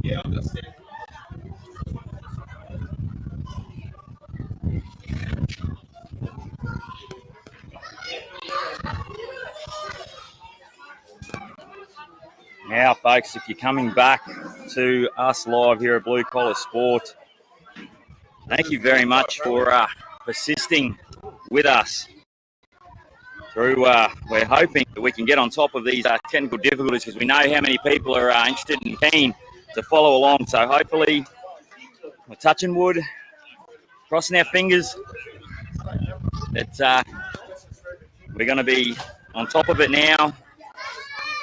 Yeah, I'll just say. Now, folks, if you're coming back to us live here at Blue Collar Sport, thank you very much for persisting with us. We're hoping that we can get on top of these technical difficulties because we know how many people are interested and keen to follow along. So hopefully, we're touching wood, crossing our fingers that we're going to be on top of it now.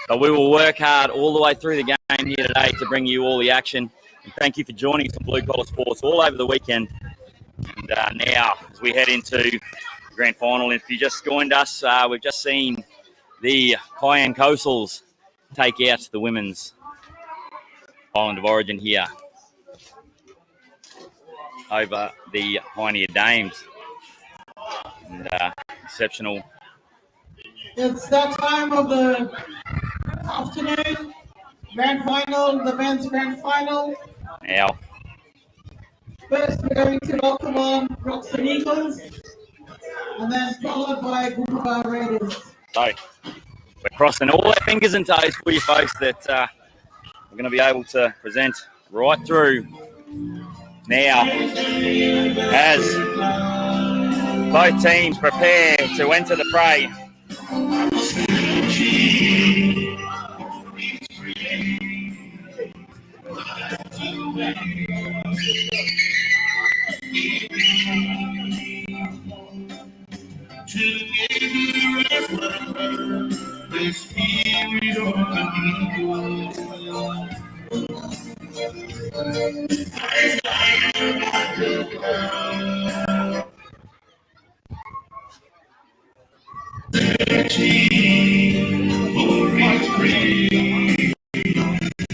But we will work hard all the way through the game here today to bring you all the action. And thank you for joining us on Blue Collar Sports all over the weekend. And now, as we head into the grand final, and if you just joined us, we've just seen the Cayenne Coastals take out the women's Island of Origin here over the Pioneer Dames. And exceptional. It's that time of the afternoon. Grand final, the men's grand final. Now, first we're going to welcome on Roxin Eagles, and then followed by Goemu Raiders. So, we're crossing all our fingers and toes for you folks that we're going to be able to present right through now as both teams prepare to enter the fray.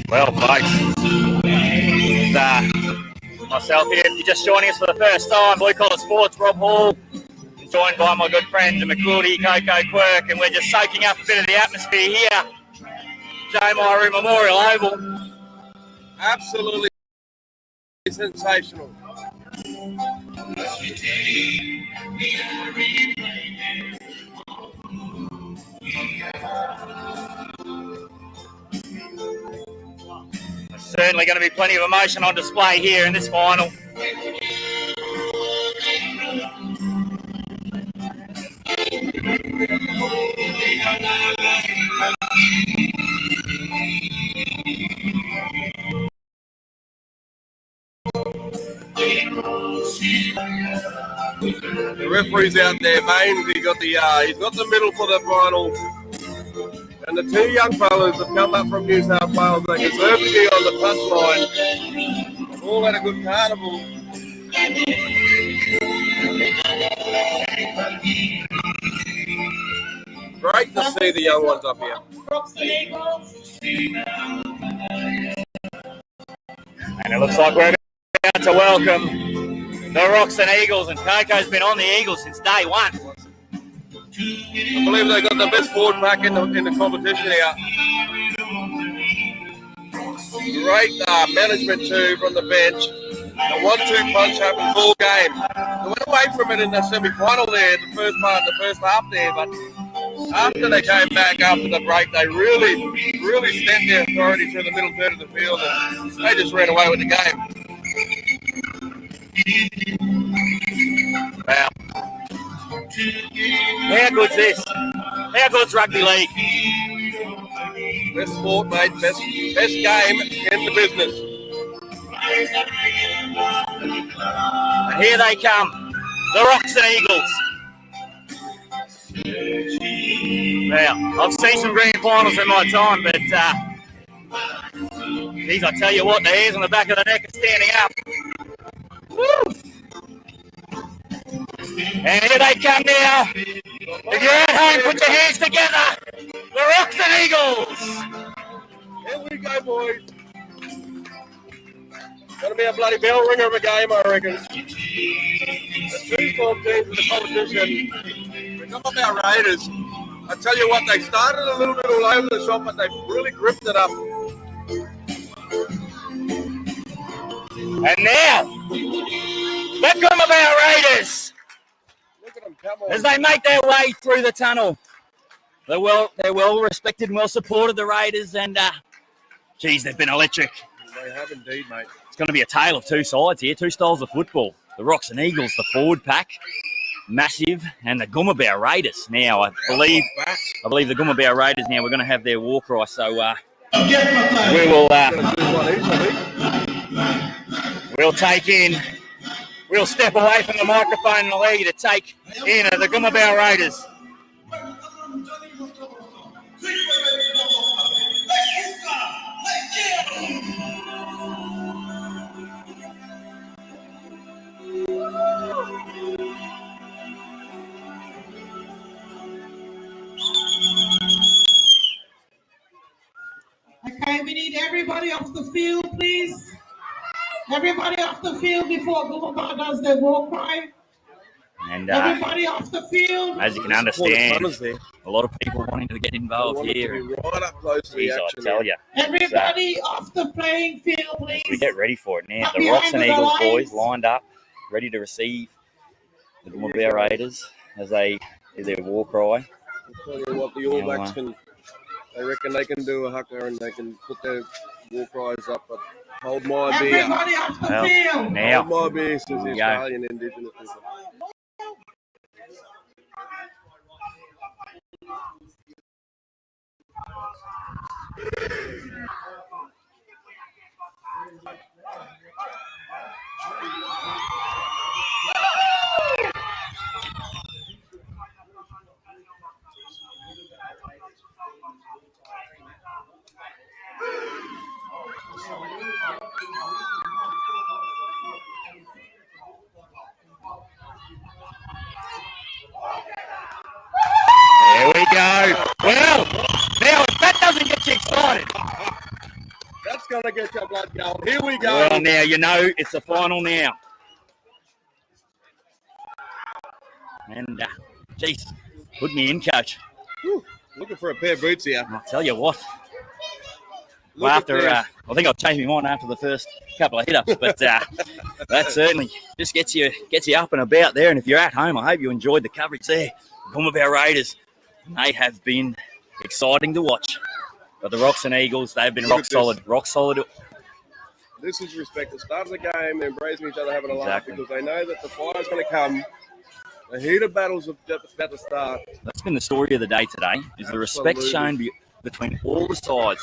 Well, folks, myself here. If you're just joining us for the first time, Blue Collar Sports, Rob Hall, joined by my good friend, McCoolty, Coco Quirk, and we're just soaking up a bit of the atmosphere here. Joe Myrie Memorial Oval. Absolutely sensational. There's certainly going to be plenty of emotion on display here in this final. The referee's out there, Baines. He's got the middle for the final. And the two young fellas have come up from New South Wales. They deserve to be on the touchline. They've all had a good carnival. Great to see the young ones up here. And it looks like we're about to welcome the Roxin Eagles, and Coco's been on the Eagles since day one. I believe they got the best forward pack in the competition here. Great management too from the bench. The 1-2 punch happened all game. They went away from it in the semi-final there, the first half there, but after they came back after the break, they really sent their authority to the middle third of the field, and they just ran away with the game. Wow. How good's this? How good's rugby league? Best sport, mate. Best game in the business. And here they come, the Roxin Eagles. Now, I've seen some grand finals in my time, but geez, I tell you what, the hairs on the back of the neck are standing up. Woo! And here they come now. If you're at home, put your hands together. the Roxin Eagles. Here we go, boys. Gonna be a bloody bell ringer of a game, I reckon. The two form teams in the competition. We're not about Raiders. I tell you what, they started a little bit all over the shop, but they've really gripped it up. And now, the Goemu Raiders, Look at them, come on. as they make their way through the tunnel. They're well respected and well supported, the Raiders, and geez, they've been electric. They have indeed, mate. It's going to be a tale of two sides here, two styles of football. The Roxin Eagles, the forward pack, massive, and the Goemu Raiders. Now, I believe the Goemu Raiders now, we're going to have their war cry, so we will we'll step away from the microphone and allow you to take in the Goemu Raiders. Okay, we need everybody off the field, please. Everybody off the field before Goemu does their war cry. And Everybody off the field. as you can understand, a lot of people wanting to get involved here. Right up close to the Geez, I action. tell you. Everybody off the playing field, please. We get ready for it now. Up The behind Roxin the Eagles lines. boys lined up, ready to receive the Goemu Raiders as they do their war cry. I'll tell you what, the All Blacks can, they reckon they can do a haka and they can put their war cries up, but hold my beer. Everybody off the Well, field. now, Hold my beer, says the Here we go. Australian Indigenous people. there we go. Well, now if that doesn't get you excited, That's going to get your blood going. Here we go. well, now you know it's the final now. And, geez, put me in, coach. Whew, looking for a pair of boots here. I'll tell you what. Look Well, at after, this. I think I'll change my mind after the first couple of hit-ups, but that certainly just gets you up and about there. And if you're at home, I hope you enjoyed the coverage there. Goemu Raiders, they have been exciting to watch. But the Roxin Eagles, they've been Look rock at this. solid, rock solid. This is respect. The start of the game, they're embracing each other, having a Exactly. laugh because they know that the fire's going to come. The heated battles are about to start. That's been the story of the day today, is the respect shown between all the sides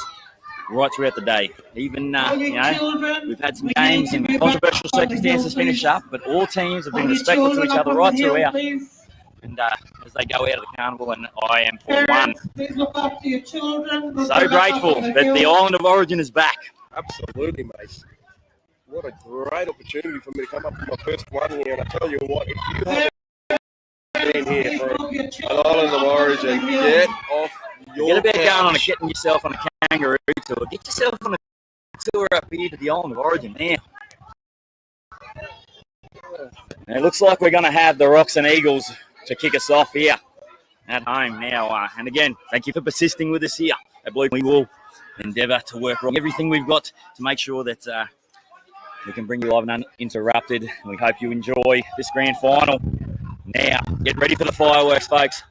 right throughout the day. Even, All your you know, children, we've had some we games need and to be controversial back on the circumstances hill, finish please. up, but all teams have been All your respectful to children each up other on right the hill, throughout. please. And as they go out of the carnival, and I am for one Parents, please look after your children. Look so them up grateful on that the hill. Island of Origin is back. Absolutely, mate. What a great opportunity for me to come up with my first one here. And I tell you what, if you haven't been here for an Island of Origin, get off your Get about going on and couch. getting yourself on a kangaroo tour. Get yourself on a tour up here to the Island of Origin now. And it looks like we're going to have the Roxin Eagles to kick us off here at home now. And again, thank you for persisting with us here at Blue. We will endeavour to work on everything we've got to make sure that we can bring you live and uninterrupted. And we hope you enjoy this grand final. Now, get ready for the fireworks, folks.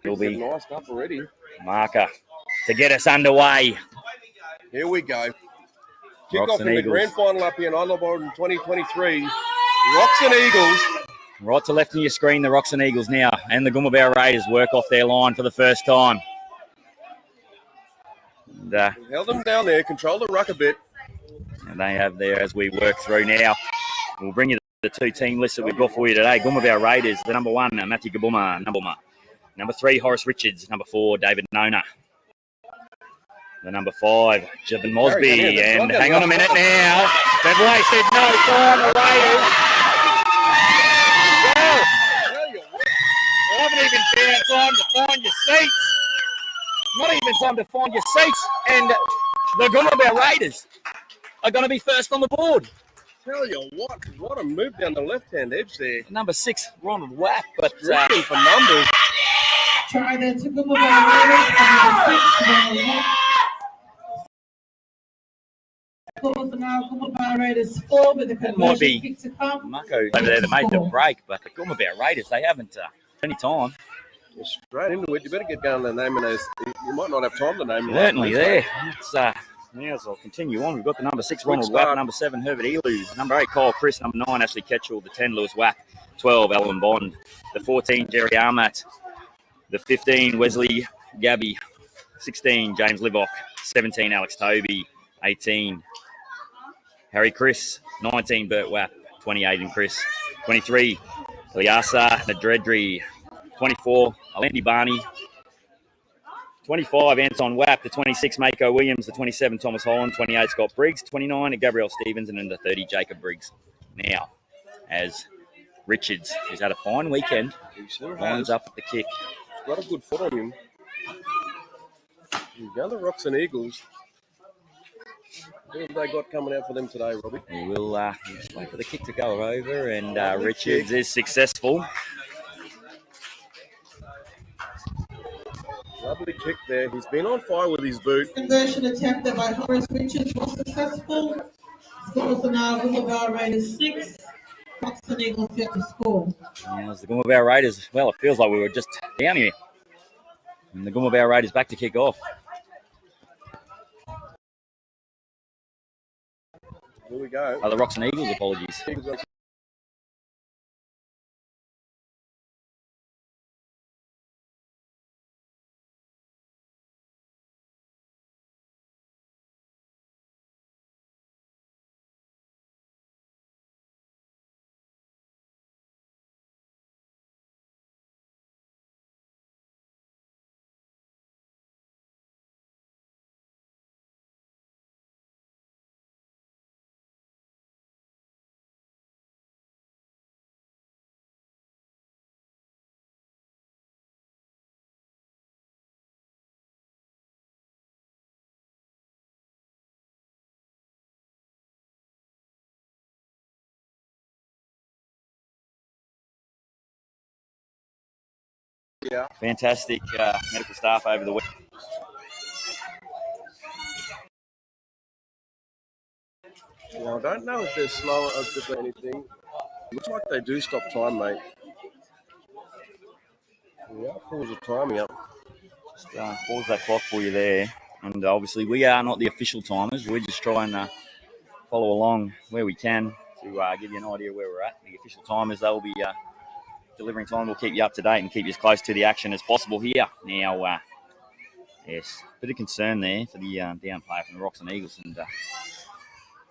It'll be Nice stuff already. marker to get us underway. Here we go. Kick-off Roxin in the Eagles. grand final up here in Island of Origin 2023. Roxin Eagles. Right to left of your screen, the Roxin Eagles now, and the Goemu Raiders work off their line for the first time. And, Held them down there, control the ruck a bit. and they have there as we work through now. We'll bring you the two team lists that we've got for you today. Goemu Raiders, the number 1, Matthew Goemu, number 3, Horace Richards, number 4, David Nona. The number 5, Jevon Mosby, and hang on a minute now. They've wasted no time, the Raiders. Tell you what, seats. Not even time to find your seats. And the Goemu Raiders are going to be first on the board. Tell you what a move down the left-hand edge there. Number 6, Ronald Wack, but Looking for numbers. Try there to Goemu Raiders and number 6, Scores are now Goemu Raiders 4 with the might be conversion kick to come. Marco over there that made the break, but the Goemu Raiders, they haven't any time. You're straight into it. You better get going to naming those. You might not have time to name them. Certainly there. It's, now as I'll continue on, we've got the number 6, Ronald Wack, number 7, Herbert Elu, number 8, Kyle Chris, number 9, Ashley Ketchell, the 10, Lewis Wack, 12, Alan Bond, the 14, Jerry Armat, the 15, Wesley Gabby, 16, James Livock, 17, Alex Toby, 18, Harry Chris, 19, Bert Wapp, 28, and Chris, 23, Eliasa Nadredri, 24, Alandi Barney, 25, Anton Wapp, the 26, Mako Williams, the 27, Thomas Holland, 28, Scott Briggs, 29, Gabrielle Stevens, and then the 30, Jacob Briggs. Now, as Richards has had a fine weekend, lines up at the kick. He's got a good foot on him. He's got the Roxin Eagles. What have they got coming out for them today, Robbie? We will just wait for the kick to go over, and Richards is successful. Lovely kick there. He's been on fire with his boot. Conversion attempted by Horace Richards was successful. Scores are now Goemu Raiders 6. Roxin Eagles yet to score. Now, as the Goemu Raiders, well, it feels like we were just down here. And the Goemu Raiders back to kick off. Here we go. The Roxin Eagles, apologies. Yeah. Fantastic medical staff over the week. Now, I don't know if they're slow or anything. Looks like they do stop time, mate. Yeah, pulls the timing up. Just pause that clock for you there. And obviously, we are not the official timers. We're just trying to follow along where we can to give you an idea where we're at. The official timers, they'll be delivering time. We'll keep you up to date and keep you as close to the action as possible here. Now, yes, a bit of concern there for the down player from the Roxin Eagles. And,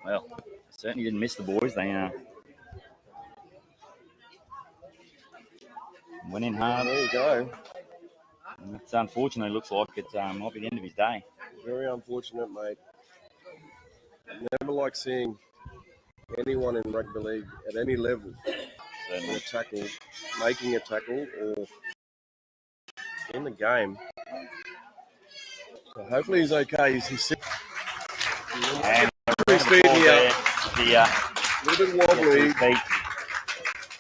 well, certainly didn't miss the boys. They went in hard. There you go. And it's unfortunately looks like it might be the end of his day. Very unfortunate, mate. Never like seeing anyone in rugby league at any level Certainly. tackle, making a tackle, or in the game. So hopefully he's okay. He's sick. And His feet here. The, A little bit wobbly. feet.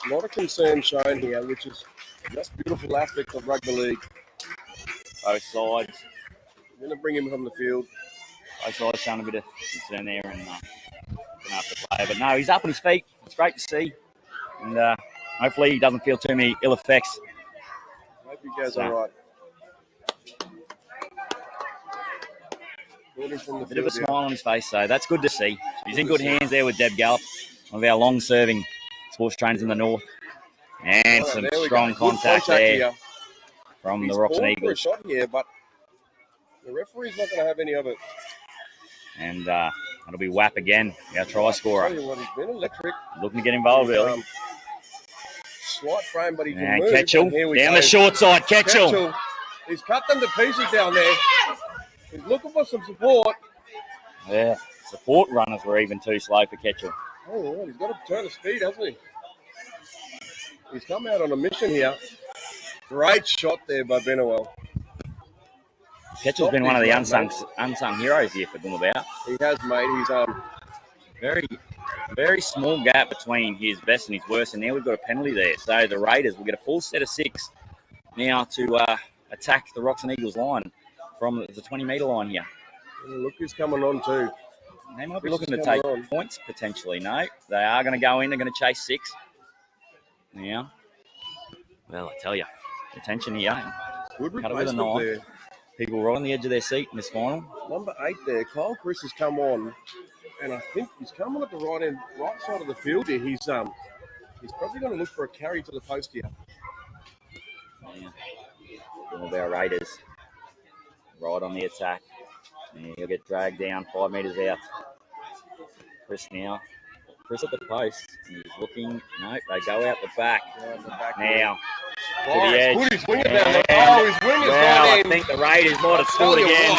A lot of concern shown here, which is just beautiful aspect of rugby league. Both sides. We're going to bring him from the field. Both sides showing a bit of concern there and going to have to play. But no, he's up on his feet. It's great to see. And hopefully he doesn't feel too many ill effects. Hope he goes all right. A bit of a smile on his face, so that's good to see. He's in good hands there with Deb Gallup, one of our long-serving sports trainers in the north. And some strong contact there here from the Roxin Eagles. For a shot here, but the referee's not going to have any of it. And it'll be Wapp again, our try scorer. Tell you what, he's been electric. Looking to get involved early. Slight frame, but he can And move. Ketchell, And down the short side, Ketchell. Ketchell. He's cut them to pieces down there. He's looking for some support. Yeah, support runners were even too slow for Ketchell. Oh, he's got to turn the speed, hasn't he? He's come out on a mission here. Great shot there by Benowell. Ketchell's been one of the unsung heroes here for Goemu. He has, mate. He's very, very small gap between his best and his worst, and now we've got a penalty there. So the Raiders will get a full set of 6 now to attack the Roxin Eagles line from the 20-metre line here. Look who's coming on too. They might be looking to take points potentially. No, they are going to go in. They're going to chase 6. Now, well, I tell you, the tension here. Good cut it with a knife. there. People right on the edge of their seat in this final. Number 8 there, Kyle Chris has come on, and I think he's coming at the right side of the field here. He's probably going to look for a carry to the post here. Yeah. Goemu Raiders right on the attack. And he'll get dragged down 5 metres out. Chris now. Chris at the post. He's looking. Nope, they go out the back. Now. To the edge. Put his winger down there. Oh, his winger's gone in. I think the Raiders might have scored again.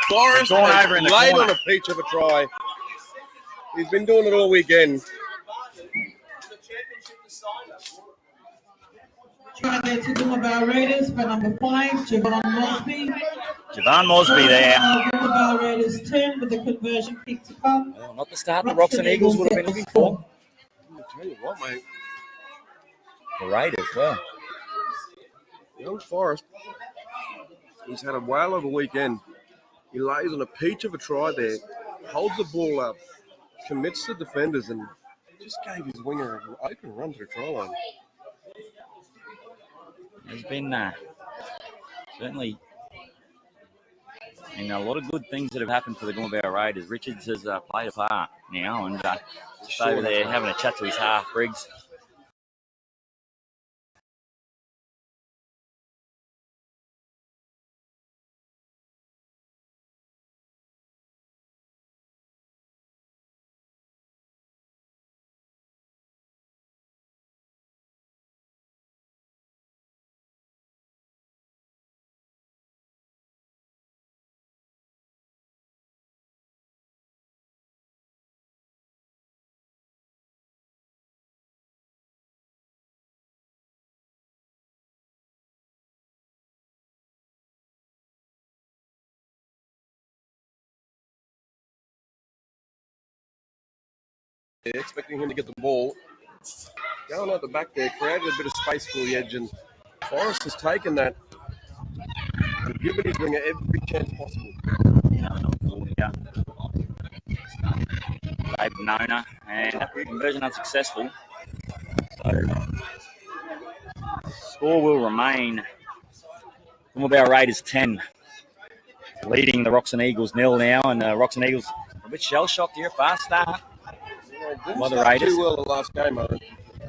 Forrest gone over in the laid corner. on a peach of a try. He's been doing it all weekend. Trying to get to Goemu Raiders by number 5, Javon Mosby. Javon Mosby there. Goemu Raiders 10 with the conversion kick to come. Well, not the start the Roxin Eagles would have been looking for. I'll tell you what, mate. The Raiders, well. Young Forrest, he's had a whale of a weekend. He lays on a peach of a try there, holds the ball up, commits the defenders, and just gave his winger an open run to the try line. There's been certainly a lot of good things that have happened for the Goemu Raiders. Richards has played a part now, and just over there having a chat to his half, Briggs. They're expecting him to get the ball. Going out the back there, created a bit of space for the edge, and Forrest has taken that and given his winger every chance possible. David Nona, and conversion unsuccessful. So, score will remain Goemu Raiders 10, leading the Roxin Eagles 0 now, and Roxin Eagles a bit shell-shocked here, fast start. Didn't start too well the last game, I think.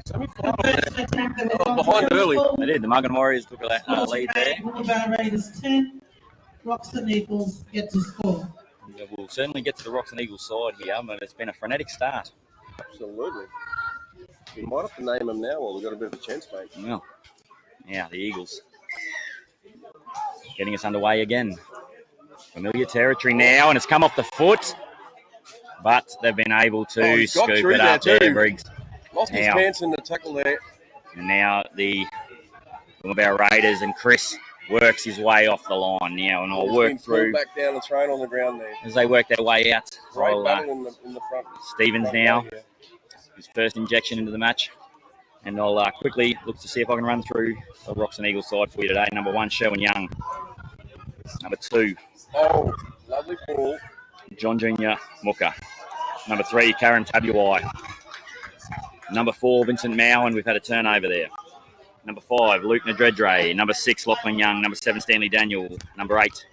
Semi-final, behind early. They did. The Muggen Warriors took a lead there. Goemu Raiders 10, Roxin Eagles get to score. We'll certainly get to the Roxin Eagles side here, but it's been a frenetic start. Absolutely. We might have to name them now while we've got a bit of a chance, mate. Well, yeah, the Eagles getting us underway again. Familiar territory now, and it's come off the foot, but they've been able to scoop it up there, Briggs. Lost his pants in the tackle there. And now the Goemu Raiders and Chris works his way off the line now, and I'll work through back down and thrown on the ground there as they work their way out. Great battle in the front. Stevens now, his first injection into the match, and I'll quickly look to see if I can run through the Roxin Eagles side for you today. Number 1, Sherwin Young. Number 2, lovely ball, John Jr. Mooker. Number 3, Karen Tabuai. Number 4, Vincent Mao, and we've had a turnover there. Number 5, Luke Nadredre. Number 6, Lachlan Young. Number 7, Stanley Daniel. Number 8,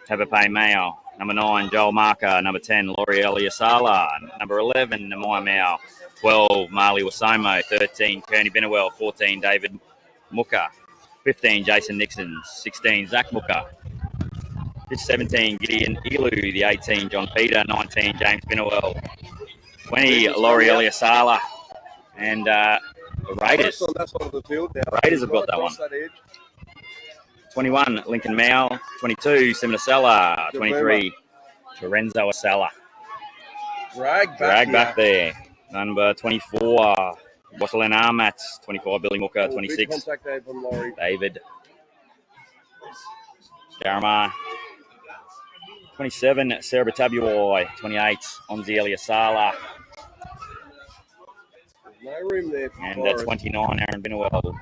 Tabape Mao. Number 9, Joel Marker. Number 10, Laurie Eliasala. Number 11, Namai Mao. 12, Marley Wasomo. 13, Kearney Binnewell. 14, David Mooker. 15, Jason Nixon. 16, Zach Mooker. 17, Gideon Elu. The 18, John Peter. 19, James Binnewell. 20, Laurie Eliasala. And the Raiders. On that side of the field now. Raiders have got that one. 21, Lincoln Mao. 22, Simonasella. 23, Lorenzo Asella. Drag back there. Number 24, Wasselen Armats. 25, Billy Mooker. 26, contact there from Laurie. David Jarama. 27, Sarah Batabuoy. 28, Onzi Eliasala. No room there for And Forrest. 29, Aaron Binnewell.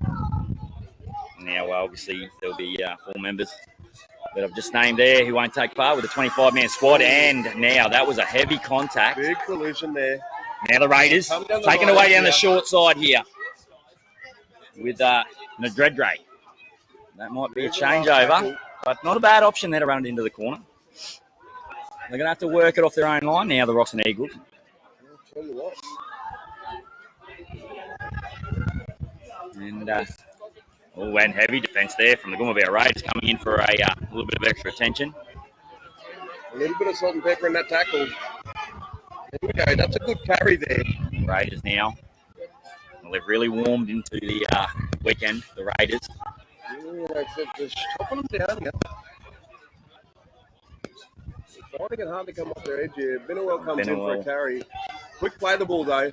Now, obviously, there'll be 4 members that I've just named there who won't take part with a 25-man squad. And now that was a heavy contact. Big collision there. Now the Raiders taking away down the short side here with Nadredre. That might be a changeover, but not a bad option there to run it into the corner. They're going to have to work it off their own line now, the Roxin Eagles. I'll tell you what. And heavy defence there from the Goemu Raiders coming in for a little bit of extra attention. A little bit of salt and pepper in that tackle. There we go. That's a good carry there. Raiders now. Well, they've really warmed into the weekend, the Raiders. Yeah, they're chopping them down here. They're finding it hard to come off their edge here. Binnewell comes in for a carry. Quick play the ball, though.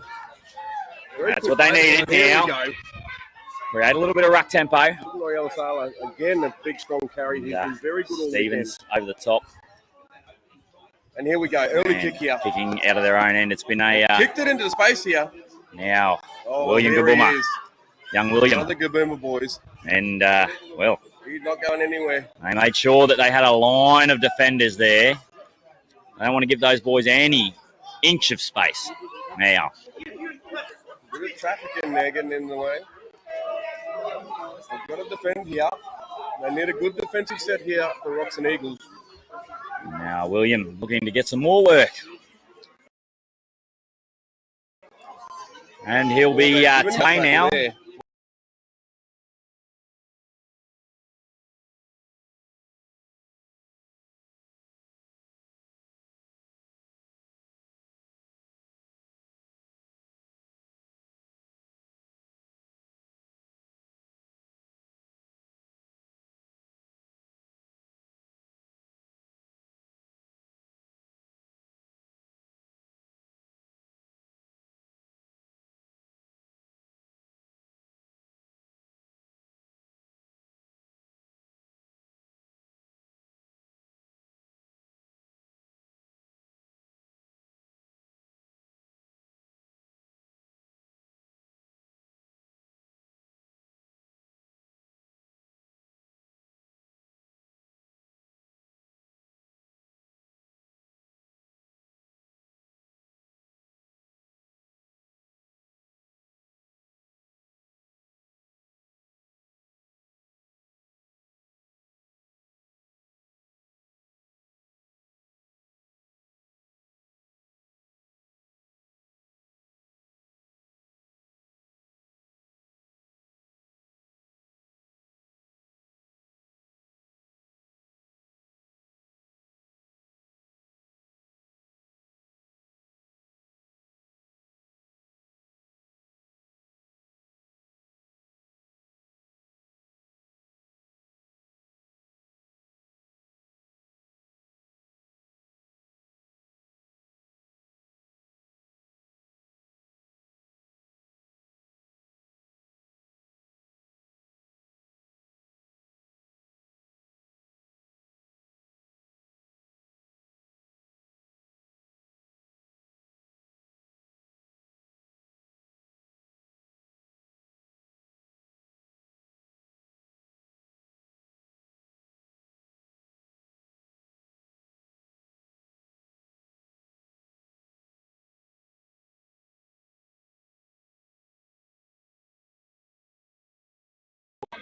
That's what they needed now. Create a little bit of ruck tempo. Again, a big, strong carry. He's been very good all weekend. Stevens over the top. And here we go. Early kick here. Kicking out of their own end. It's been a... kicked it into the space here. Now, William Goemu. Young William. Another Goemu boys. And, well... He's not going anywhere. They made sure that they had a line of defenders there. They don't want to give those boys any inch of space. Now. Bit of traffic in there getting in the way. They've got to defend here. They need a good defensive set here for Roxin Eagles. Now William looking to get some more work. And he'll be Tay now. There.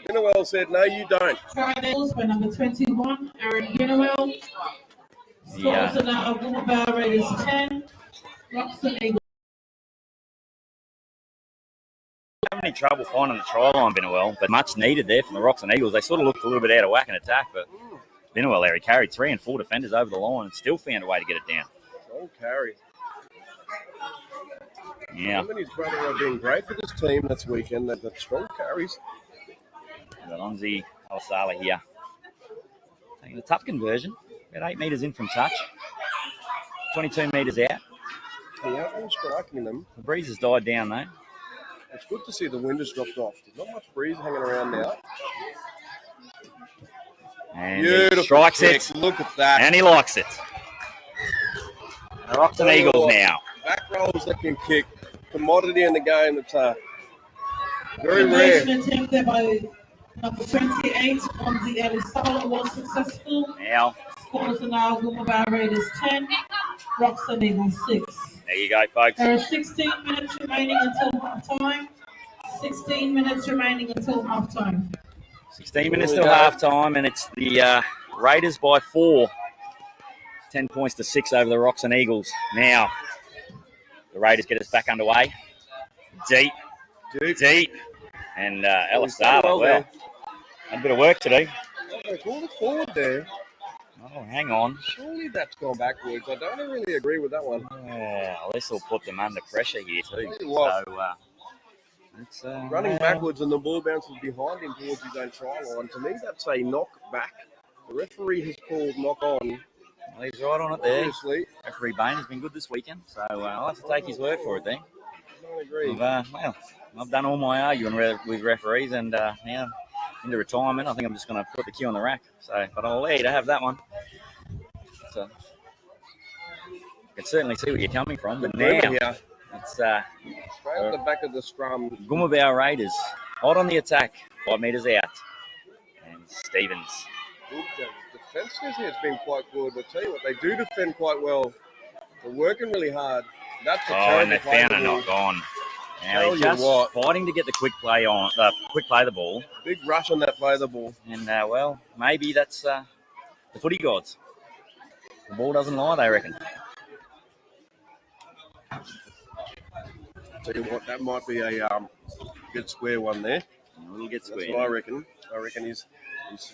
Binnewell said, no, you don't. Trials for number 21, Aaron Binnewell. Scores are now Goemu Raiders 10, Roxin Eagles. Having any trouble finding the try line, Binnewell, but much needed there from the Roxin Eagles. They sort of looked a little bit out of whack in attack, but Binnewell there, he carried 3 and 4 defenders over the line and still found a way to get it down. Strong carry. Yeah. Him and his brother have been great for this team this weekend. They've got strong carries. Got Onzi Eliasala here. Taking a tough conversion. About 8 metres in from touch. 22 metres out. He has been striking them. The breeze has died down though. It's good to see the wind has dropped off. There's not much breeze hanging around now. And Beautiful he strikes kick. it. Look at that. And he likes it. The Roxin Eagles now. Back rolls that can kick. Commodity in the game. It's very rare. Conversion attempt there by number 28 on the Elizabeth was successful. Now, Scores are now Goemu Raiders 10, Roxin Eagles 6. there you go, folks. There are 16 minutes remaining until half time. 16 minutes remaining until half time. 16 minutes till half time, and it's the Raiders by 4. 10 points to 6 over the Roxin Eagles. Now, the Raiders get us back underway. Deep. And Elizabeth, well, had a bit of work to do. They called it forward there. Oh, hang on. Surely that's gone backwards. I don't really agree with that one. Yeah, this will put them under pressure here too. Tell you what. So, it's Running backwards and the ball bounces behind him towards his own try line. To me, that's a knock back. The referee has called knock on. Well, he's right on it there. Obviously. Referee Bain has been good this weekend, so I'll have to take his word for it then. I don't agree. I've done all my arguing with referees, and now into retirement, I think I'm just going to put the cue on the rack. So, but I'll allow you to have that one. So, I can certainly see where you're coming from, but now here. it's Straight at the back of the scrum. Goemu Raiders hot on the attack, 5 metres out, and Stevens. Good defence here has been quite good. I'll tell you what, they do defend quite well. They're working really hard. That's a And they terrible found a knock on. Now Tell he's you just what. fighting to get the quick play the ball, Big rush on that play of the ball. and well, maybe that's the footy gods. The ball doesn't lie, they reckon. Tell you what, that might be a good square one there. We'll get That's square. what I reckon. I reckon he's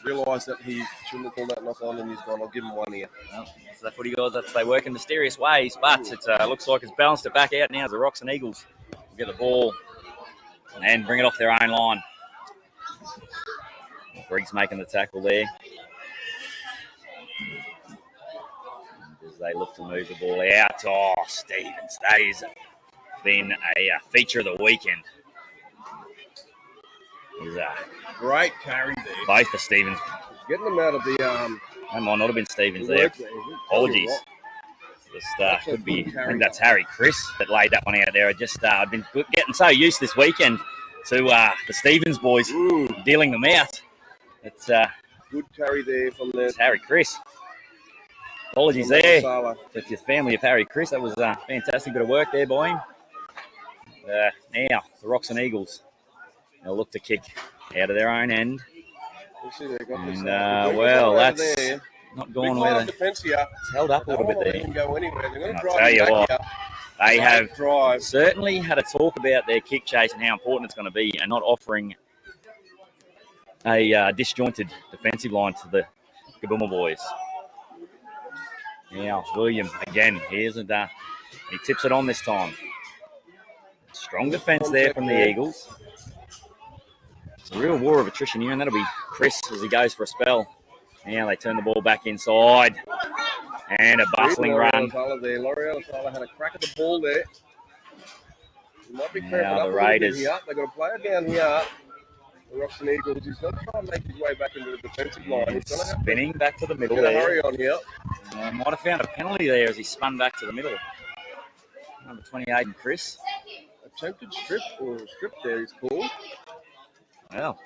realised that he shouldn't have called that knock on, and he's gone, I'll give him one here. Well, it's the footy gods. They work in mysterious ways, but it looks like it's balanced it back out now as the Roxin Eagles get the ball and bring it off their own line. Briggs making the tackle there. As they look to move the ball out. Oh, Stevens, that has been a feature of the weekend. He's Great carry there. both for Stevens. Getting them out of the That might not have been Stevens there. Apologies. Just could be. I think that's Harry Chris that laid that one out there. I've been getting so used this weekend to the Stevens boys dealing them out. It's good carry there from the Harry Chris. Apologies there to your family of Harry Chris. That was a fantastic bit of work there by him. Now the Roxin Eagles, they'll look to kick out of their own end. And well, that's not going where defense here. it's held up a little bit there. Can go anywhere. They're going to I'll drive tell you back what, here. they have Drive. certainly had a talk about their kick chase and how important it's going to be, and not offering a disjointed defensive line to the Goemu boys. Now William again. He tips it on this time. Strong defense there from the Eagles. It's a real war of attrition here, and that'll be Chris as he goes for a spell. Now they turn the ball back inside. And a bustling run. L'Oreal had a crack at the ball there. He might be cramping Now up the a little bit Raiders. here. They've got a player down here. The Roxin Eagles. He's going to try and make his way back into the defensive line. He's going to have Spinning back to the middle to there. hurry on here. Might have found a penalty there as he spun back to the middle. Number 28 and Chris. Attempted strip there he's called. Well,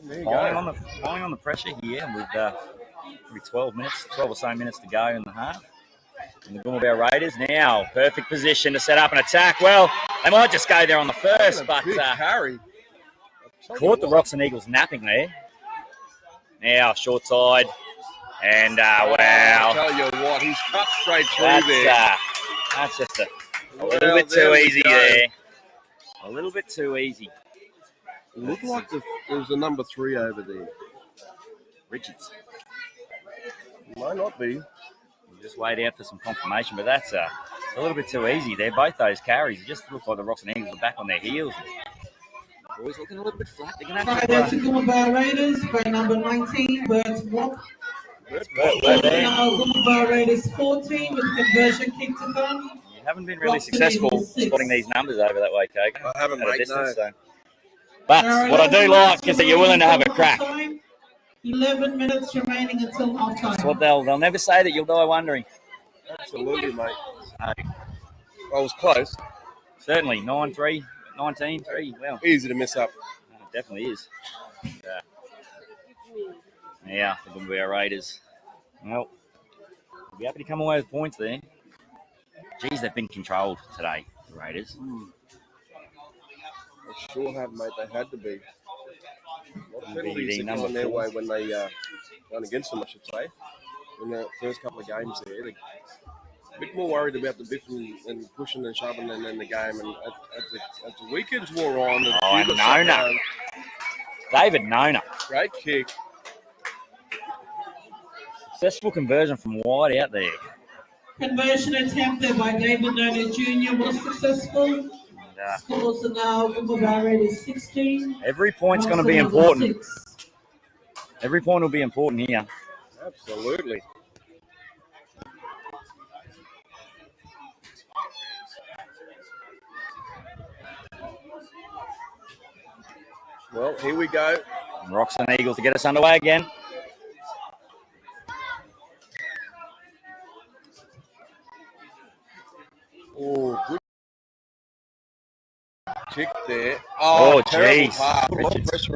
There you falling on the pressure here with maybe 12 or so minutes to go in the half. And the Goemu Raiders now perfect position to set up an attack. Well, they might just go there on the first, but carry. caught the Roxin Eagles napping there. Now short side, and I'll tell you what, he's cut straight through there. That's just a little bit too easy there. A little bit too easy. It looked like there was a number 3 over there. Richards. Might not be. We'll just wait out for some confirmation, but that's a little bit too easy there. Both those carries, it just looks like the Roxin Eagles are back on their heels. The boys looking a little bit flat. They're going to have to Goemu Raiders by number 19, Bert Walk. You Goemu Raiders 14 with conversion kick to come. haven't been really successful spotting these numbers over that way, Coke. I haven't, At a mate, distance, no. so. But what I do like is that you're willing to have a crack. 11 minutes remaining until halftime. That's what they'll never say that you'll die wondering. Absolutely, mate. I was close. Certainly, 9-3, 19-3. Well, Easy to mess up. it definitely is. Yeah, the GBR Raiders. Well, we'll be happy to come away with points there. Geez, they've been controlled today, the Raiders. They sure have, mate. They had to be. A lot of penalties number going their 4. way when they went against them, I should say. In the first couple of games there, they're a bit more worried about the biff and pushing and shoving and then the game. And as the weekends wore on, Nona. David Nona. Great kick. Successful conversion from wide out there. Conversion attempted by David Nona Jr. was successful. Scores are now GBR Raiders 16. Every point's going to be important. 6. Every point will be important here. Absolutely. Well, here we go. Roxin Eagles to get us underway again. Oh, good kick there. Oh, terrible jeez. pass. A lot of pressure.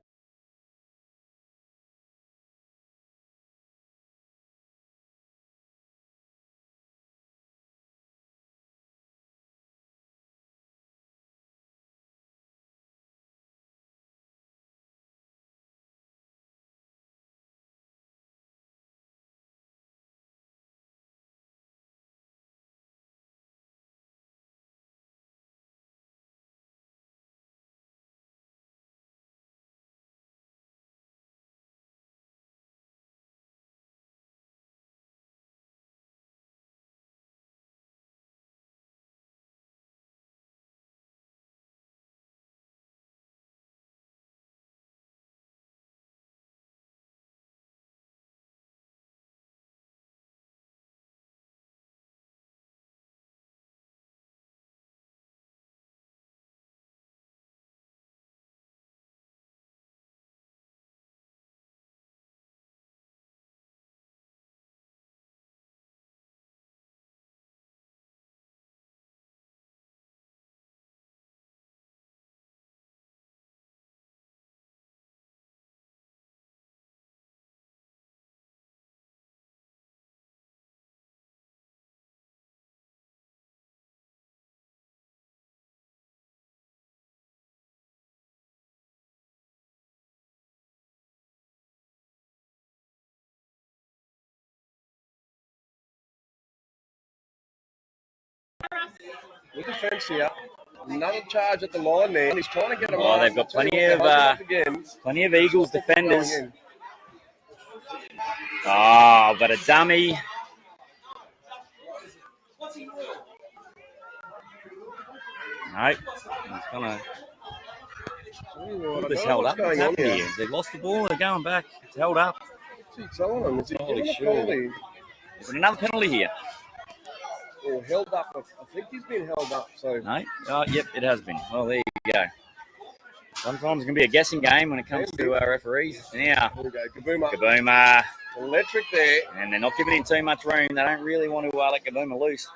Good defence here. Another charge at the line there. He's trying to get them Oh, off. they've got plenty of Eagles defenders. Oh, but a dummy. Nope. He's gonna. It's held up. What's happening here? They've lost the ball. They're going back. It's held up. What's he telling them? Is he Holy giving a shit. penalty? There's another penalty here. Or held up. I think he's been held up. So No? Oh, yep, it has been. Well, there you go. Sometimes it can be a guessing game when it comes to referees. Now, here we go. Goemu. Goemu. Electric there. And they're not giving him too much room. They don't really want to let Goemu loose.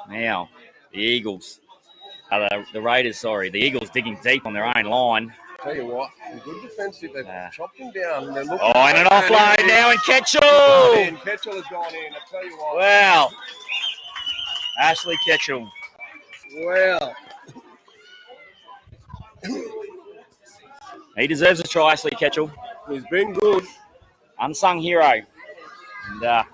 Now, the Eagles. The Raiders, sorry. The Eagles digging deep on their own line. Tell you what, good defensive. They've chopped him down. They're looking and an offload now, and Ketchell. Ketchell has gone in. I tell you what. Well, Ashley Ketchell. Well. He deserves a try, Ashley Ketchell. He's been good. Unsung hero. And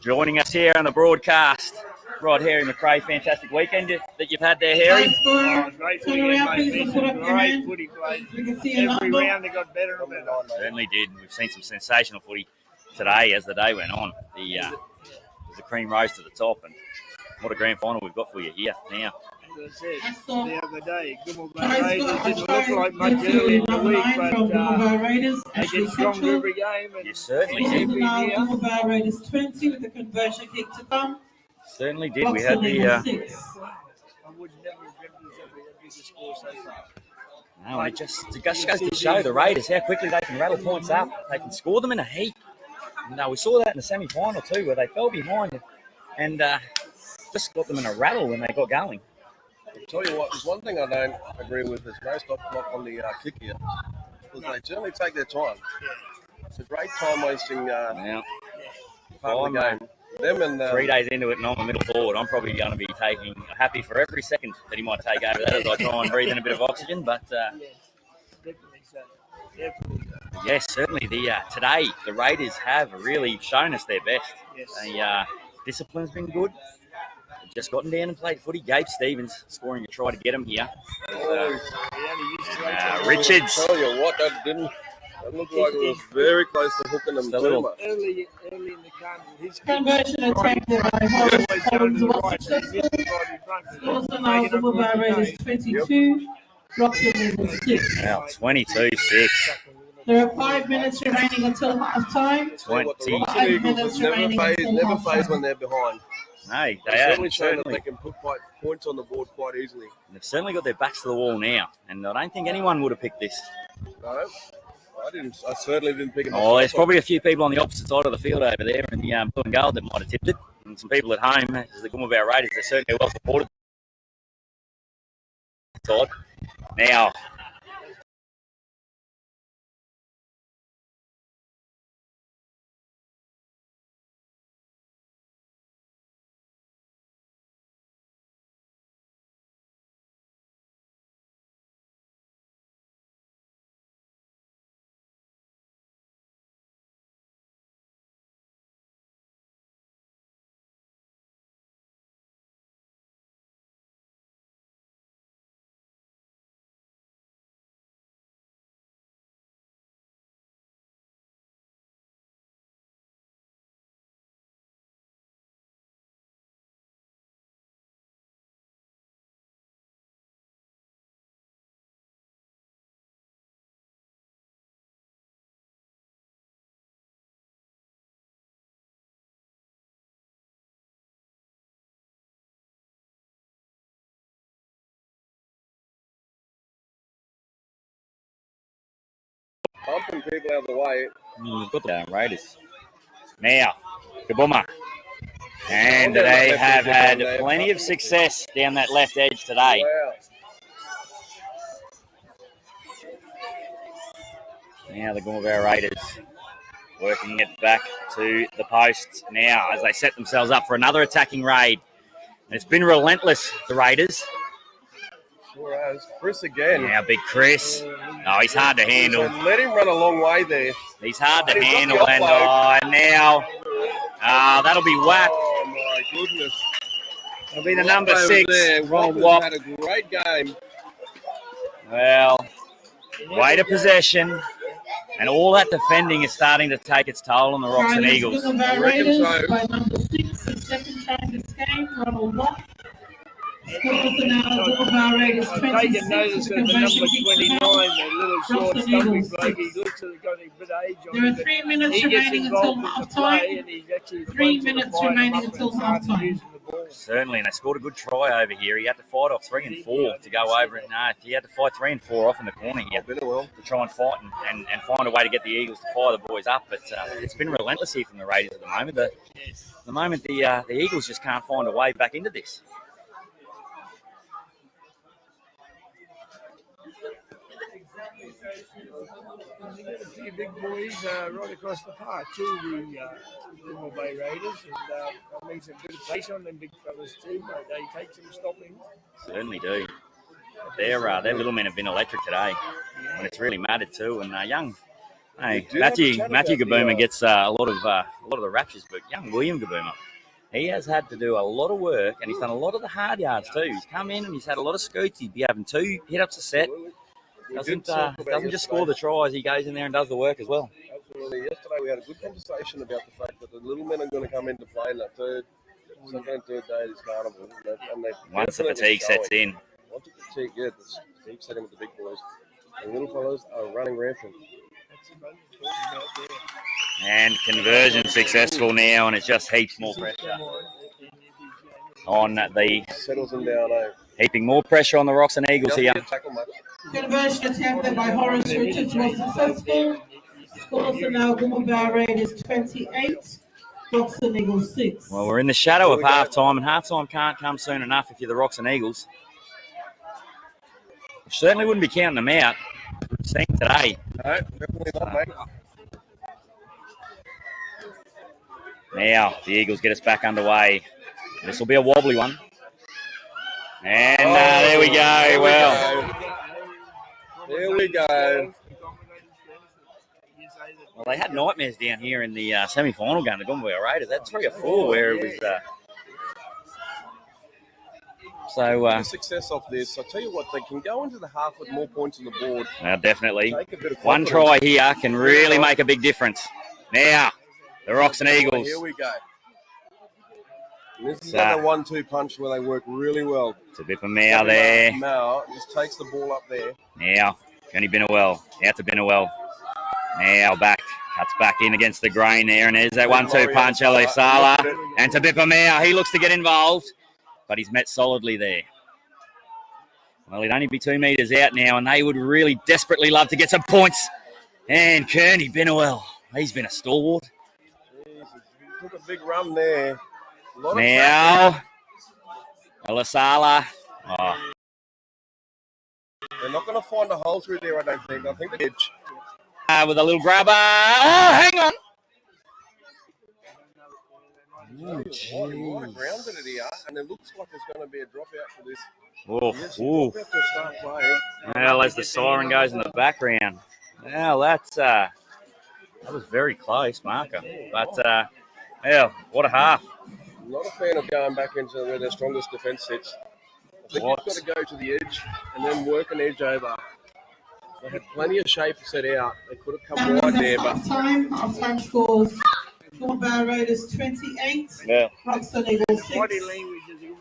joining us here on the broadcast, Rod Harry McRae. Fantastic weekend that you've had there, Harry. Great footy, mate. Great footy play. Every round they got better and better. Certainly did. We've seen some sensational footy today as the day went on. There's a cream rose to the top, and what a grand final we've got for you here now. As I said the other day, GBR Raiders didn't look like much early in the week, but they get stronger every game. And you certainly did. GBR Raiders 20 with the conversion kick to come. Certainly did. We had the. I would never have dreamt this would be the score so far. No, it just goes to show the Raiders how quickly they can rattle points up. They can score them in a heap. And, we saw that in the semi-final too, where they fell behind and just got them in a rattle when they got going. I'll tell you what, there's one thing I don't agree with is no stop clock on the kick here. Because they generally take their time. It's a great time wasting part of the game. Them and 3 days into it and I'm a middle forward, I'm probably going to be happy for every second that he might take over that as I try and breathe in a bit of oxygen. But Definitely so. Definitely so. yes, certainly today the Raiders have really shown us their best. Yes. The discipline's been good. They've just gotten down and played footy. Gabe Stevens scoring a try to get him here. Richards. I'll tell you what, that looked like it was very close to hooking them too much. Early in the his Conversion attack by Holmes was successful. Scores are now Goemu by Raiders 22, Roxin Eagles 6. Now 22-6. There are 5 minutes remaining until half time. 20. 5 minutes remaining until Never half phase time. when they're behind. No, they Certainly have. shown that they can put points on the board quite easily. They've certainly got their backs to the wall now, and I don't think anyone would have picked this. No, I didn't. I certainly didn't pick it. Oh, there's probably a few people on the opposite side of the field over there in the blue and gold that might have tipped it, and some people at home, as the Goemu Raiders, they're certainly well supported. Now, pumping people out of the way. we've got the Raiders. Now, Goemu. And they have had plenty of success down that left edge today. Wow. Now the Goemu Raiders working it back to the posts now as they set themselves up for another attacking raid. And it's been relentless, the Raiders. Sure has. Chris again. Now big Chris. Oh, he's hard to handle. So let him run a long way there. He's hard to He's got handle. the And offload. now that'll be whacked. Oh my goodness. It'll be the number Over 6. there. Ron Walker's Wap. had a great game. Well, weight of possession. And all that defending is starting to take its toll on the Roxin Eagles. Goemu reckon Raiders so. by number 6, the second time this game, Ronald Watt. Scores are now Goemu Raiders I've 26. taken notice The of the conversion number kicks 29, are the little short, Roxin stumpy Eagles bloke. He 6. looks like he's got a bit of age on There are him. 3 minutes He gets remaining until involved half with the play, time. and he's actually 3 minutes remaining until half time. Certainly, and they scored a good try over here. He had to fight off 3 and 4 to go over it. No, he had to fight 3 and 4 off in the corner here to try and fight and find a way to get the Eagles to fire the boys up. But it's been relentless here from the Raiders at the moment. The Eagles just can't find a way back into this. They got a few big boys right across the park too, the Goemu Raiders, and that makes a bit of place on them big fellas too. But they take some stopping. Certainly do. But their little men have been electric today, and it's really mattered too. And Matthew Goemu gets a lot of the raptures, but young William Goemu, he has had to do a lot of work, and he's done a lot of the hard yards too. He's come in and he's had a lot of scoots. He'd be having 2 hit-ups a set. Doesn't just score the tries. He goes in there and does the work as well. Absolutely. Yesterday we had a good conversation about the fact that the little men are going to come into play in the second and third day of this carnival. And Once the fatigue sets in. Once the fatigue, yeah, it's setting with the big boys. The little fellas are running rampant. And conversion successful now, and it's just heaps more pressure on the Settles them down, heaping more pressure on the Roxin Eagles here. Tackle much. Conversion attempted by Horace Richards was successful. Scores are now Goemu Raiders 28, Roxin Eagles 6. Well, we're in the shadow of halftime, and halftime can't come soon enough if you're the Roxin Eagles. Certainly wouldn't be counting them out. Seen today. No, definitely not, mate. Now the Eagles get us back underway. This will be a wobbly one. And there we go. There we go. Well, they had nightmares down here in the semi-final game, the Goemu Raiders. They had 3 or 4 where it was... The success of this, I'll tell you what, they can go into the half with more points on the board. Definitely. Take a bit of One try here can really make a big difference. Now, the Roxin Eagles. Here we go. And this is another 1-2 punch where they work really well. It's a bit of Mao there. Mao just takes the ball up there. Now, Kenny Binawell. Out to Binawell. Now back. Cuts back in against the grain there. And there's that 1-2 punch, Ali Sala. And to Bippa Mao. He looks to get involved, but he's met solidly there. Well, he'd only be 2 metres out now, and they would really desperately love to get some points. And Kearney Binawell. He's been a stalwart. He took a big run there. Now, Elisala. Oh. They're not going to find a hole through there, I don't think. I think the edge. With a little grabber. Oh, hang on. What a grounded it here, and it looks like there's going to be a dropout for this. Oh, Yes, to start playing. well, as the siren goes in the background. Well, that was very close, marker. But, well, what a half. Not a fan of going back into where their strongest defence sits. I think you've got to go to the edge and then work an edge over. They had plenty of shape set out. They could have come wide there, but Half-time scores. Goemu Raiders 28, Yeah. Roxin Eagles 6.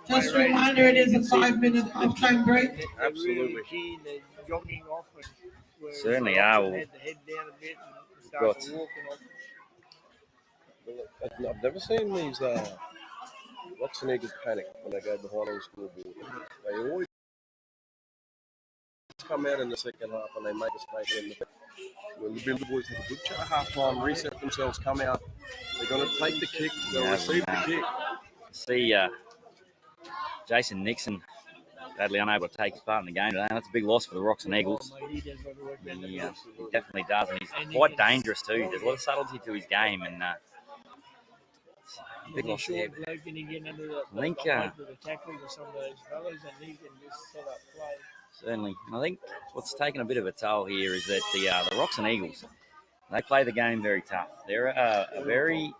Just a reminder, it is a 5-minute half-time break. absolutely. They're jogging off and Certainly are. They had to head down a bit and start walking off. I've never seen these Roxin Eagles panic when they go behind on the scoreboard. They always come out in the second half and they make a statement. When the Builder boys have a good chat at half time, reset themselves, come out, they're going to take the kick, they'll receive the kick. See Jason Nixon badly unable to take his part in the game today. That's a big loss for the Roxin Eagles. He does a lot of work down He there. definitely does, and he's quite dangerous too. There's a lot of subtlety to his game, and big loss there. I think, the tackle with some of those fellas, and he can just set up play. Certainly. I think what's taken a bit of a toll here is that the Roxin Eagles, they play the game very tough. They're a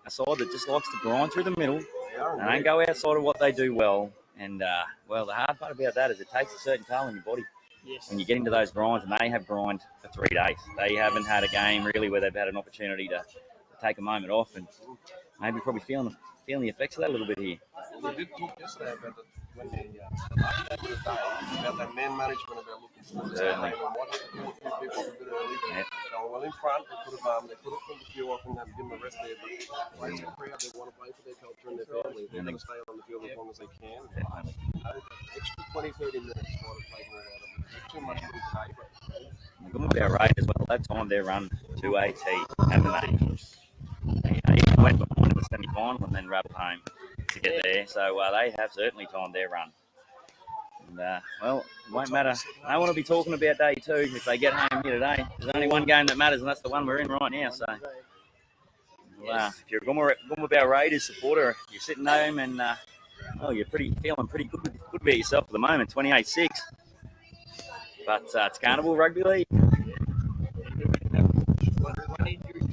side that just likes to grind through the middle. They don't go outside of what they do well. And, well, the hard part about that is it takes a certain toll on your body. Yes. When you get into those grinds, and they have grind for 3 days. They haven't had a game really where they've had an opportunity to take a moment off, and maybe probably feeling the effects of that a little bit here. We did talk yesterday about when about that man management, about looking for the Certainly. and watching a few people a bit early. Yep. They were well in front. They could have pulled a few off and give them a rest there. But players are proud. They want to play for their culture and their family. They're going to stay on the field as long as they can. Extra 20, 30 minutes might have taken it out of them. Too much for today, but Goemu Raiders, well, they've timed their run to AT, haven't they? They went behind in the semi-final and then rattled home to get there. So they have certainly timed their run. And, well, it won't matter. I want to be talking about day 2 if they get home here today. There's only one game that matters, and that's the one we're in right now. So, if you're a Goemu Raiders supporter, you're sitting home and you're feeling pretty good about yourself at the moment, 28-6. But it's Carnival Rugby League. One or two injuries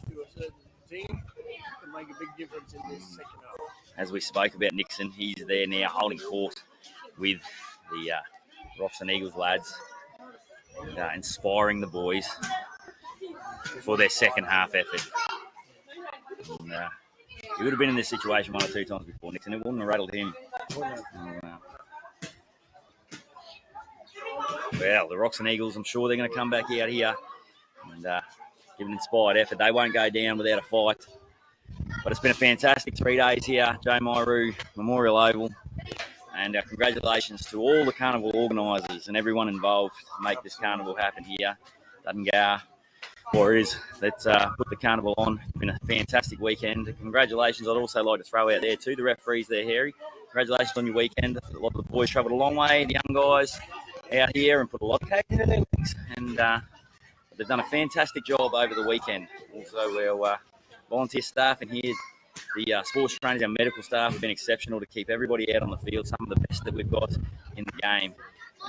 to a certain team can make a big difference in this second half. As we spoke about Nixon, he's there now holding court with the Roxin Eagles lads, and, inspiring the boys for their second half effort. And, he would have been in this situation 1 or 2 times before, Nixon. It wouldn't have rattled him. Well, the Roxin Eagles, I'm sure they're going to come back out here and give an inspired effort. They won't go down without a fight. But it's been a fantastic 3 days here, Joe Mairu Memorial Oval. And congratulations to all the carnival organisers and everyone involved to make this carnival happen here. Duttongar Warriors that put the carnival on. It's been a fantastic weekend. Congratulations. I'd also like to throw out there to the referees there, Harry. Congratulations on your weekend. A lot of the boys travelled a long way, the young guys out here, and put a lot of cake into their legs. And they've done a fantastic job over the weekend. Also, our volunteer staff in here, the sports trainers, our medical staff have been exceptional to keep everybody out on the field, some of the best that we've got in the game.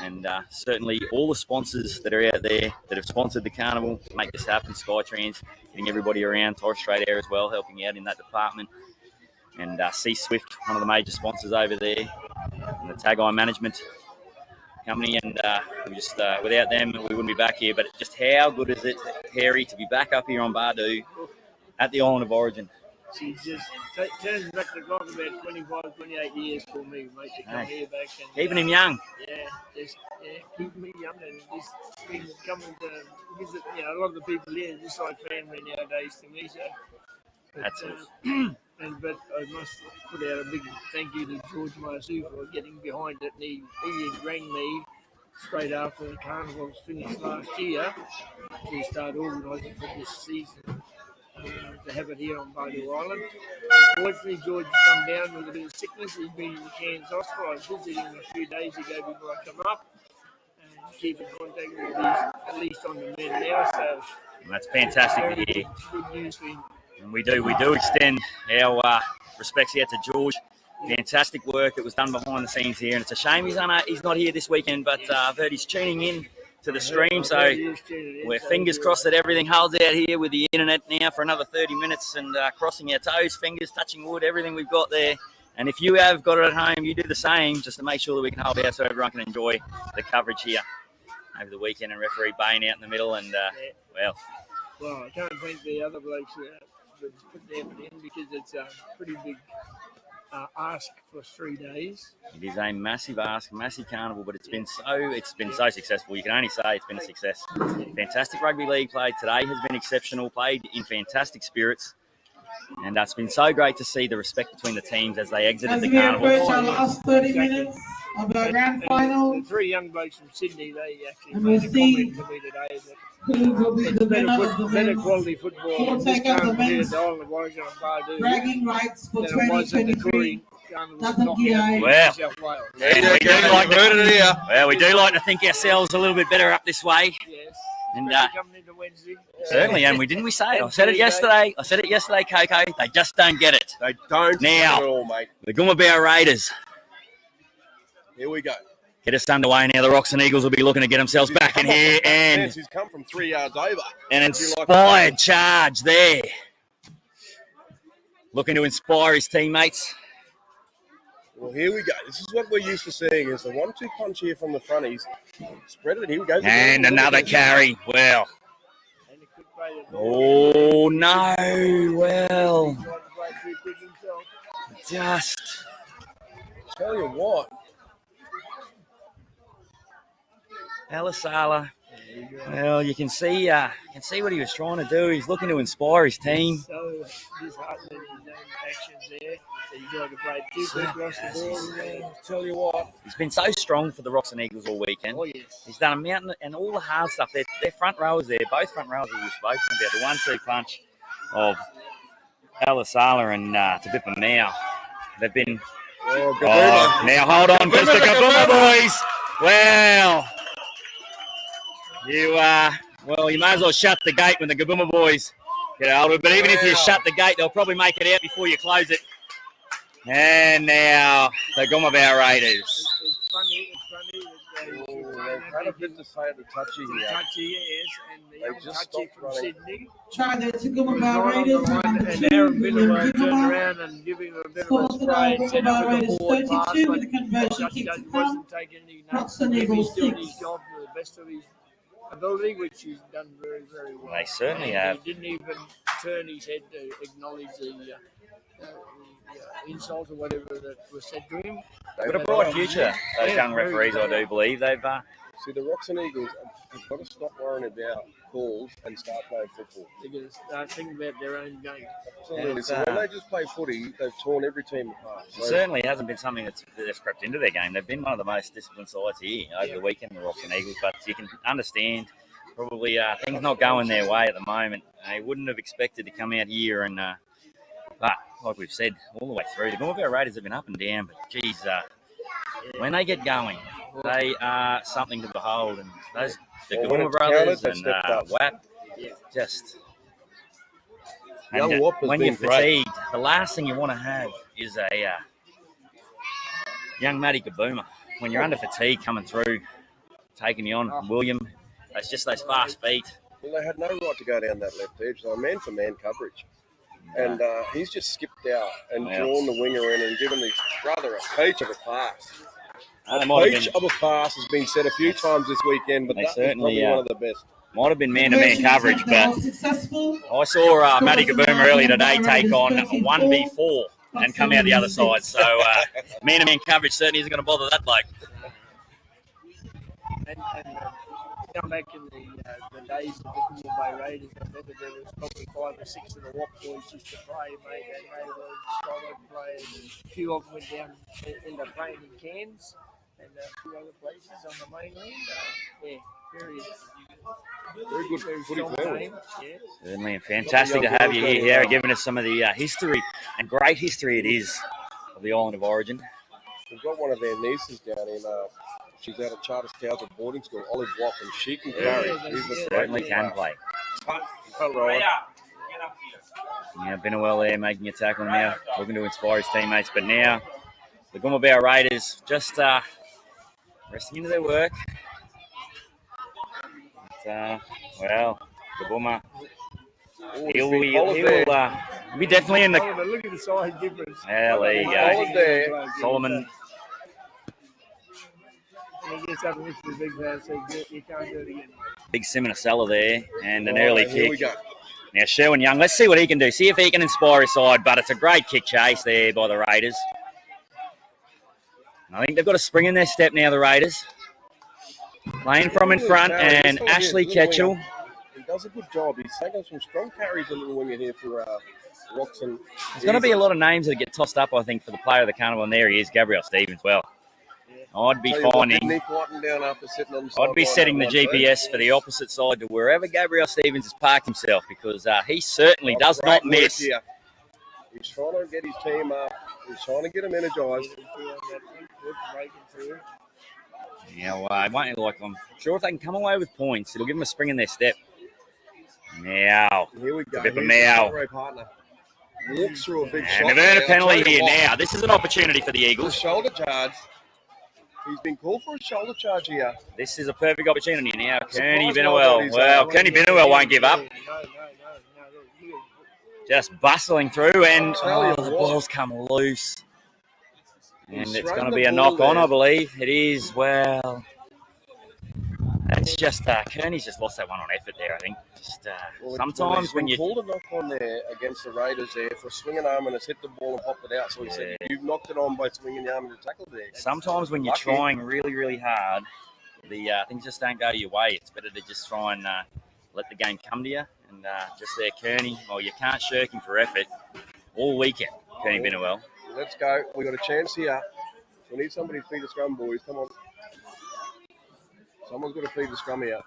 And certainly all the sponsors that are out there that have sponsored the carnival to make this happen, Skytrans, getting everybody around, Torres Strait Air as well, helping out in that department. And C-Swift, one of the major sponsors over there, and the Tag-Eye Management Company. And we just without them, we wouldn't be back here. But just how good is it, Harry, to be back up here on Bardu at the Island of Origin? She just turns back the clock about 25, 28 years for me, mate, to come here back. And, keeping him young. Keeping me young and just been coming to visit, a lot of the people here, just like family nowadays to me. So, That's it. But I must put out a big thank you to George Marsu for getting behind it. And he rang me straight after the carnival was finished last year to start organising for this season. To have it here on Bardu Island. Unfortunately, George has come down with a bit of sickness. He's been in the Cairns Hospital. I visited him a few days ago before I come up and keep in contact with these, at least on the men now. So that's fantastic to hear. Good news for him. And we do extend our respects here to George. Fantastic work that was done behind the scenes here, and it's a shame he's not here this weekend. But I've heard he's tuning in to the stream, so we're fingers crossed that everything holds out here with the internet now for another 30 minutes, and crossing our toes, fingers touching wood, everything we've got there. And if you have got it at home, you do the same, just to make sure that we can hold out so everyone can enjoy the coverage here over the weekend. And referee Bain out in the middle, and well, I can't thank the other blokes that put the effort in, because it's a pretty big ask for 3 days. It is a massive ask, massive carnival, but it's been so successful. You can only say it's been a success. Fantastic rugby league play today has been exceptional, played in fantastic spirits, and it's been so great to see the respect between the teams as they exited the carnival. As we approach our last 30 minutes of our grand final, the 3 young blokes from Sydney, they actually and made we'll a see comment to me today that who will be the winner of the better men's quality football We'll in this take out the carnival here men's at the Island of Origin on Bardu bragging rights for than it was at the 2023. Koori Carnival Nothing knockout in GI. Well, New South Wales. We do like to think ourselves a little bit better up this way. Yes. And Coming into Wednesday. certainly, and didn't we say it? I said it yesterday, Coco. They just don't get it. They don't Now, at all, mate. The Goemu Raiders Here we go. get us underway now. The Roxin Eagles will be looking to get themselves back in here, and He's come from 3 yards over. an inspired charge there. Looking to inspire his teammates. Well, here we go. This is what we're used to seeing, is the 1-2 punch here from the front. He's spread it. Here we go. And another carry. Well. Oh, no. Well. Just. Tell you what. Alisala. Well, you can see what he was trying to do. He's looking to inspire his team. So disheartening in his own actions there. He's got to play deep across the ball. Tell you what. He's been so strong for the Roxin Eagles all weekend. Oh, yes. He's done a mountain and all the hard stuff. Their front rowers there, both front rowers that we've spoken about, the 1-2 punch of Alisala and Tabippa now. They've been... now hold on, because the Goemu boys. Well, you may as well shut the gate when the Goemu boys get older. But even if you shut the gate, they'll probably make it out before you close it. And now the Goemu Raiders. It's funny They've had a bit to say at the touchy here. Touchy, yes, and the young just Touchy stopped from running. Sydney. Try the Goemu Right on the Raiders line, number and 2, Aaron William Biddleworth turned Goemu. around and giving him a bit of a Scores it spray. over Sent Goemu him with a Raiders forward pass, 32 but with the conversion Josh kick to Judge come. wasn't taking any notice. Roxin Eagles He's doing 6. his job to the best of his ability, which he's done very, very well. They certainly And have. He didn't even turn his head to acknowledge the insult or whatever that was said to him. They've got a bright future, those young referees, I do believe. They've See, the Roxin Eagles have got to stop worrying about calls and start playing football. They're going to start thinking about their own game. Absolutely. So when they just play footy, they've torn every team apart. It certainly hasn't been something that's crept into their game. They've been one of the most disciplined sides here over the weekend, the Roxin Eagles, but you can understand probably things not going their way at the moment. They wouldn't have expected to come out here and, but like we've said, all the way through, the Goemu Raiders have been up and down, but geez, when they get going, they are something to behold. And those, the Goemu brothers and WAP, just... Young Wap has when been you're fatigued, the last thing you want to have is a young Matty Goemu. When you're under fatigue coming through, taking you on, William, it's just those fast feet. Well, they had no right to go down that left edge. They were man-for-man coverage. And he's just skipped out and drawn the winger in and given his brother a peach of a pass. A peach of a pass has been said a few times this weekend, but that's probably one of the best. Might have been man-to-man coverage, but I saw Matty Goemu earlier today take on 1v4 and come out the other side. So man-to-man coverage certainly isn't going to bother that bloke. And down back in the days of the Goemu Bay Raiders, I remember there was probably 5 or 6 of the WAP boys used to play, mate, and they were solid players. A few of them went down, ended up playing in Cairns and a few other places on the mainland. Very good footy forward. Certainly, fantastic to have you here, giving us some of the history, and great history it is, of the Island of Origin. We've got one of their nieces down in, she's out of Charters Towers boarding school, Olive Wap, and she can carry. Certainly can play. Yeah, Benawell there making a tackle now, looking to inspire his teammates, but now the Goemu Bay Raiders just resting into their work. Well, Goemu, he'll be definitely in the... Look at the size difference. Yeah, there you go. Solomon. He gets up and lifts the big man, so you can't do it again. Big Simonasella there, and an early Here we kick. go. Now, Sherwin Young, let's see what he can do. See if he can inspire his side, but it's a great kick chase there by the Raiders. I think they've got a spring in their step now, the Raiders. Playing from in front, and Ashley Ketchell. He does a good job. He's taking some strong carries a little winger here for Roxin. There's going to be a lot of names that get tossed up, I think, for the player of the carnival, and there he is, Gabriel Stevens. Well, I'd be finding... I'd be setting the GPS for the opposite side to wherever Gabriel Stevens has parked himself, because he certainly does not miss. He's trying to get his team up. He's trying to get them energised. Yeah, well, I won't like them. I'm sure if they can come away with points, it'll give them a spring in their step. Now, here we go. A bit of meow. Walks through a big shot. And they've earned a penalty here now. This is an opportunity for the Eagles. Shoulder charge. He's been called for a shoulder charge here. This is a perfect opportunity now. Kearney Benawell. Well, Kearney Benawell won't give up. Just bustling through, and the ball's come loose. And it's going to be a knock on, I believe. It is. Well, that's just Kearney's just lost that one on effort there, I think. Just sometimes when you called a knock on there against the Raiders there for a swinging arm, and it's hit the ball and popped it out. So he said, "You've knocked it on by swinging the arm and tackle there." Sometimes when you're trying really, really hard, the things just don't go your way. It's better to just try and let the game come to you. And just there, Kearney. Well, you can't shirk him for effort all weekend. Kearney Benawell. Let's go. We got a chance here. We need somebody to feed the scrum, boys. Come on. Someone's got to feed the scrum here.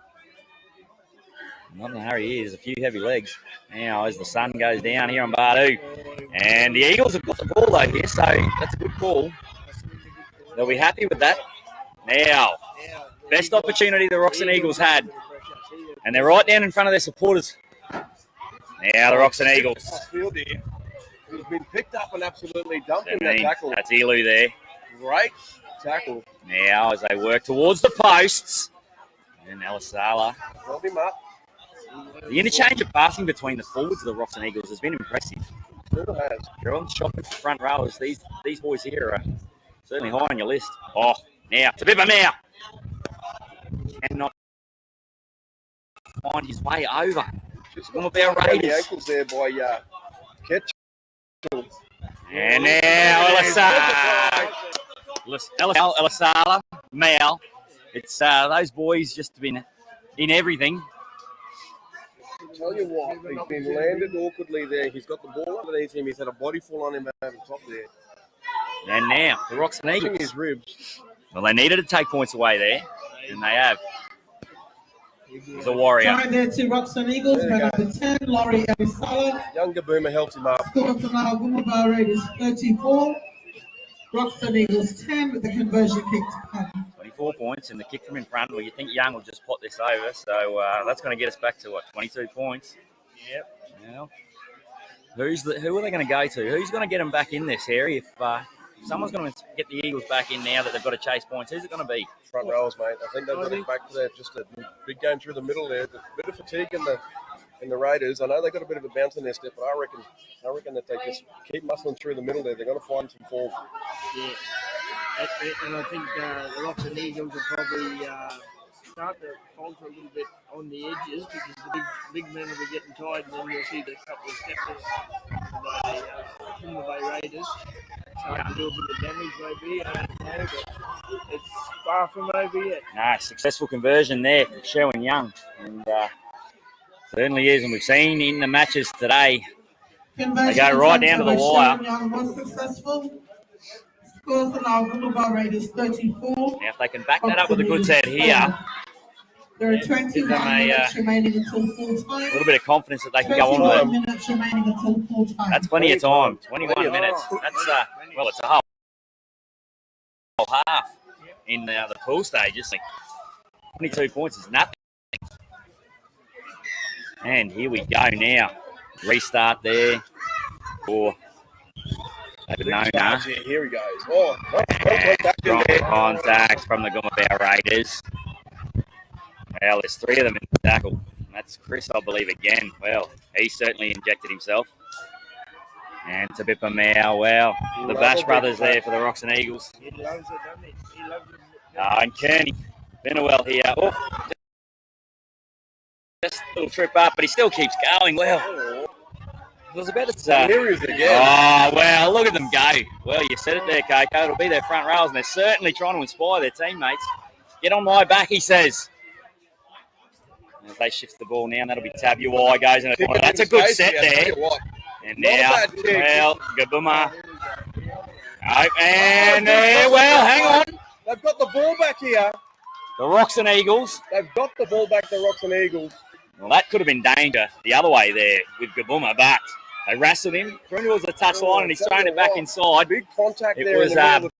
Not in a hurry. There's a few heavy legs. Now, as the sun goes down here on Bardu. And the Eagles have got the ball though here, so that's a good call. They'll be happy with that. Now, best opportunity the Roxin Eagles had. And they're right down in front of their supporters. Now, the Roxin Eagles. He's been picked up and absolutely dumped in that tackle. That's Elu there. Great tackle. Now, as they work towards the posts. And Elisala. Held him up. The interchange of passing between the forwards of the Roxin Eagles has been impressive. Sure has. You're on shopping for front rowers. These boys here are certainly high on your list. Oh, now, Tabiba now. Cannot find his way over. Just Goemu Bay Raiders. The ankles there by Ketchell. And now Elisala, Mal It's those boys just been in everything. Tell you what, he's been landed awkwardly there. He's got the ball underneath him. He's had a body fall on him over the top there. And now the Roxin Eagles. His ribs. Well, they needed to take points away there, and they have. He's a warrior. Right there to Roxin Eagles, by number 10, Laurie Arisala. Young Goemu helped him up. Score for now, Goemu rate is 34. Roxin Eagles 10 with the conversion kick to come. 24 points, and the kick from in front. Well, you think Young will just pot this over, so that's going to get us back to, 22 points? Yep. Now, who are they going to go to? Who's going to get them back in this, Harry? If someone's going to get the Eagles back in now that they've got to chase points, who's it going to be? Front rowers, mate. I think they've got it back to that. Just a big game through the middle there. A bit of fatigue in the Raiders. I know they got a bit of a bounce in their step, but I reckon that they just keep muscling through the middle there. They're going to find some form. Yeah. And I think the Roxin Eagles will probably start to falter a little bit on the edges because the big men will be getting tired, and then you'll see the couple of steppers from the Bay Raiders start to do a bit of damage, maybe. I don't know, but it's far from over yet. Nice, successful conversion there for Sherwin Young, and certainly is, and we've seen in the matches today, they go right down to the wire. Young was successful. Score for now, Goemu rate is 34. Now, if they can back that up with a good set here, there are 21 minutes remaining until full time. a little bit of confidence that they can go on with it. Minutes remaining until full time. That's plenty of time. 21 minutes. That's well, it's a whole half in the pool stages. 22 points is nothing. And here we go now. Restart there for Nona. Here he goes. Oh, Strong contact from the Goemu Raiders. Well, there's three of them in the tackle. That's Chris, I believe, again. Well, he certainly injected himself. And Tabipa Mao. Well, the Bash brothers there for the Roxin Eagles. He loves it, doesn't he? He loves it. And Kearney. Benawell here. Oh, just a little trip up, but he still keeps going. Well, it was about to here he is again. Oh, well, look at them go. Well, you said it there, Coco. It'll be their front rows, and they're certainly trying to inspire their teammates. Get on my back, he says. As they shift the ball now, and that'll be Tabuai goes in the corner. That's a good set there. And now, well, Goemu. And there, well, hang on. They've got the ball back here. The Roxin Eagles. They've got the ball back, the Roxin Eagles. Well, that could have been danger the other way there with Goemu, but they wrestled him through towards the touch line, and he's thrown it back inside. Big contact there. It was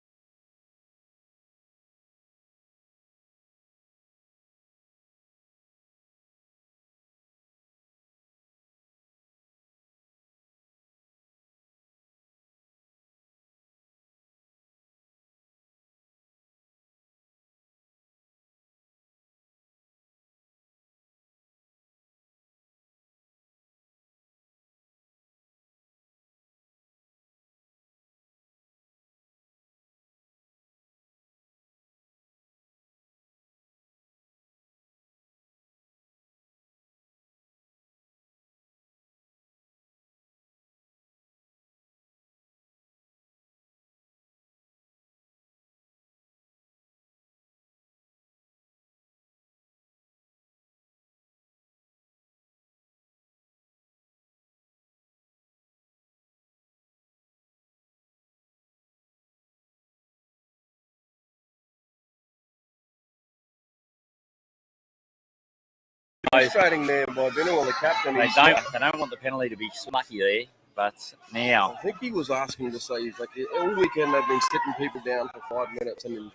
demonstrating there by Benawell, the captain. They don't want the penalty to be lucky there, but now. I think he was asking to say, like, all weekend they've been sitting people down for 5 minutes, and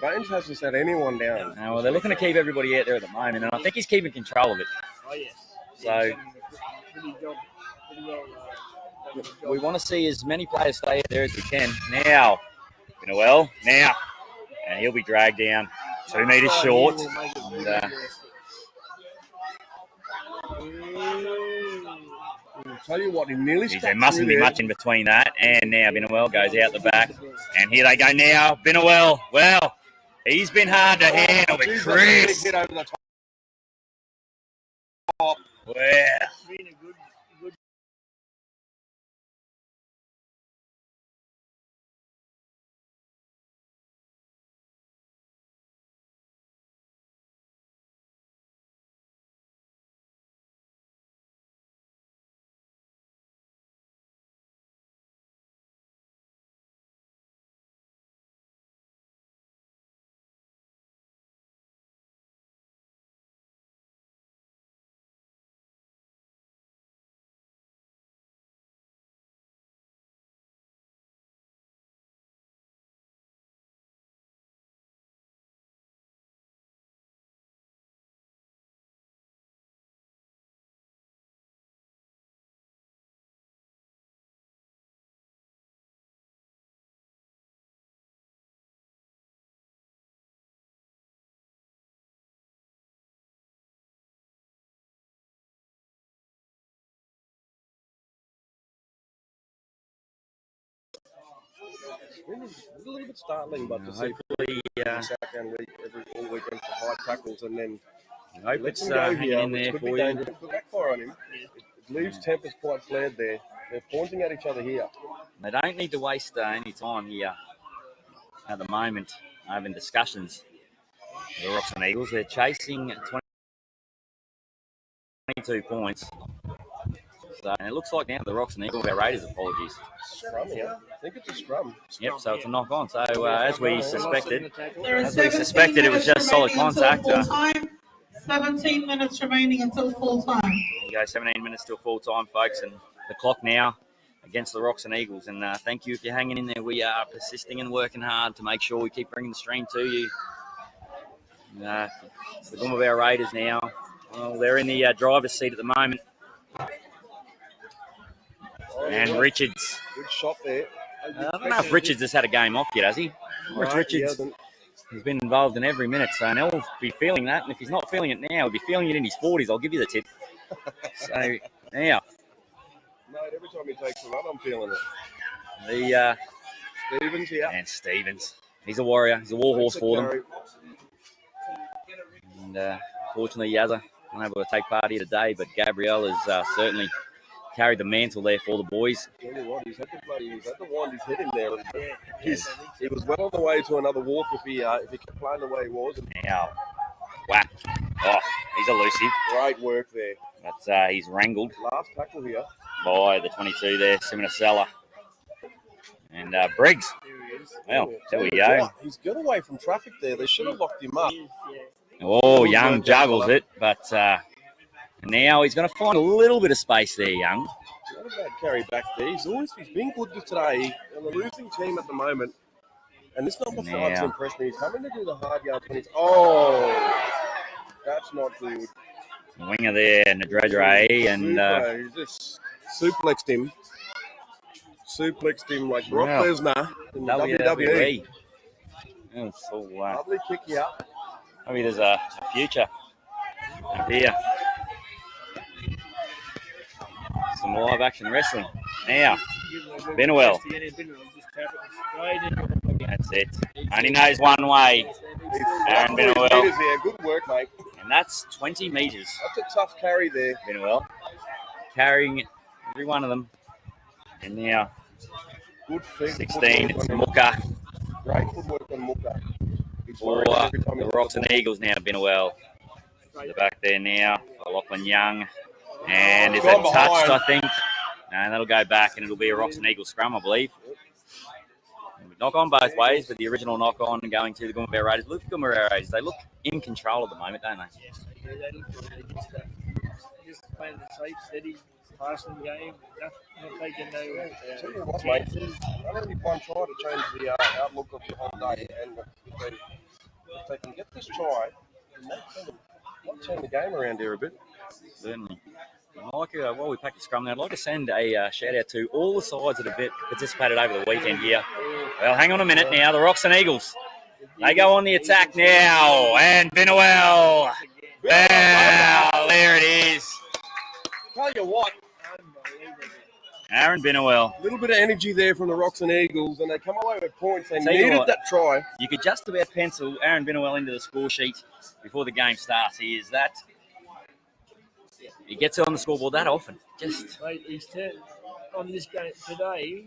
Baines hasn't sat anyone down. Well, they're looking to keep everybody out there at the moment, and I think he's keeping control of it. Oh, yes. So Pretty well. we want to see as many players stay out there as we can. Now, Benawell, now. And he'll be dragged down 2 meters short. And, I'll tell you what, he nearly there mustn't be much in between that. And now Benawell goes out the back. And here they go now. Benawell, well, he's been hard to handle, but Chris. Hit over the top. Well. It's a little bit startling, but to see Hopefully, sat down all weekend for high tackles and then I hope lets it's him go hanging here, in which there could for be you. dangerous. It backfire on him. It leaves tempers quite flared there. They're pointing at each other here. They don't need to waste any time here at the moment having discussions. The Roxin Eagles, they're chasing 22 points. So, and it looks like now the Roxin Eagles are Raiders, apologies. Scrum here. I think it's a scrum. Yep, so it's a knock on. So as we suspected, There is it was just solid contact. 17 minutes remaining until full time. There you go, 17 minutes till full time, folks, and the clock now against the Roxin Eagles. And thank you if you're hanging in there. We are persisting and working hard to make sure we keep bringing the stream to you. It's the Goemu Raiders now. Well, they're in the driver's seat at the moment. And Richards. Good shot there. I don't know if Richards has had a game off yet, has he? Richards has been involved in every minute, so he'll be feeling that. And if he's not feeling it now, he'll be feeling it in his 40s. I'll give you the tip. So, now. Mate, every time he takes a run, I'm feeling it. The Stevens here. And Stevens. He's a warrior. He's a war horse for them. And fortunately, Yazza not able to take part here today, but Gabriel has certainly carried the mantle there for the boys. Tell you what, he's had to wind his head in there. He was well on the way to another walk if he kept playing the way he was. Now, whack. Oh, he's elusive. Great work there. But he's wrangled. Last tackle here. By the 22 there, Simonasella. And Briggs. Well, there we go. He's got away from traffic there. They should have locked him up. Oh, Young juggles it, but now he's going to find a little bit of space there, Young. Not a bad carry back there. He's been good today on the losing team at the moment. And this number 5's impressed me. He's coming to do the hard yard when he's... Oh, that's not good. Winger there, Nadredre, and... he just suplexed him. Like Brock Lesnar in WWE. Lovely kick here. Maybe there's a future up here. Some live action wrestling. Now, Benwell. That's it. Only knows one way. Aaron Benwell. Good work, mate. And that's 20 metres. That's a tough carry there. Benwell carrying every one of them. And now, good 16, it's Mooka. Great footwork on Mooka. For the Roxin Eagles now, Benwell. The back there now, Lachlan Young. And is it touched, I think? And that'll go back, and it'll be a Roxin Eagles scrum, I believe. Knock on both ways, but the original knock on going to the Goemu Raiders. Look at the Goemu Raiders. They look in control at the moment, don't they? Yes, they look good. Just playing the safe, steady, passing the game, not taking no tell you what, mate, I only one try to change the outlook of the whole day, and if they can get this try, it might turn the game around here a bit. Certainly. While we pack the scrum now, I'd like to send a shout out to all the sides that have participated over the weekend here. Well, hang on a minute now. The Roxin Eagles, they go on the attack now. And Benwell. Well, there it is. Tell you what, Aaron Benwell. A little bit of energy there from the Roxin Eagles, and they come away with points. They needed that try. You could just about pencil Aaron Benwell into the score sheet before the game starts. He gets on the scoreboard that often. Mate, he's turned on this game today.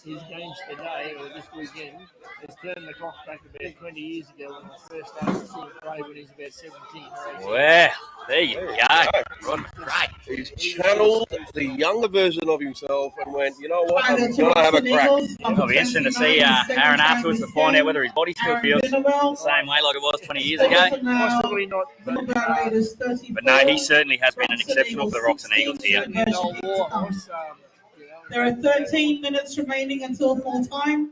His games today or this weekend has turned the clock back about 20 years ago when I first started seeing play when he was about 17. Well, there you go. Great. He's channeled the younger version of himself and went, you know what, I'm going to have a crack. It'll be interesting to see Aaron afterwards to find out whether his body still feels the same way like it was 20 years ago. Possibly not. But no, he certainly has been an exceptional for the Roxin Eagles here. There are 13 minutes remaining until full time.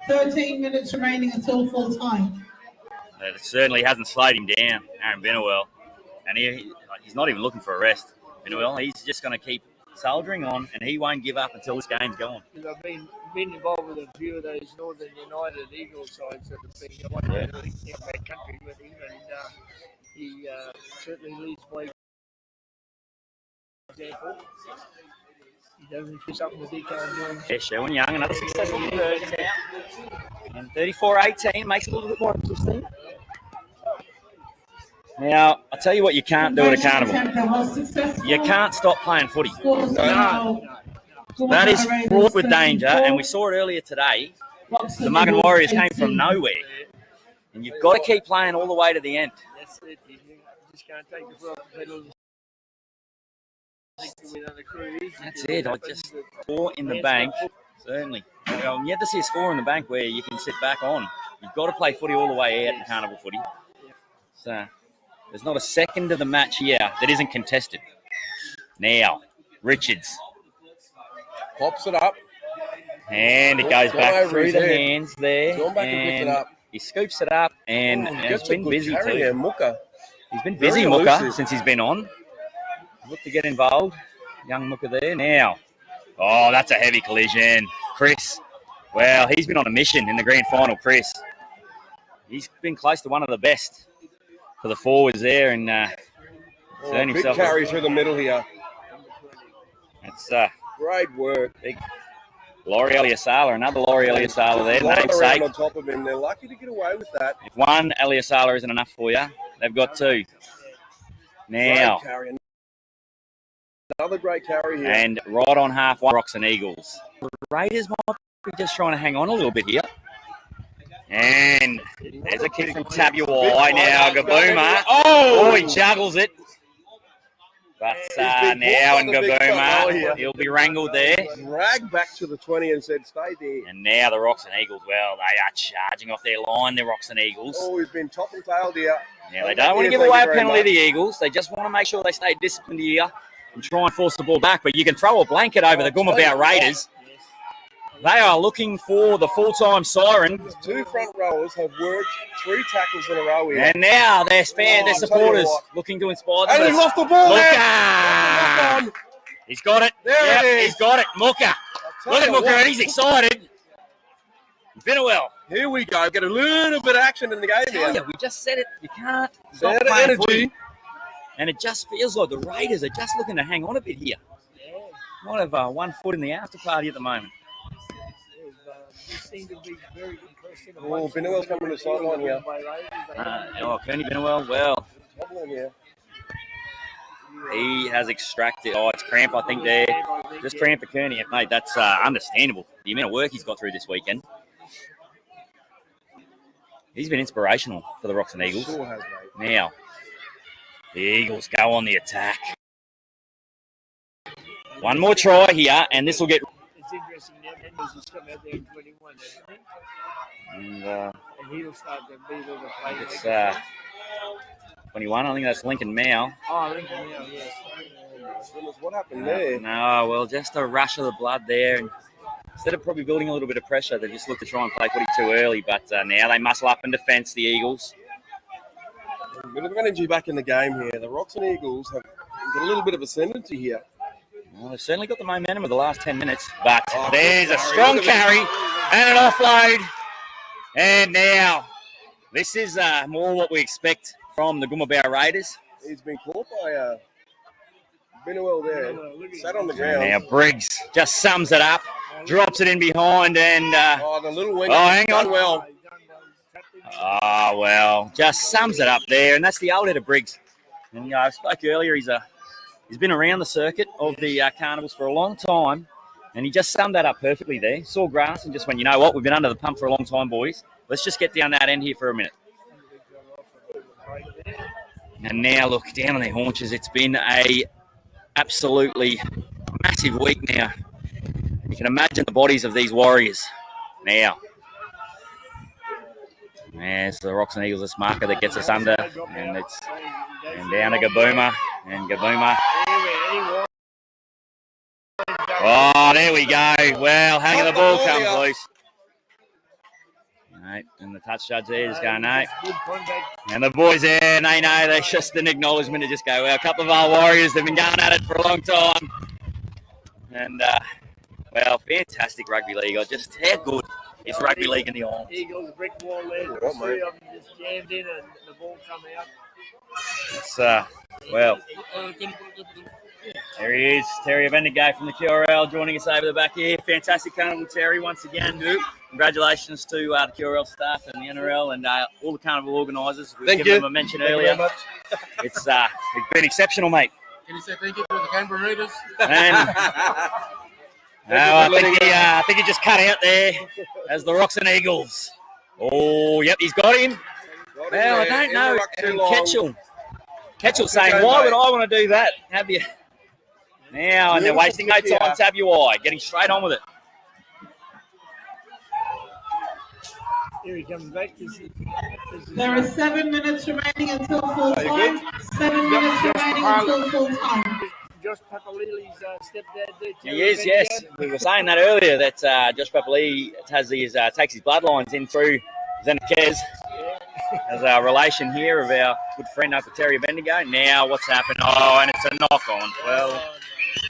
13 minutes remaining until full time. It certainly hasn't slowed him down, Aaron Benwell. And he's not even looking for a rest. Benwell, he's just going to keep soldiering on, and he won't give up until this game's gone. I've been involved with a few of those Northern United Eagles sides that have been in that country with him, and he certainly leads by example. He doesn't do something that he can't do. Yeah, Sherwin Young, another successful conversion now. And 34-18 makes it a little bit more interesting. Now, I'll tell you what you can't do at a carnival. You can't stop playing footy. No. That is fraught with danger, and we saw it earlier today. The Muggen Warriors came from nowhere, and you've got to keep playing all the way to the end. That's it. You just can't take the foot off the pedal. That's it. I just score in the bank, certainly. You have to see a score in the bank where you can sit back on. You've got to play footy all the way out in carnival footy. So there's not a second of the match here that isn't contested. Now, Richards. Pops it up. And it goes back through the hands there. Gone back and picked it up. He scoops it up, and he's been busy too. He's been busy, Mooka, since he's been on. Look to get involved. Young Mooka there. Now, oh, that's a heavy collision. Chris, well, he's been on a mission in the grand final, Chris. He's been close to one of the best for the forwards there. And big carry through the middle here. It's great work. Big Laurie Eliasala, another Laurie Eliasala there. Namesake. On top of him. They're lucky to get away with that. If one Eliasala isn't enough for you, they've got two. Now. Another great carry here. And right on half one, Roxin Eagles. The Raiders might be just trying to hang on a little bit here. And there's a kick from Tabuai now. Goemu. Oh, he juggles it. But now and Goemu, he'll be wrangled there. Dragged back to the 20 and said, stay there. And now the Roxin Eagles, well, they are charging off their line, the Roxin Eagles. Oh, he's been top and tailed here. Now, they don't want to give away a penalty to the Eagles. They just want to make sure they stay disciplined here and try and force the ball back. But you can throw a blanket over the Goemu Raiders. They are looking for the full-time siren. His two front rowers have worked 3 tackles in a row here. And now their supporters looking to inspire them. And he's lost the ball Mooka! He's got it. There it is. He's got it. Mooka. Look at Mooka, and he's excited. Binnewell. Here we go. Get a little bit of action in the game here. Yeah, we just said it. You can't stop Better playing energy. footy. And it just feels like the Raiders are just looking to hang on a bit here. Might have 1 foot in the after party at the moment. Oh, Binnewell's coming to the sideline here. Kearney Binnewell, well, he has extracted. Oh, it's cramp, I think, there. Just cramp for Kearney. Mate, that's understandable. The amount of work he's got through this weekend. He's been inspirational for the Roxin Eagles. Sure has, mate. Now, the Eagles go on the attack. One more try here, and this will get... It's interesting now, Henry's just come out there in 21, hasn't he? And he'll start to be able to play. it's 21. I think that's Lincoln Mao. Oh, Lincoln Mao, yes. What happened there? No, well, just a rush of the blood there. And instead of probably building a little bit of pressure, they just looked to try and play footy too early. But now they muscle up in defence, the Eagles. A bit of energy back in the game here. The Roxin Eagles have got a little bit of ascendancy here. Well, they've certainly got the momentum of the last 10 minutes. But there's a strong carry and an offload. And now, this is more what we expect from the Goemu Raiders. He's been caught by Binnewell there. Sat on the ground. Now Briggs just sums it up, drops it in behind, and the little wing. Hang on. Well. Well, just sums it up there, and that's the old head of Briggs. And I spoke earlier. He's been around the circuit of the carnivals for a long time, and he just summed that up perfectly there. Saw grass and just went, you know what? We've been under the pump for a long time, boys. Let's just get down that end here for a minute. And now look down on their haunches. It's been a absolutely massive week now. You can imagine the bodies of these warriors now. There's the Roxin Eagles' marker that gets us under, and down to Goemu, and Goemu. Oh, there we go. Well, hanging the ball comes loose. Right, and the touch judge there is going, no. And the boys there, they know, they just an acknowledgement to just go, well, a couple of our warriors have been going at it for a long time. And, well, fantastic rugby league. How good is rugby league in the Islands? Eagles, brick wall there. The 3 of them just jammed in and the ball come out. It's, well, There he is, Terry Bendigo from the QRL joining us over the back here. Fantastic carnival, Terry, once again. Congratulations to the QRL staff and the NRL and all the carnival organisers. We've given them a mention earlier. It's been exceptional, mate. Can you say thank you to the Canberra Raiders? And, I think he just cut out there as the Roxin Eagles. Oh, yep, he's got him. Well, I don't know. Ketchell saying, why would I want to do that? Have you now? And they're wasting no time. Tabuai getting straight on with it. Here he comes back. There are 7 minutes remaining until full time. 7 minutes remaining until full time. Josh Papalili's stepdad there. He is, yes. We were saying that earlier that Josh Papalili takes his bloodlines in through Zenakez. There's a relation here of our good friend Uncle Terry Bendigo. Now what's happened? Oh, and it's a knock on. Well,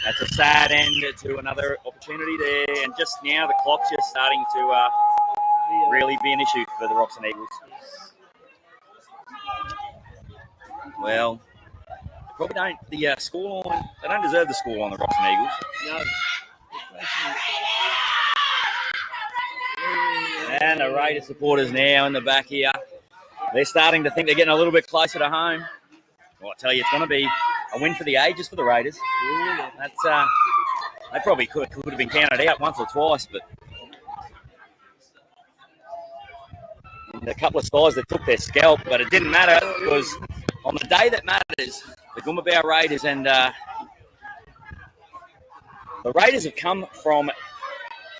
that's a sad end to another opportunity there. And just now the clock's just starting to really be an issue for the Roxin Eagles. Well, probably don't. The scoreline, they don't deserve the scoreline, the Roxin Eagles. No. And the Raiders supporters now in the back here. They're starting to think they're getting a little bit closer to home. Well, I tell you, it's going to be a win for the ages for the Raiders. That's they probably could have been counted out once or twice, but a couple of sides that took their scalp, but it didn't matter because on the day that matters, the Goemu Raiders and the Raiders have come from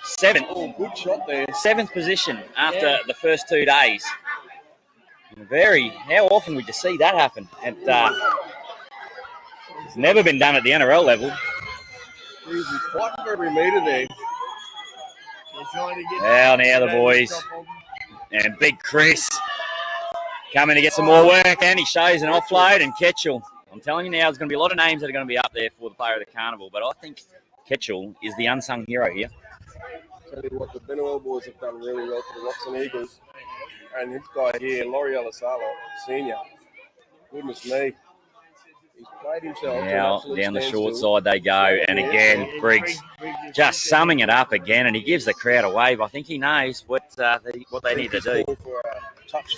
seventh. Oh, good shot there. Seventh position after the first 2 days. How often would you see that happen? And it's never been done at the NRL level. He's fighting for every metre there. Well, now the boys. And big Chris coming to get some more work, and he shows an offload, and Ketchell. I'm telling you now, there's going to be a lot of names that are going to be up there for the player of the carnival, but I think Ketchell is the unsung hero here. Tell you what, the Benwell boys have done really well for the Roxin Eagles. And this guy here, Laurie Alasala, senior. Goodness me. He's played himself. Now down the short side they go, and again, Briggs just summing it up again, and he gives the crowd a wave. I think he knows what they need to do.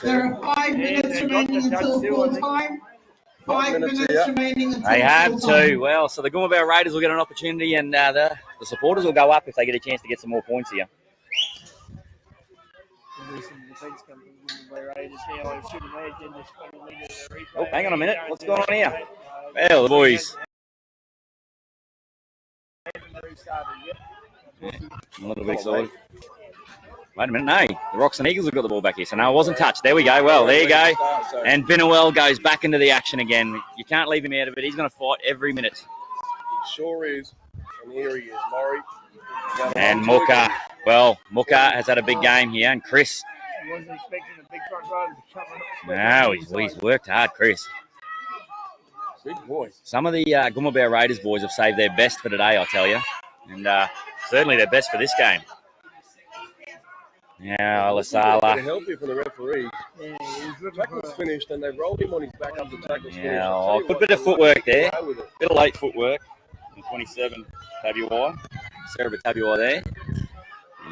There are 5 minutes remaining until full time. 5 minutes remaining until They have full time. to. Well, so the Goemu Raiders will get an opportunity, and the supporters will go up if they get a chance to get some more points here. Oh, hang on a minute. What's going on here? Well, the boys. Yeah, a little bit excited. Wait a minute, no. The Roxin Eagles have got the ball back here, so no, it wasn't touched. There we go. Well, there you go. And Binnewell goes back into the action again. You can't leave him out of it. He's going to fight every minute. He sure is. And here he is, Laurie. And Mooka. Well, Mooka has had a big game here, and Chris. He wasn't expecting a big front row to come up. No, he's worked hard, Chris. Big boy. Some of the Goemu Raiders boys have saved their best for today, I'll tell you. And certainly their best for this game. Now, Alasala. Help you for the referee. Yeah, tackle's finished, and they've rolled him on his back after tackle's finished. Yeah, good bit of footwork there. Bit of late footwork. 27, Tabuai. Sarah Tabuai there.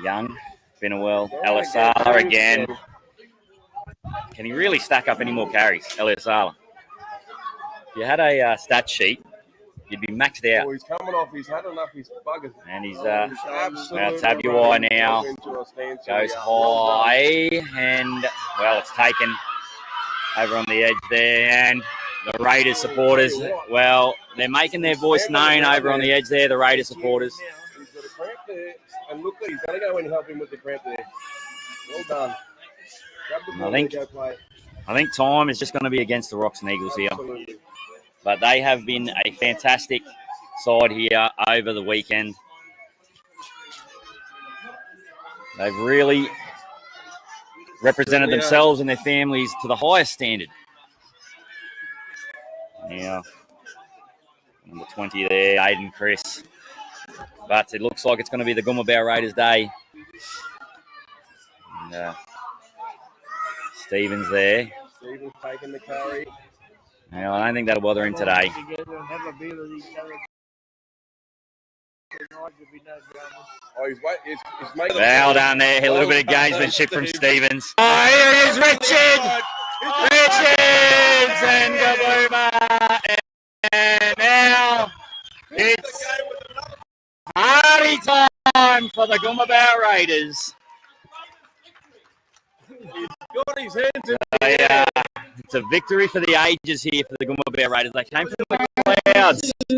Young, Binnewell, Alasala again. Can he really stack up any more carries, Alasala? If you had a stat sheet, you'd be maxed out. Oh, he's coming off. He's had enough. He's buggers. And he's Tabuai now goes high, and well, it's taken over on the edge there. And the Raiders supporters, well, they're making their voice known over on the edge there. The Raiders supporters. He's got a cramp there, and look, he's going to go and help him with the cramp there. Well done. Grab the ball and go play. I think time is just going to be against the Roxin Eagles here. Absolutely. But they have been a fantastic side here over the weekend. They've really represented themselves and their families to the highest standard. Now, number 20 there, Aiden Chris. But it looks like it's going to be the Goemu Raiders' day. And, Stevens there. Stevens taking the carry. Well, I don't think that'll bother him today. night, there'll be no drama. Oh, he's making Well done there. A little bit of gamesmanship from Stevens. Oh, here is Richard. Richards and Goemu. And now it's party time for the Goemu Raiders. got his hands in It's a victory for the ages here for the Goemu Raiders. They came from the clouds. They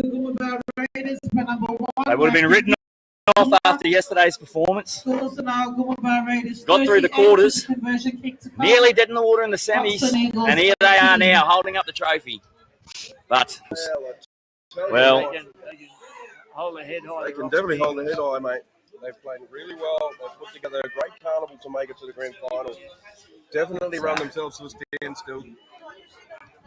would have been written off after yesterday's performance. Got through the quarters, nearly dead in the water in the semis, and here they are now holding up the trophy. But, well, They can hold their head high. They can definitely hold their head high, mate. They've played really well. They've put together a great carnival to make it to the grand final. Definitely run themselves to a standstill.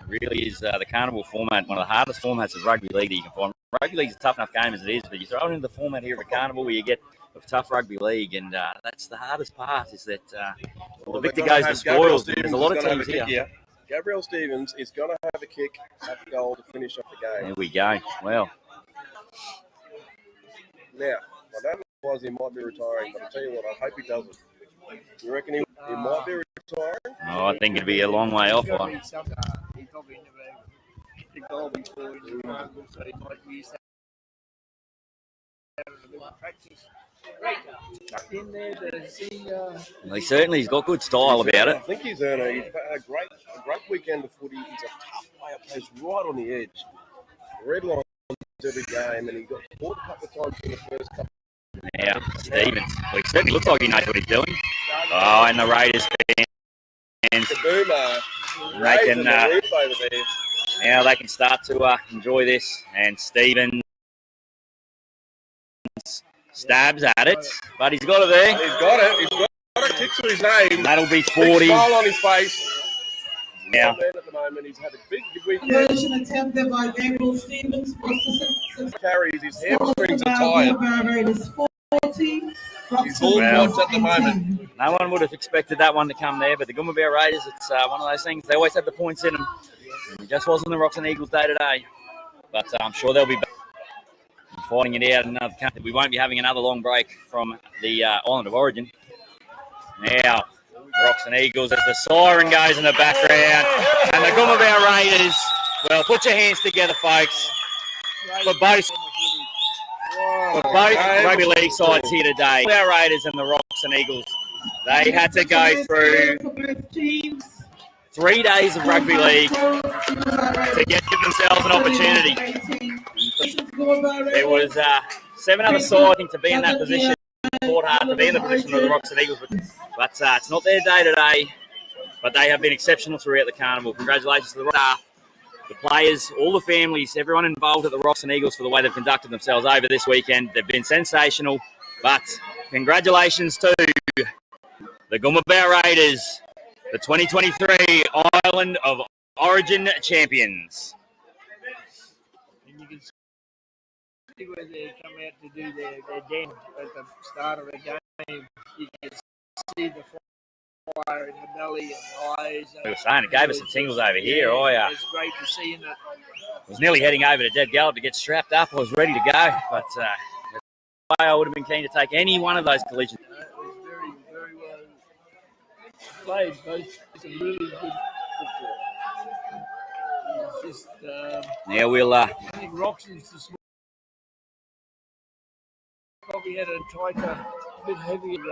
really is the carnival format, one of the hardest formats of rugby league that you can find. Rugby league's a tough enough game as it is, but you throw it into the format here of a carnival where you get a tough rugby league, and that's the hardest part, is that the victor goes the spoils. There's a lot of teams here. Gabriel Stevens is going to have a kick at the goal to finish up the game. There we go. Well, now, I don't know if he might be retiring, but I'll tell you what, I hope he doesn't. You reckon he might be retiring? oh, I think it'd be a long way off. He probably never hit the goal before in the carnival, so he might be used to having a bit of practice. Tucked in there to see. He certainly has got good style about it. I think he's had a great weekend of footy. He's a tough player, plays right on the edge. Red lines every game, and he got caught a couple of times in the first couple. Yeah, Stevens. Well, he certainly looks like he knows what he's doing. Oh, and the Raiders fans. They can, now they can start to enjoy this. And Stevens stabs at it, but he's got it there. He's got it. He's got a kick to his name. That'll be 40. Big smile on his face. Yeah. At the moment, he's had a big weekend. Conversion attempt there by Gabriel Stevens. Carries his hamstrings are tired. He's all points at the moment. No one would have expected that one to come there, but the Goemu Raiders, it's one of those things. They always have the points in them. It just wasn't the Roxin Eagles day today, but I'm sure they'll be back fighting it out in another country. We won't be having another long break from the island of origin. Now, Roxin Eagles as the siren goes in the background, and the Goemu Raiders. Well, put your hands together, folks, for both rugby league sides here today. Our Raiders and the Roxin Eagles, they had to go through 3 days of rugby league to give themselves an opportunity. There was 7 other sides, I think, to be in that position. Fought hard to be in the position of the Roxin Eagles, but it's not their day today. But they have been exceptional throughout the carnival. Congratulations to the staff, the players, all the families, everyone involved at the Roxin Eagles for the way they've conducted themselves over this weekend. They've been sensational. But congratulations to the Goemu Raiders, the 2023 Island of Origin champions. And you can see where they come out to do their den at the start of the game. You can see the fire in the belly and the eyes. We were saying it gave us some tingles over here. It's great to see in it. I was nearly heading over to Dead Gallop to get strapped up. I was ready to go, but I would have been keen to take any one of those collisions. It was very, very well played. Both some really good football. Just, Now we'll. I think Roxin's the small. Probably had a tighter, bit heavier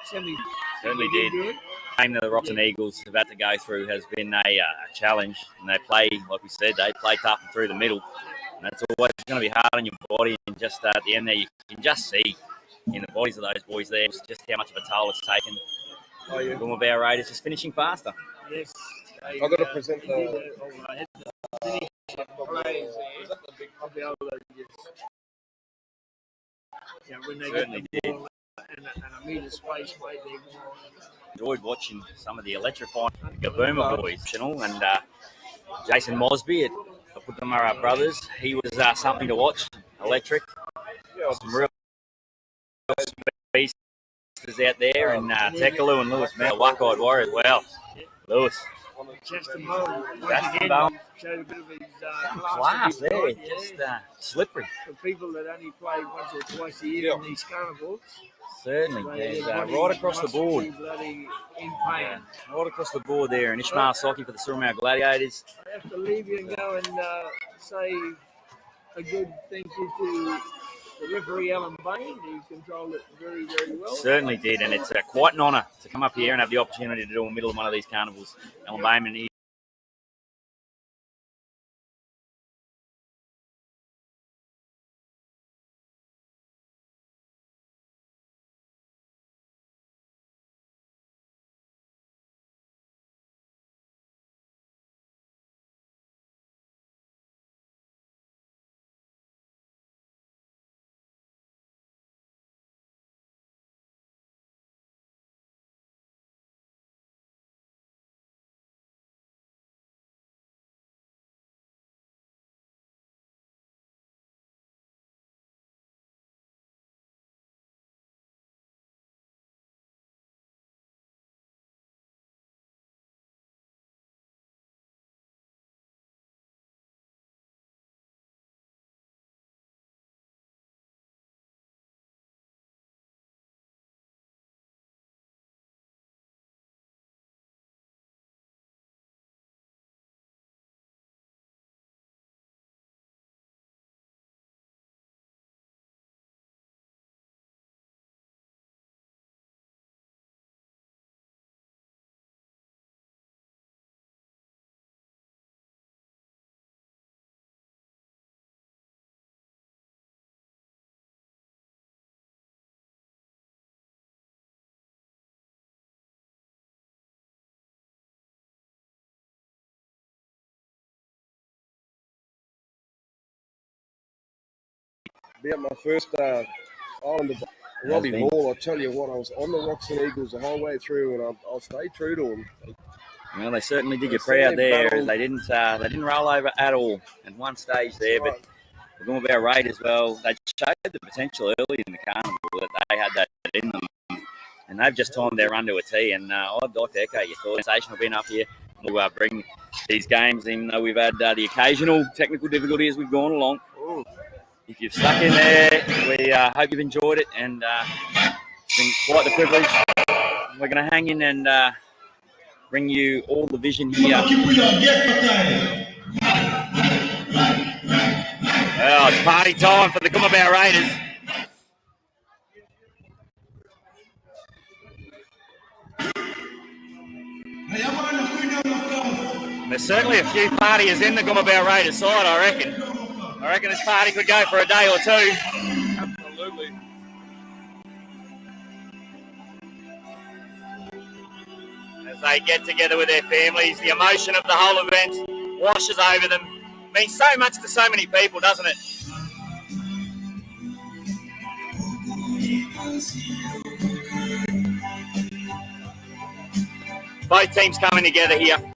semi. Certainly did. The game that the Roxin Eagles have had to go through has been a challenge, and they play, like we said, they play tough and through the middle. And that's always going to be hard on your body. And just at the end there, you can just see in the bodies of those boys there just how much of a toll it's taken. Oh, yeah. Goemu Raiders just finishing faster. Yes. I've got to present the plays there. I'll be able to just, when they Certainly get the ball and a metre space, mate, they're going. Enjoyed watching some of the electrifying Goemu boys, and Jason Mosby at Goemu Brothers. He was something to watch. Electric. Some real speedsters out there, and Tekalu and Lewis Mel, Wuck-Eyed Warrior as well. Lewis. Chester Bowen, Chester Bowen. showed a bit of his Class a bit there, right, just yeah. slippery. For people that only play once or twice a year in these carnivals, Certainly, there's right across the board. Bloody in pain. Right across the board there, and Ishmael Socky for the Surumau Gladiators. I have to leave you and go and say a good thank you to the referee Alan Bain, who controlled it very, very well. Certainly did, and it's quite an honour to come up here and have the opportunity to do in the middle of one of these carnivals. Alan Bain, About my first Islander, Robbie Hall. I tell you what, I was on the Roxin Eagles the whole way through, and I'll stay true to them. well, they certainly did you proud there. They didn't roll over at all at one stage there, but the Goemu Bear Raid as well. They showed the potential early in the carnival that they had that in them, and they've just timed their run to a T. And I'd like to echo your thoughts. Sensational being up here. We'll bring these games, even though we've had the occasional technical difficulty as we've gone along. If you've stuck in there, we hope you've enjoyed it, and it's been quite the privilege. We're going to hang in and bring you all the vision here. Well, it's party time for the Goemu Bear Raiders. There's certainly a few partiers in the Goemu Bear Raiders side, I reckon. I reckon this party could go for a day or two. Absolutely. As they get together with their families, the emotion of the whole event washes over them. Means so much to so many people, doesn't it? Both teams coming together here.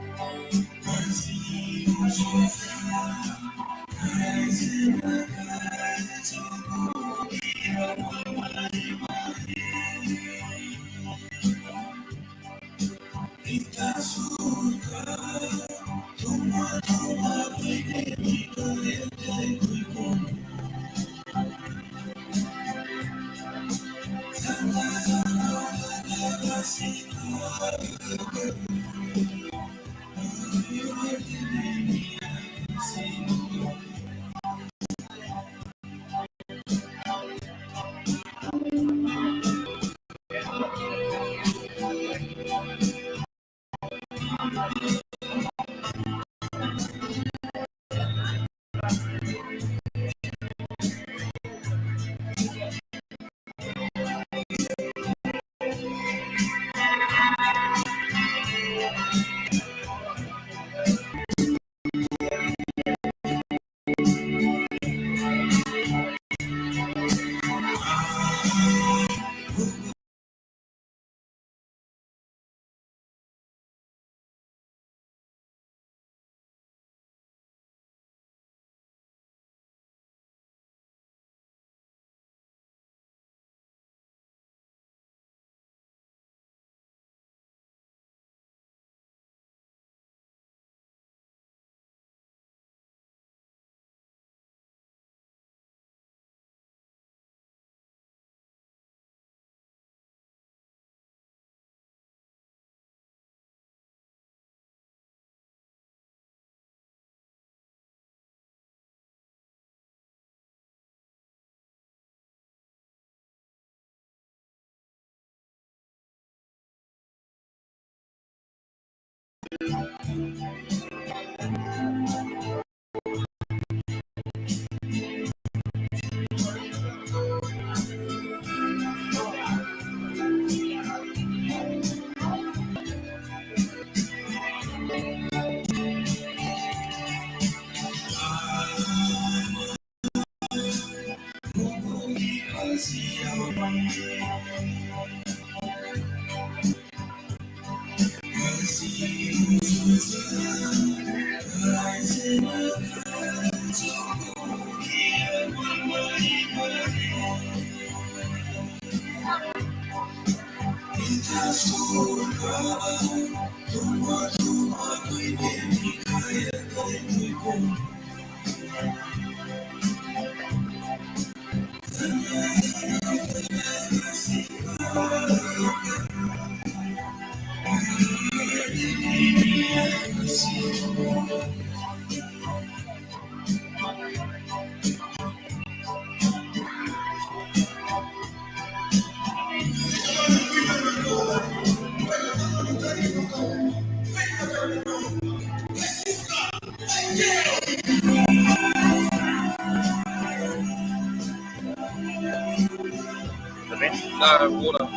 No, water.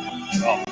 Oh.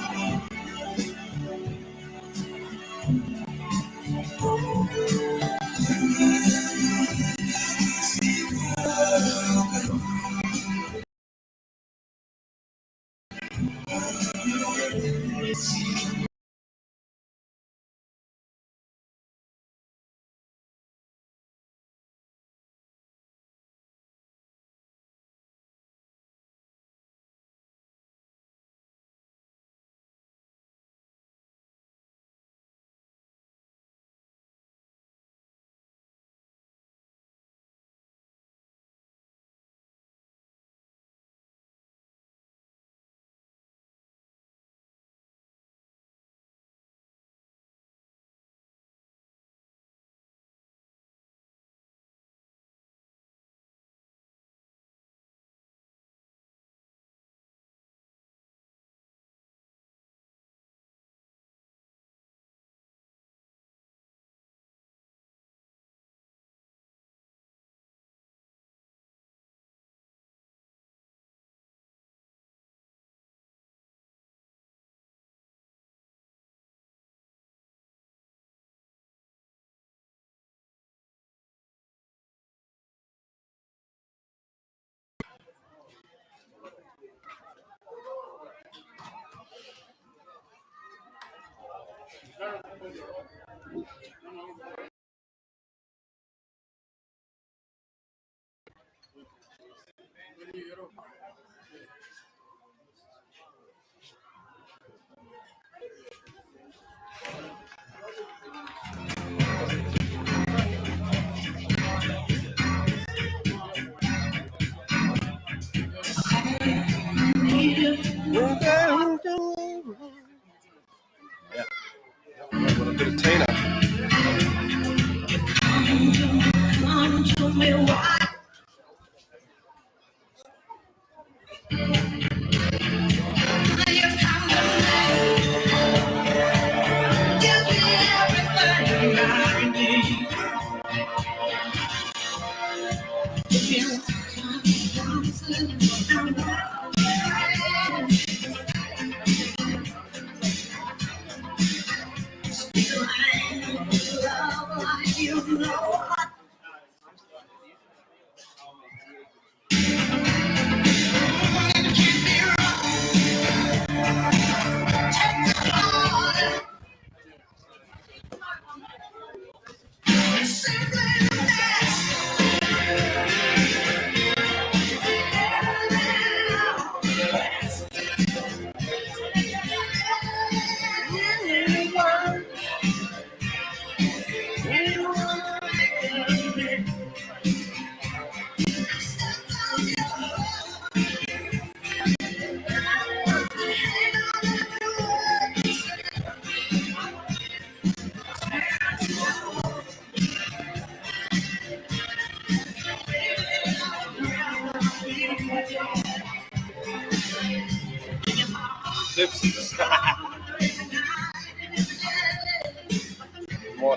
More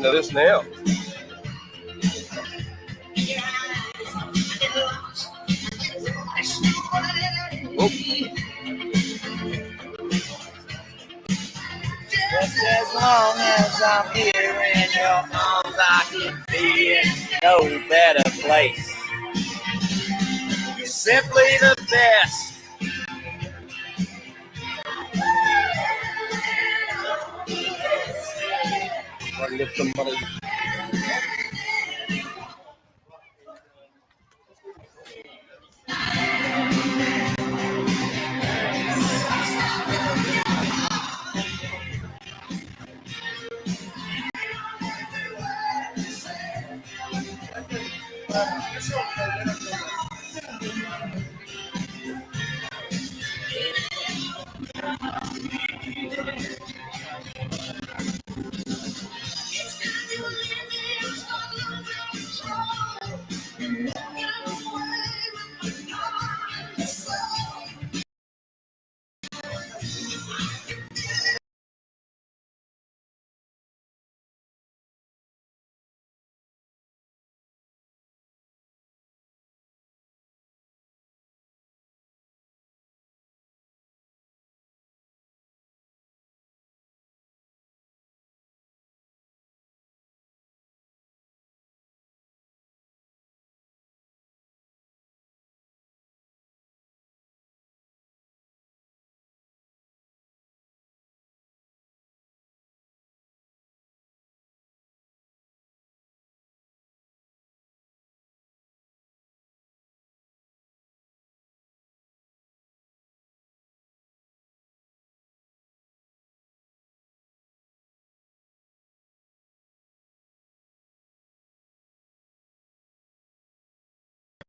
into this now. Just as long as I'm here in your arms, I can be in no better place. You're simply the best. Lift somebody.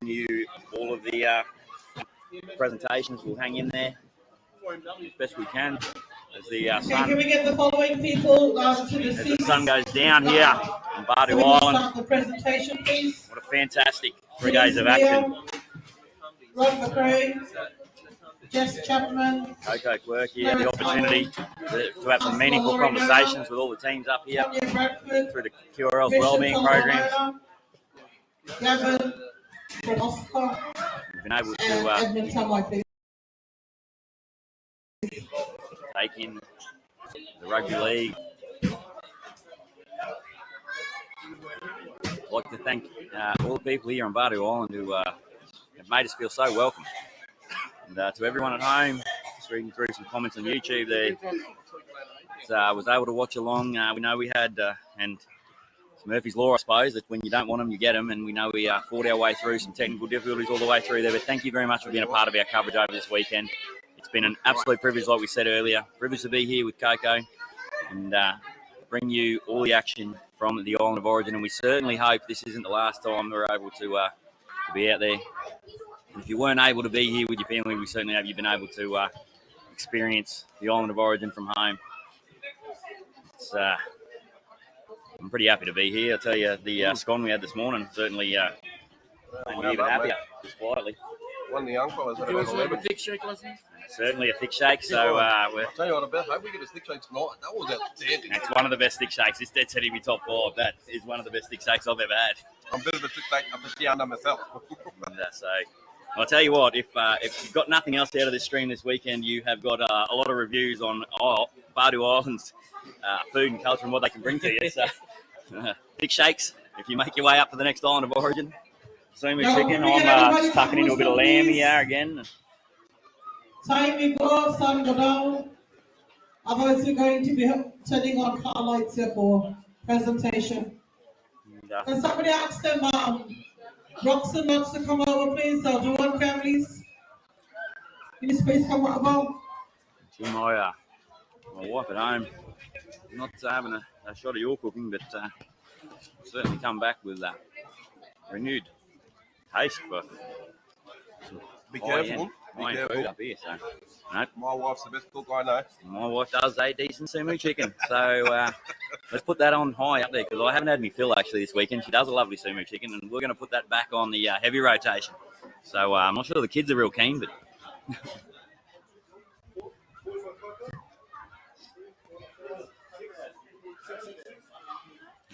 You all of the presentations will hang in there as best we can as the Okay, sun can we get the following people to the as the seats? sun goes down here on Bardu So we can Island. start the presentation, please. What a fantastic 3 days of action. Rod McRae, Jess Chapman, Coco Quirky had the opportunity to have some meaningful conversations with all the teams up here Tanya Bradford, through the QRL's Bishop wellbeing programs. Gavin from Oscar, We've been able and to Edmund Tamai, please. take in the rugby league. I'd like to thank all the people here on Bardu Island who have made us feel so welcome. And to everyone at home, just reading through some comments on YouTube there, was able to watch along. We know we had, and it's Murphy's Law, I suppose, that when you don't want them, you get them. And we know we fought our way through some technical difficulties all the way through there. But thank you very much for being a part of our coverage over this weekend. It's been an absolute privilege, like we said earlier. Privilege to be here with Coco and bring you all the action from the Island of Origin. And we certainly hope this isn't the last time we're able to be out there. And if you weren't able to be here with your family, we certainly have you been able to experience the Island of Origin from home. It's, I'm pretty happy to be here. I'll tell you, the scone we had this morning certainly made me even happier, just quietly. One of the young fellas had about 11. Thick shake last night? Certainly a thick shake, so I'll tell you what, I hope we get a stick shake tonight. That was outstanding. it's one of the best stick shakes. It's dead set in my top 5. That is one of the best stick shakes I've ever had. I'm a bit of a stick shake aficionado myself. And, so I'll tell you what, if you've got nothing else out of this stream this weekend, you have got a lot of reviews on Bardu Island's food and culture and what they can bring to you. So thick shakes, if you make your way up to the next Island of Origin. Sumu chicken, I'm just tucking into a bit of lamb here again. Time we go, sun go down. Otherwise, we're going to be turning on car lights here for presentation. And, Can somebody ask them, Roxin wants to come over, please, or do one families? Can you please come over? to my wife at home, not having a shot of your cooking, but certainly come back with renewed taste for Be careful. high food up here. So, no, My wife's the best cook I know. my wife does a decent sumu chicken. So let's put that on high up there because I haven't had me fill actually this weekend. She does a lovely sumu chicken, and we're going to put that back on the heavy rotation. So I'm not sure the kids are real keen, but.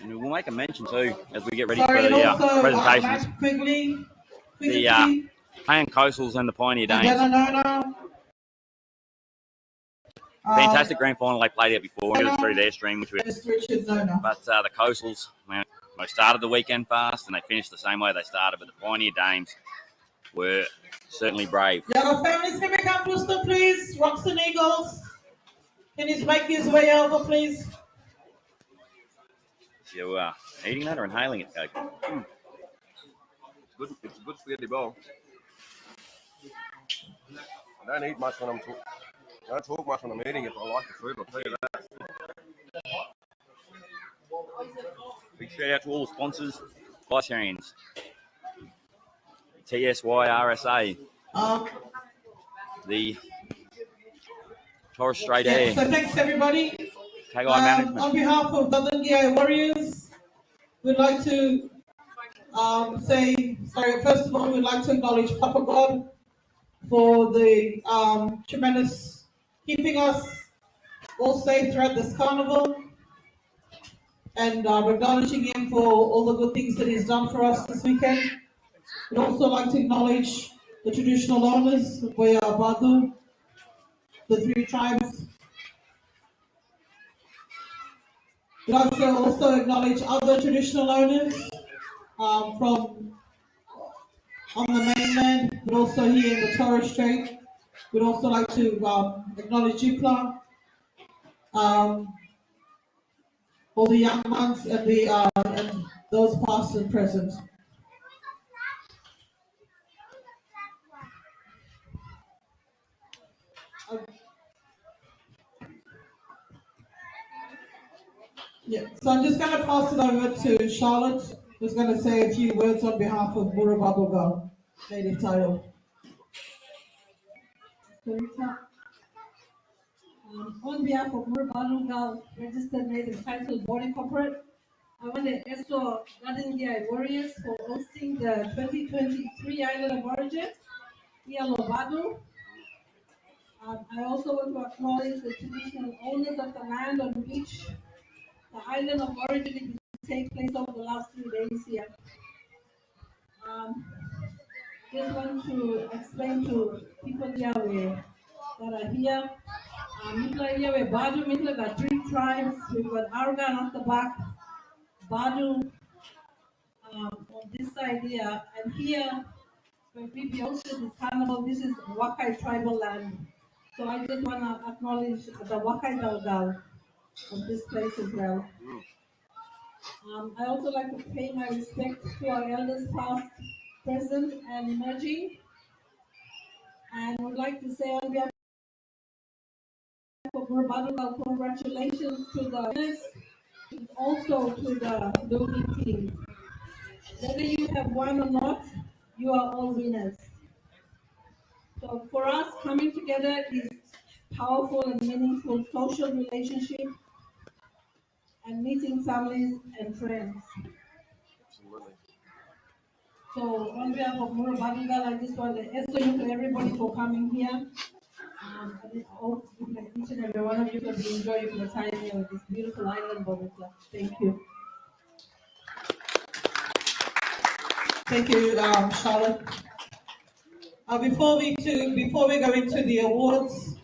And we'll make a mention too as we get ready Sorry, for and the also, presentations. Matt Quigley, The Pan Coastals and the Pioneer and Danes. Denonona. Fantastic grand final. They played out before. We did it through their stream, which we. Mr. Richard Nona. But the Coastals, man, they started the weekend fast and they finished the same way they started. But the Pioneer Danes were certainly brave. Yellow families, can we come closer, please? Roxin Eagles. Can you make his way over, please? You eating that or inhaling it, Coach? It's a good spaghetti bowl. I don't eat much when I'm talking. I don't talk much when I'm eating it, but I like the food, I'll tell you that. Big shout out to all the sponsors, Glycerians, TSYRSA, the Torres Strait Air, So thanks, everybody. Tagai Management. On behalf of the Dungia Warriors, we'd like to first of all, we'd like to acknowledge Papa God for the tremendous keeping us all safe throughout this carnival, and we're acknowledging him for all the good things that he's done for us this weekend. We'd also like to acknowledge the traditional owners of Boya Badu, the three tribes. We'd also acknowledge other traditional owners from on the mainland, but also here in the Torres Strait. We'd also like to acknowledge Jupla, all the young ones and those past and present. Yeah, so I'm just going to pass it over to Charlotte, who's going to say a few words on behalf of Murababuga, native title. On behalf of Murababuga Registered Native Title Body Corporate, I want to also Gadingia Warriors for hosting the 2023 Island of Origin, Ialobadu. I also want to acknowledge the traditional owners of the land on which the Island of Origin is take place over the last 3 days here. Just want to explain to people here that are here. Mitla here with Badu, Mitla got 3 tribes. We've got Argan at the back, Badu on this side here, and here when we hosted this carnival, this is Wakai tribal land. So I just want to acknowledge the Wakai Dalgal of this place as well. I also like to pay my respect to our elders past, present, and emerging. And I would like to say on behalf of Murababuga, congratulations to the winners, and also to the losing team. Whether you have won or not, you are all winners. So for us, coming together is powerful and meaningful social relationship and meeting families and friends. Absolutely. So on behalf of Murababuga, I just want to thank everybody for coming here. I hope each and every one of you can be enjoying your time here with this beautiful island, Bogota. Thank you. Thank you, Charlotte. Before we go into the awards,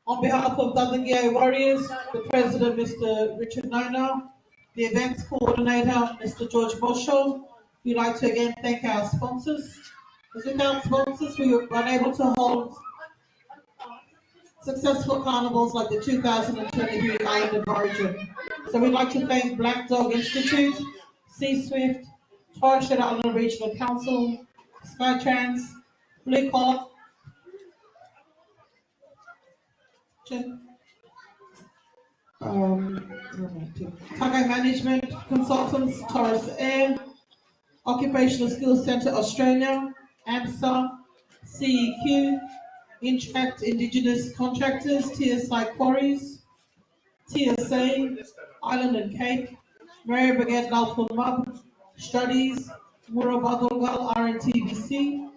on behalf of Dungia Warriors, the President, Mr. Richard Nona, the events coordinator, Mr. George Bosho, we'd like to again thank our sponsors. As without sponsors, we were unable to hold successful carnivals like the 2023 Island of Origin. So we'd like to thank Black Dog Institute, C-Swift, Torres Strait Islander Regional Council, Skytrans, Blue Collar, Tagai Management Consultants, Torres Air, Occupational Skills Centre Australia, AMSA, CEQ, Interact Indigenous Contractors, TSI Quarries, TSA, Island and Cape, Mary Brigade Nalpur Mub, Studies, Murabadongal RNTBC,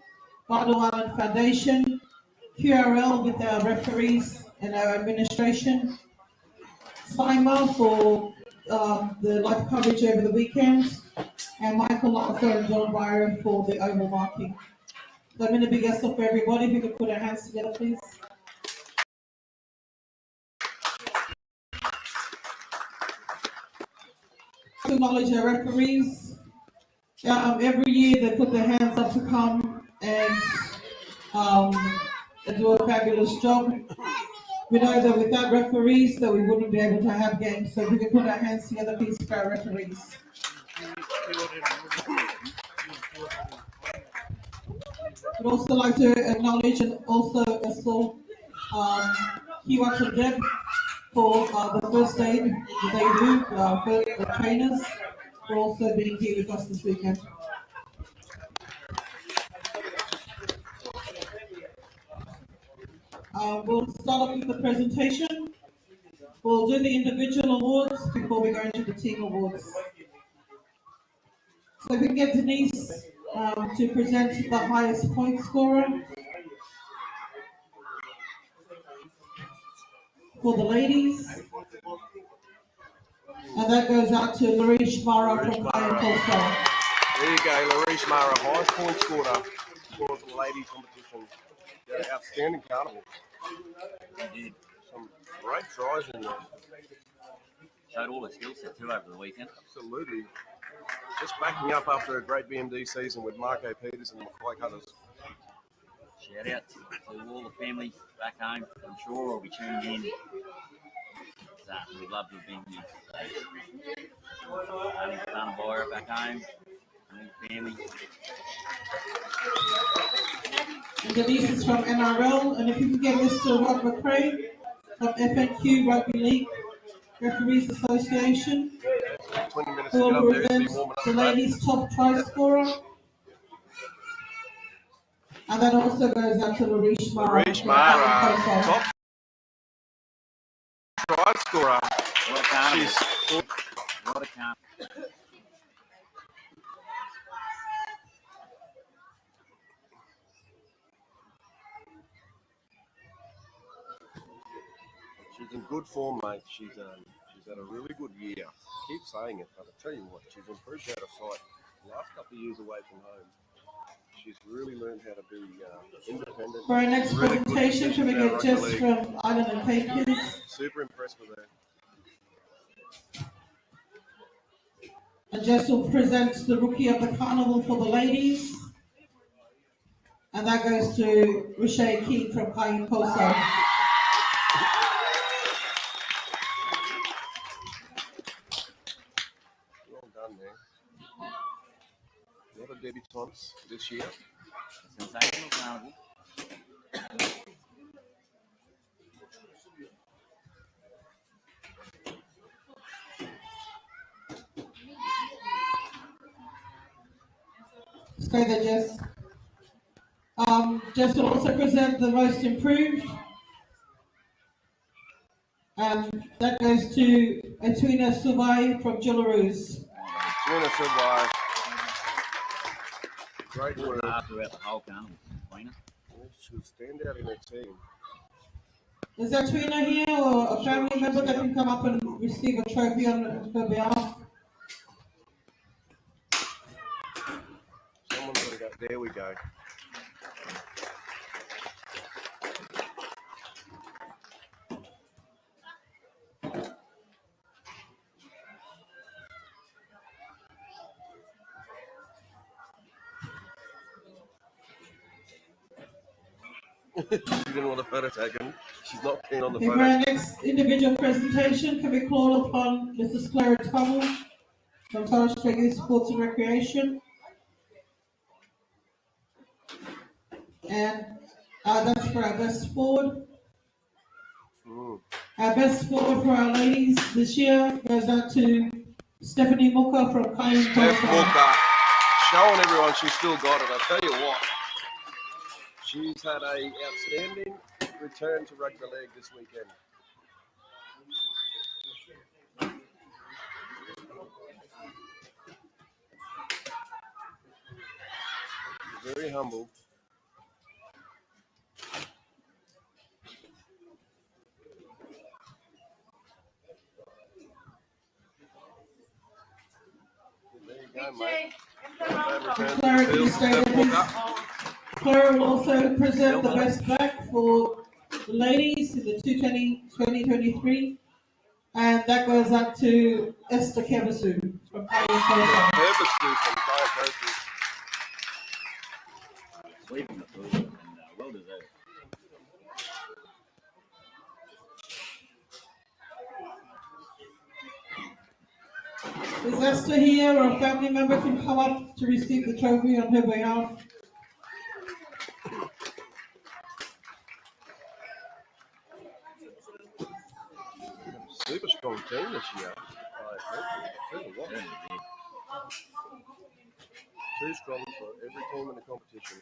Badu Island Foundation, QRL with our referees and our administration, SIMA for the live coverage over the weekend, and Michael Lazar and John Byron for the oval marking. So I'm going to big yes for everybody. If we could put our hands together, please. To acknowledge our referees. Every year they put their hands up to come and do a fabulous job. We know that without referees that we wouldn't be able to have games. So if we can put our hands together, please, for our referees. I'd also like to acknowledge and also Kiwak and Deb for the first aid that they do, for the trainers, for also being here with us this weekend. We'll start off with the presentation. We'll do the individual awards before we go into the team awards. So if we can get Denise to present the highest point scorer for the ladies. And that goes out to Larish Mara from Kayan Tulsa. There you go, Larish Mara, highest point scorer for the ladies competition. Yeah, outstanding carnival. Some great tries in there. Showed all the skill set too over the weekend. Absolutely. Just backing up after a great BMD season with Marco Peters and the Mackay Cutters. Shout out to all the family back home. I'm sure will be tuning in. We'd love to have been here. Tanabora back home. Family. And Denise is from NRL. And if you can get Mr. Rod McRae from FNQ Rugby League Referees Association, 20 minutes who to will get up there, present be warming up the the ladies' top try scorer. And that also goes out to Larish Mara. Larish Mara, top try scorer. What a carnival. What a carnival. She's in good form, mate. She's had a really good year. I keep saying it, but I tell you what, she's improved out of sight. The last couple of years away from home, she's really learned how to be independent. For our next really presentation, can we get Jess from Island and Patriots? Super impressed with her. And Jess will present the Rookie of the Carnival for the ladies. And that goes to Richey King from Kayan Tulsa. Well done there. A lot of debutantes this year. Sensational carnival. Stay there, Jess. Jess will also present the most improved. And that goes to Etwina Suvai from Jillaroos. Etwina Suvai. Great work. Throughout the whole carnival. She'll stand out in her team. Is that Etwina here or a family member that can come up and receive a trophy on her behalf? Someone's got to go. There we go. She didn't want a photo taken. She's not keen on the photo. For our next individual presentation, can we call upon Mrs. Clara Tuttle from Torres Strait Youth Sports and Recreation? And that's for our best forward. Our best forward for our ladies this year goes out to Stephanie Mooker from Kayan Tulsa. Steph Mooker, showing everyone she's still got it. I tell you what, she's had a outstanding return to rugby league this weekend. Very humble. There you go, mate. Return to Clara, the can you field. stay there, Step walk please? up. Clara will also present the best back for the ladies in the 2023, and that goes up to Esther Kevasu from Pioneer Coastal. Purpose from Pioneer Coastal. Sleeping the food and well deserved. Is Esther here, or a family member can come up to receive the trophy on her behalf? Super strong team this year. Tell you what, too strong for every team in the competition.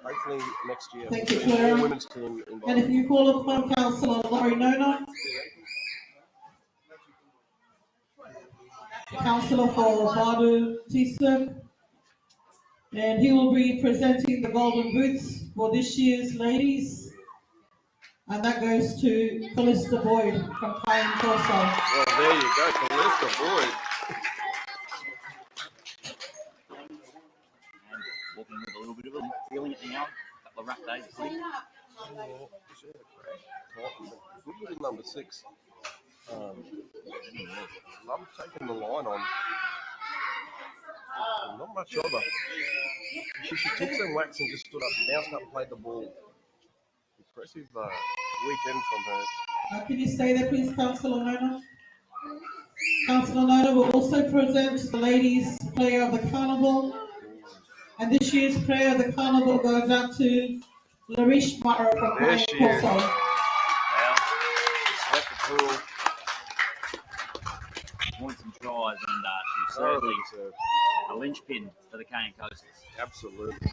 Hopefully next year, Thank you, we'll Clara. all women's team involved. And if you call upon Councillor Laurie Nona, Councillor for Badu Tisuk, and he will be presenting the golden boots for this year's ladies. And that goes to Callista Boyd from Pine Corso. Well, there you go, Callista Boyd. And walking with a little bit of a feeling at the now. A couple of rough days. Good little number 6. I'm taking the line on. Not much of her. She took some wax and just stood up, bounced up and played the ball. Impressive weekend from her. Can you stay there, please, Councillor Nona? Councillor Nona will also present the ladies' player of the carnival. And this year's player of the carnival goes out to Larish Mara from There Pine she is. Corso. Well, left the pool. Wanted some tries, and she's certainly a linchpin for the Cane Coasters. Absolutely.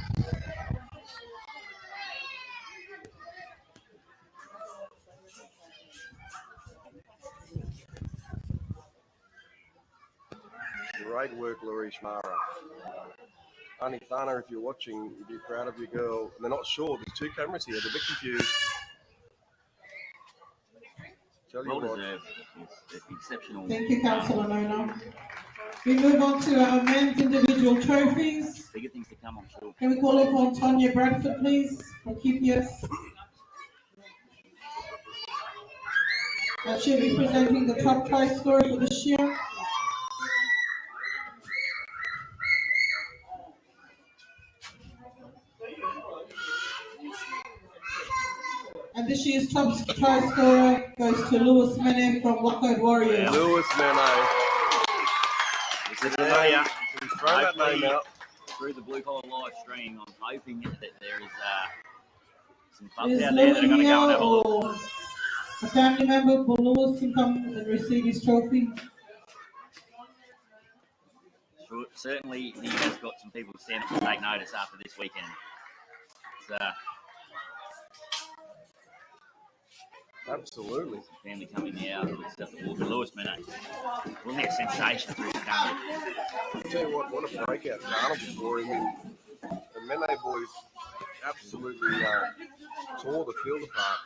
Great work, Larish Mara. Auntie Thana, if you're watching, you'd be proud of your girl. They're not sure. There's 2 cameras here. They're a bit confused. Tell you Well what. deserved. It's exceptional. Thank you, Councillor Nona. We move on to our men's individual trophies. Bigger things to come, I'm sure. Can we call upon Tonya Bradford, please, from QPS? She'll be presenting the top try scorer for this year. And this year's top try scorer goes to Lewis Mene from Lockwood Warriors. Lewis Mene. This is familiar. He's thrown that name out. Through the Blue Collar live stream, I'm hoping that there is some clubs Is out there that are going to go and have a look. or a family member for Lewis can come and receive his trophy? Sure, certainly, he has got some people to stand up and take notice after this weekend. It's, Absolutely. family coming out with stuff to walk. Lewis Mene will make a sensation through the country. I'll tell you what a breakout carnival for him. The Mene boys absolutely tore the field apart.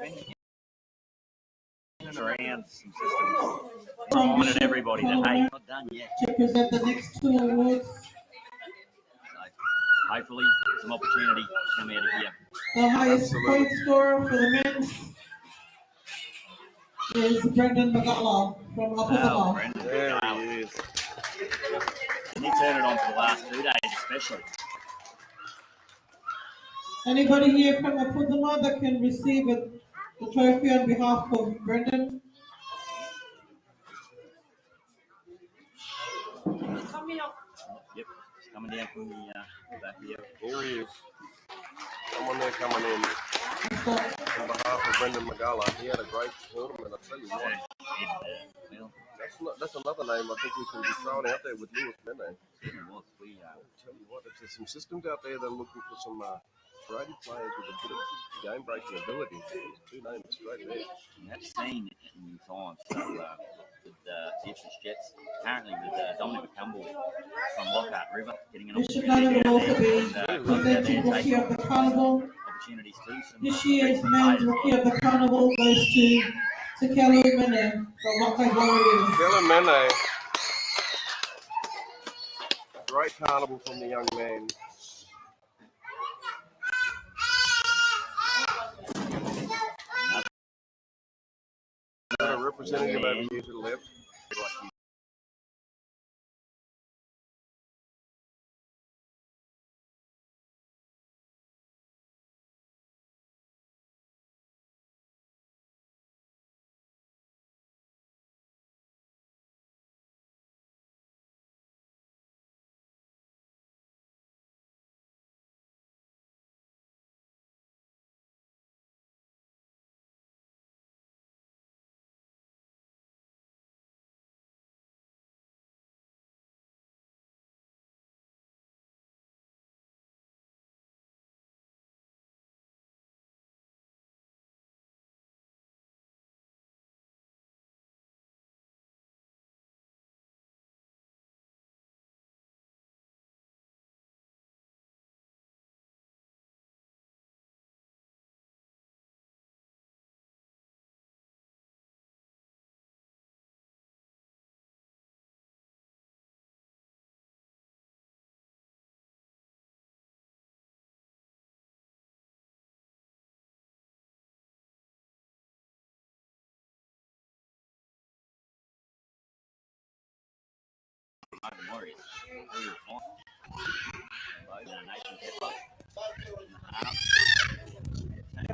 Been in and around some systems, reminded everybody that, hey, not done yet. To present the next 2 awards. So, hopefully, some opportunity to come out of here. The highest Absolutely. point scorer for the men's is Brendan Magala from Wow, Apatama. Brendan, There wow. he is. And he turned it on for the last 2 days, especially. Anybody here from Apatama that can receive the trophy on behalf of Brendan? Yep, he's coming down from the back here. Here he is. Someone there coming in on behalf of Brendan Magala. He had a great tournament, I'll tell you what. Well, That's another name I think we can be throwing out there with Lewis Mene. certainly was. We Tell you what, there's some systems out there that are looking for some graded players with a bit of game-breaking ability. There's 2 names straight there. have seen it in time. So with the Ipswich Jets, apparently with Dominic McCumble from Lockhart River getting an Bishop opportunity Nana will also down be there and presenting Rookie of the Carnival. opportunities too. Some This year's recent men's players. Rookie of the Carnival goes to Kelu Mene from Lockwood Warriors. Dylan Mene, Great carnival from the young man. Got a representative over here to the left.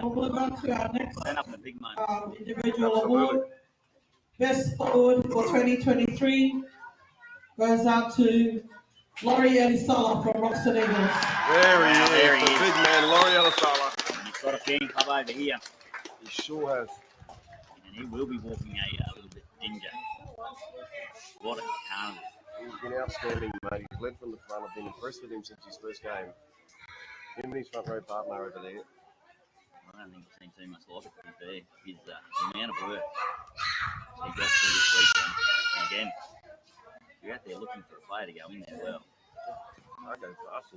We'll move on to our next individual award. Best forward for 2023 goes out to Laurie Elisala from Roxin Eagles. There he is, the big man, Laurie Elisala. He's got a fan club over here. He sure has. And he will be walking a little bit ginger. What a carnival. He's been outstanding, mate. He's led from the front. I've been impressed with him since his first game. Him and his front row partner over there. I don't think we've seen too much like it, to be fair. His the amount of work he got through this weekend. And again, you're out there looking for a player to go in there well. I go fast.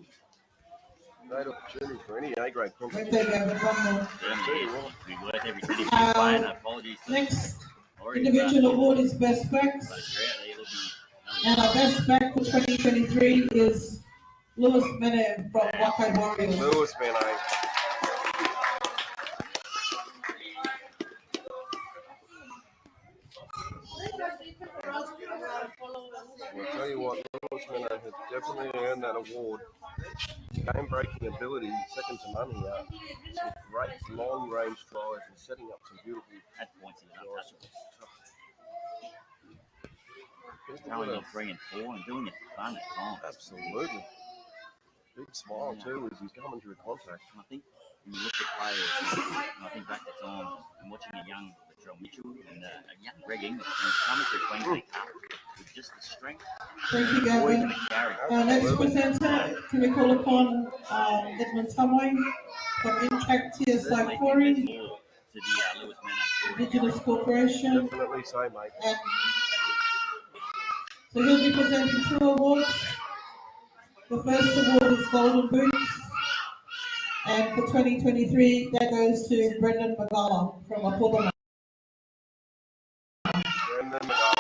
Great opportunity for any A-grade Right contract. there, Gavin, one more. Certainly be worth every penny for the player. No apologies to Next Laurie, individual award is Best Backs. but if you're out there looking, And our best back for 2023 is Lewis Mene from Wakai Warriors. Lewis, man, I'll tell you what, Lewis Mene has definitely earned that award. Game-breaking ability, second to none here. Some great long-range tries and setting up some beautiful at points in the tries. just going on 3 and 4 and doing it for fun at times. Absolutely. Big smile too as he's coming through contact. And I think when you look at players, and I think back to time and watching a young Latrell Mitchell and a young Greg English coming through Queensland Cup with just the strength. Thank you, Gavin. Our next presenter, can we call upon Edmund Tumway from Impact TSI Quarry, To the Lewis Mene. Indigenous Corporation. Definitely so, mate. And so he'll be presenting 2 awards. The first award is Golden Boots. And for 2023, that goes to Brendan Magala from Apollo. Brendan Magala.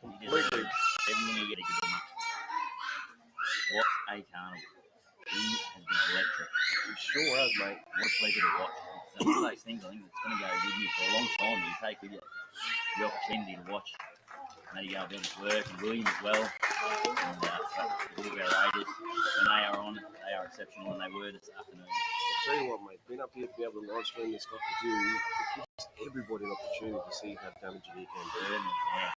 Completely. Everything you get to give him. What a carnival. He has been electric. He sure has, mate. What a pleasure to watch. So one of those things I think that's going to go with you for a long time. You take with you the opportunity to watch Matty Galvin as work, and William as well. And the Bulgar Raiders, when they are on, they are exceptional, and they were this afternoon. I'll tell you what, mate, being up here to be able to live stream this stuff with you, it gives everybody an opportunity to see how damaging you can be. Yeah.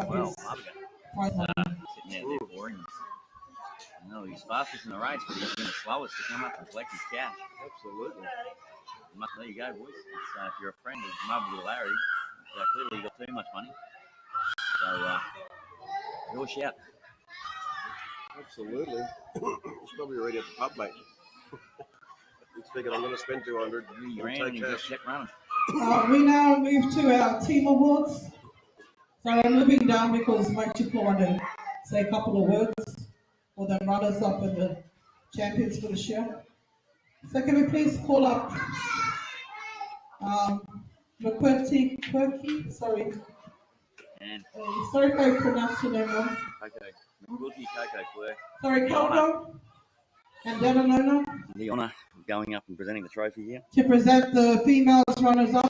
Well, sitting there boring. No, he's fastest in the race, but he's been the slowest to come up and collect his cash. Absolutely. There you go, boys. If you're a friend of Marble Larry, clearly you got too much money. So, your shout. Absolutely. It's probably already at the pub, mate. He's figured I'm going to spend 200 You ran and you just kept running. We now move to our team awards. So I'm moving down because Mike Chico wanted to say a couple of words for the runners up and the champions for this year. So can we please call up Quirky, sorry. And Sorry if I pronounced your name wrong. okay, McQuilty Coco Quirk. Sorry, Coco and Dananona The honour of going up and presenting the trophy here. to present the females runners up.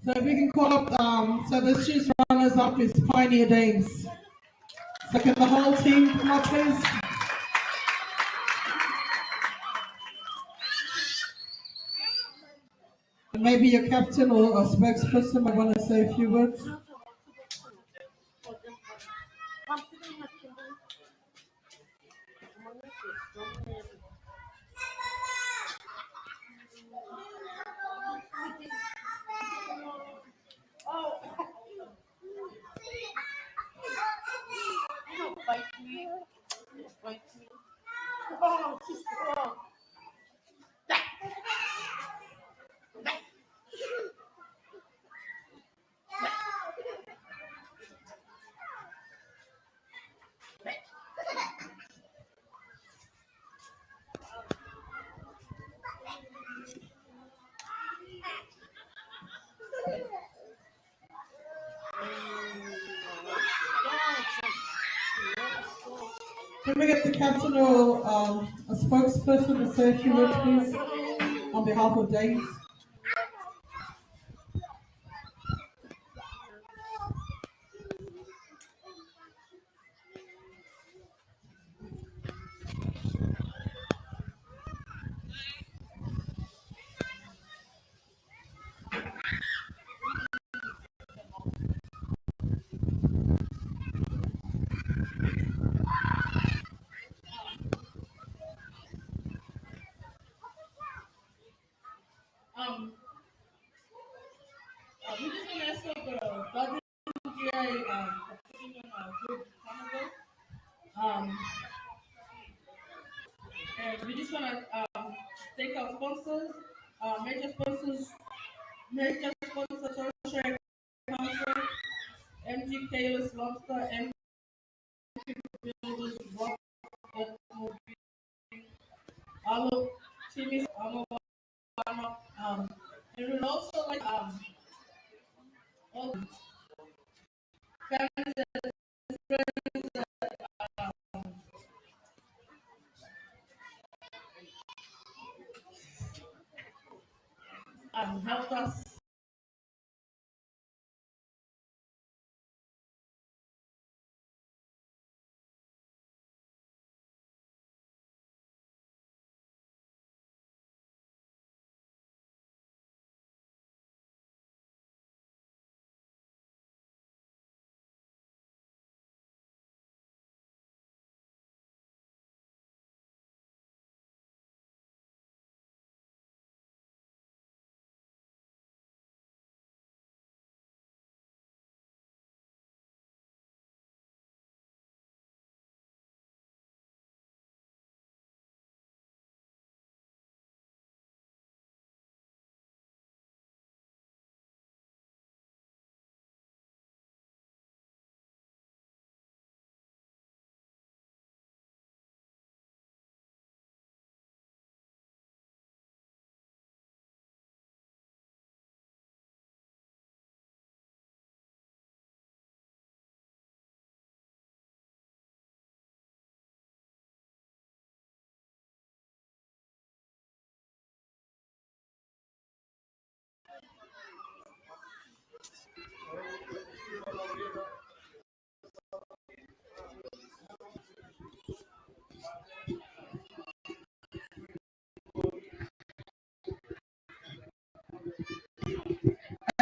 So if we can call up, so this year's runners up is Pioneer Dames. So can the whole team come up, please? And maybe your captain or a spokesperson might want to say a few words. Can we get the captain or a spokesperson to say a few words, please, on behalf of Dames? We just want to ask the we just want to thank our sponsors, major sponsors, Social Council, MG Kalis Lobster, MG Builders, Rock, Alo, Timmy's, and we'd also like all families and friends that helped us.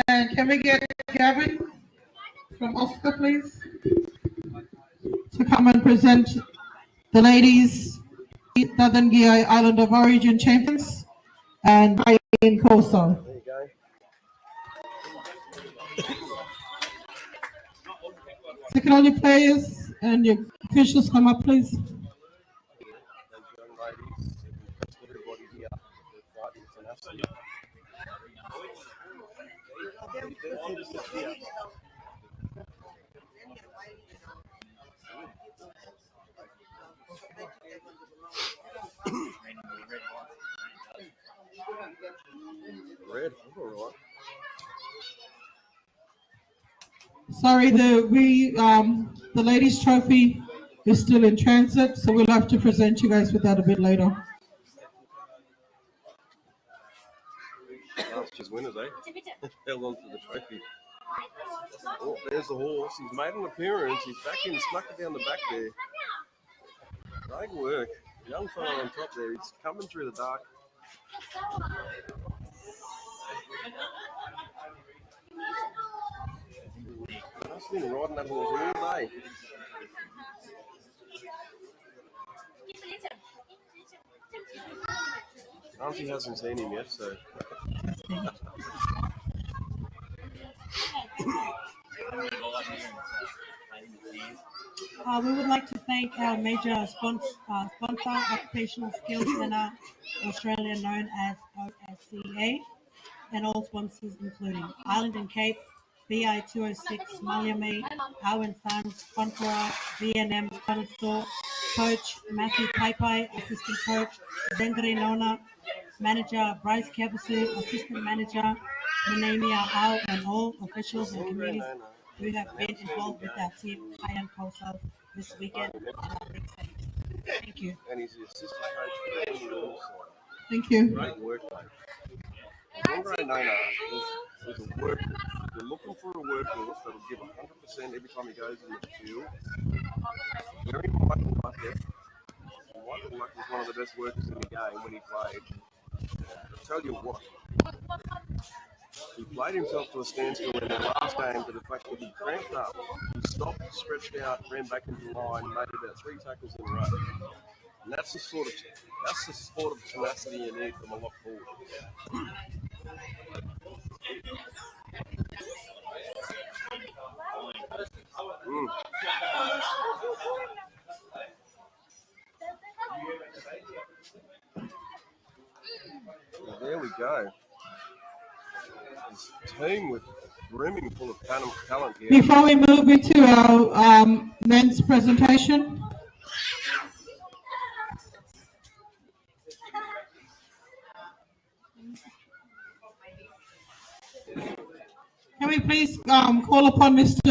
And can we get Gavin from Oscar, please, to come and present the ladies, Southern Gi Island of Origin champions, and in Corso. There you go. So can all your players and your officials come up, please? Those young ladies, everybody here, they're fighting internationally. Red, all right. Sorry, the ladies' trophy is still in transit, so we'll have to present you guys with that a bit later. Last year's winners, eh? Held on to the trophy. Oh, there's the horse. He's made an appearance. He's back in, snuck it down the back there. Great work. Young fellow on top there. He's coming through the dark. Must have been riding that horse all day. Auntie hasn't seen him yet, so. We would like to thank our major sponsor, Occupational Skills Centre Australia, known as OSCA, and all sponsors including Island and Cape, BI 206, Malyame, Owen Sons, Conqueror, VNM, Cotton Store, Coach Matthew Paipai, Assistant Coach Zengri Nona, Manager Bryce Kabasu, Assistant Manager Minamia Au, and all officials and committees who have been involved with our team, Iron Coastal, this weekend and our big stage. Thank you. And he's the assistant coach for the also. Thank you. Great work, mate. Andre Nana is a worker. You're looking for a workhorse that'll give 100% every time he goes in the field. Very Michael Luckett. Michael Luckett was one of the best workers in the game when he played. I'll tell you what, he played himself to a standstill in the last game to the fact that he cramped up, he stopped, stretched out, ran back into line, made about 3 tackles in a row. And that's the sort of tenacity you need from a lock forward. There we go. This team with brimming full of talent here. Before we move into our men's presentation, can we please call upon Mr.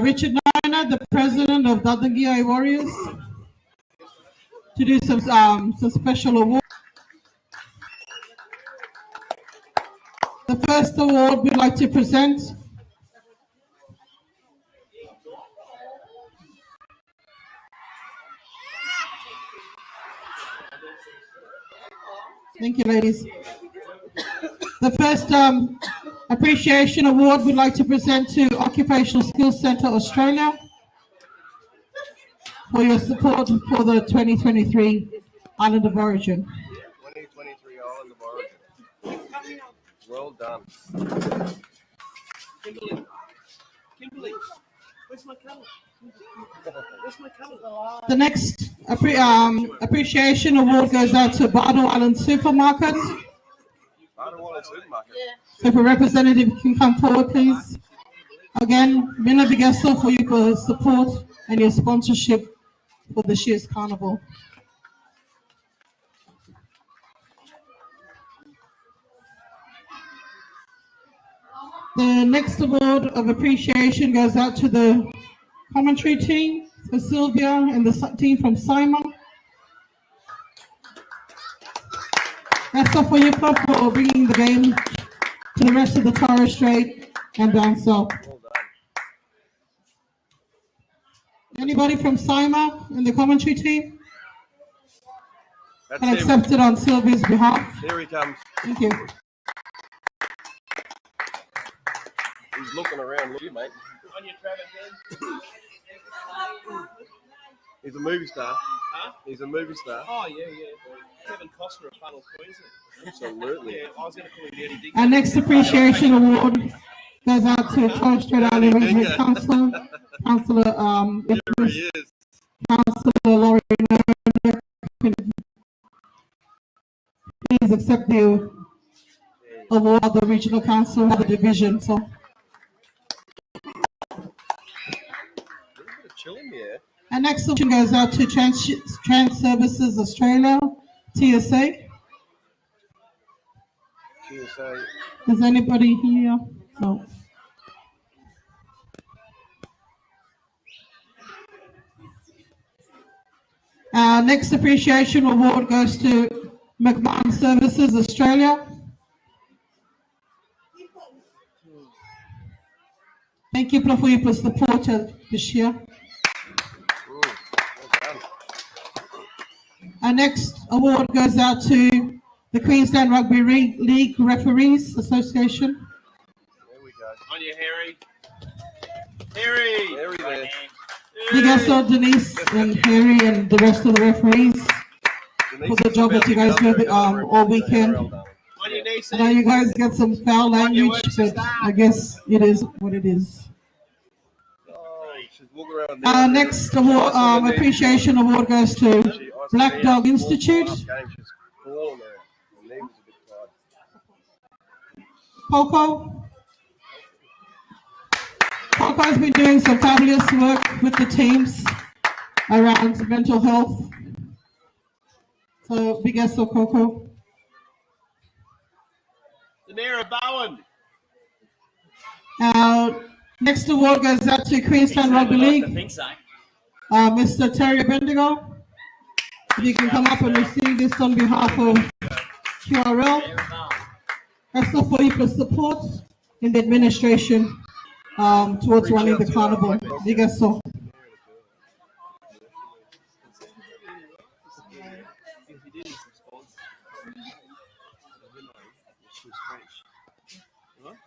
Richard Niner, the president of Dadangia Warriors, to do some special awards. The first award we'd like to present thank you, ladies. The first appreciation award we'd like to present to Occupational Skills Centre Australia for your support for the 2023 Island of Origin. 2023 Island of Origin. Well done. Kimberly, where's my camera? Where's my camera? The next appreciation award goes out to Bardo Island Supermarket. Bardo Island Supermarket. So if a representative can come forward, please. Again, Mina Bigesso for your support and your sponsorship for this year's carnival. The next award of appreciation goes out to the commentary team, for Sylvia and the team from Simon. That's all for you, club, for bringing the game to the rest of the Torres Strait and down south. Well done. Anybody from Sima in the commentary team That's can him. accept it on Sylvia's behalf. Here he comes. Thank you. He's looking around. Look at you, mate. On your Travis, He's a movie star. Huh? He's a movie star. Oh, yeah. Kevin Costner of Funnel Queensland. Absolutely. Yeah, I was going to call him Eddie Dick. Our next appreciation award goes out to Torres Strait Island Resident Councillor, Councillor Here he is. Councillor Laurie Nolan. Please accept the award of the Regional Council of the Division. So, There's a bit of chill in here. our next award goes out to Trans Services Australia, TSA. GSA. Is anybody here? No. Our next appreciation award goes to McMahon Services Australia. Thank you for your support this year. Well done. Our next award goes out to the Queensland Rugby League Referees Association. There we go. On you, Harry. Harry! Harry there. Big also Denise and Harry and the rest of the referees for the job that you guys do all weekend. On your knees, I know you guys get some foul language, but I guess it is what it is. Oh, she's walking around now. Our next award, appreciation award goes to Black Dog Institute. Last game, she's calling her. Her knee was a bit tight. Coco. Coco's been doing some fabulous work with the teams around mental health. So big S for Coco. Danira Bowen. Our next award goes out to Queensland Rugby League. Mr. Terry Bendigo. If you can come up and receive this on behalf of QRL. That's all for you for support in the administration towards running the carnival. Big S so.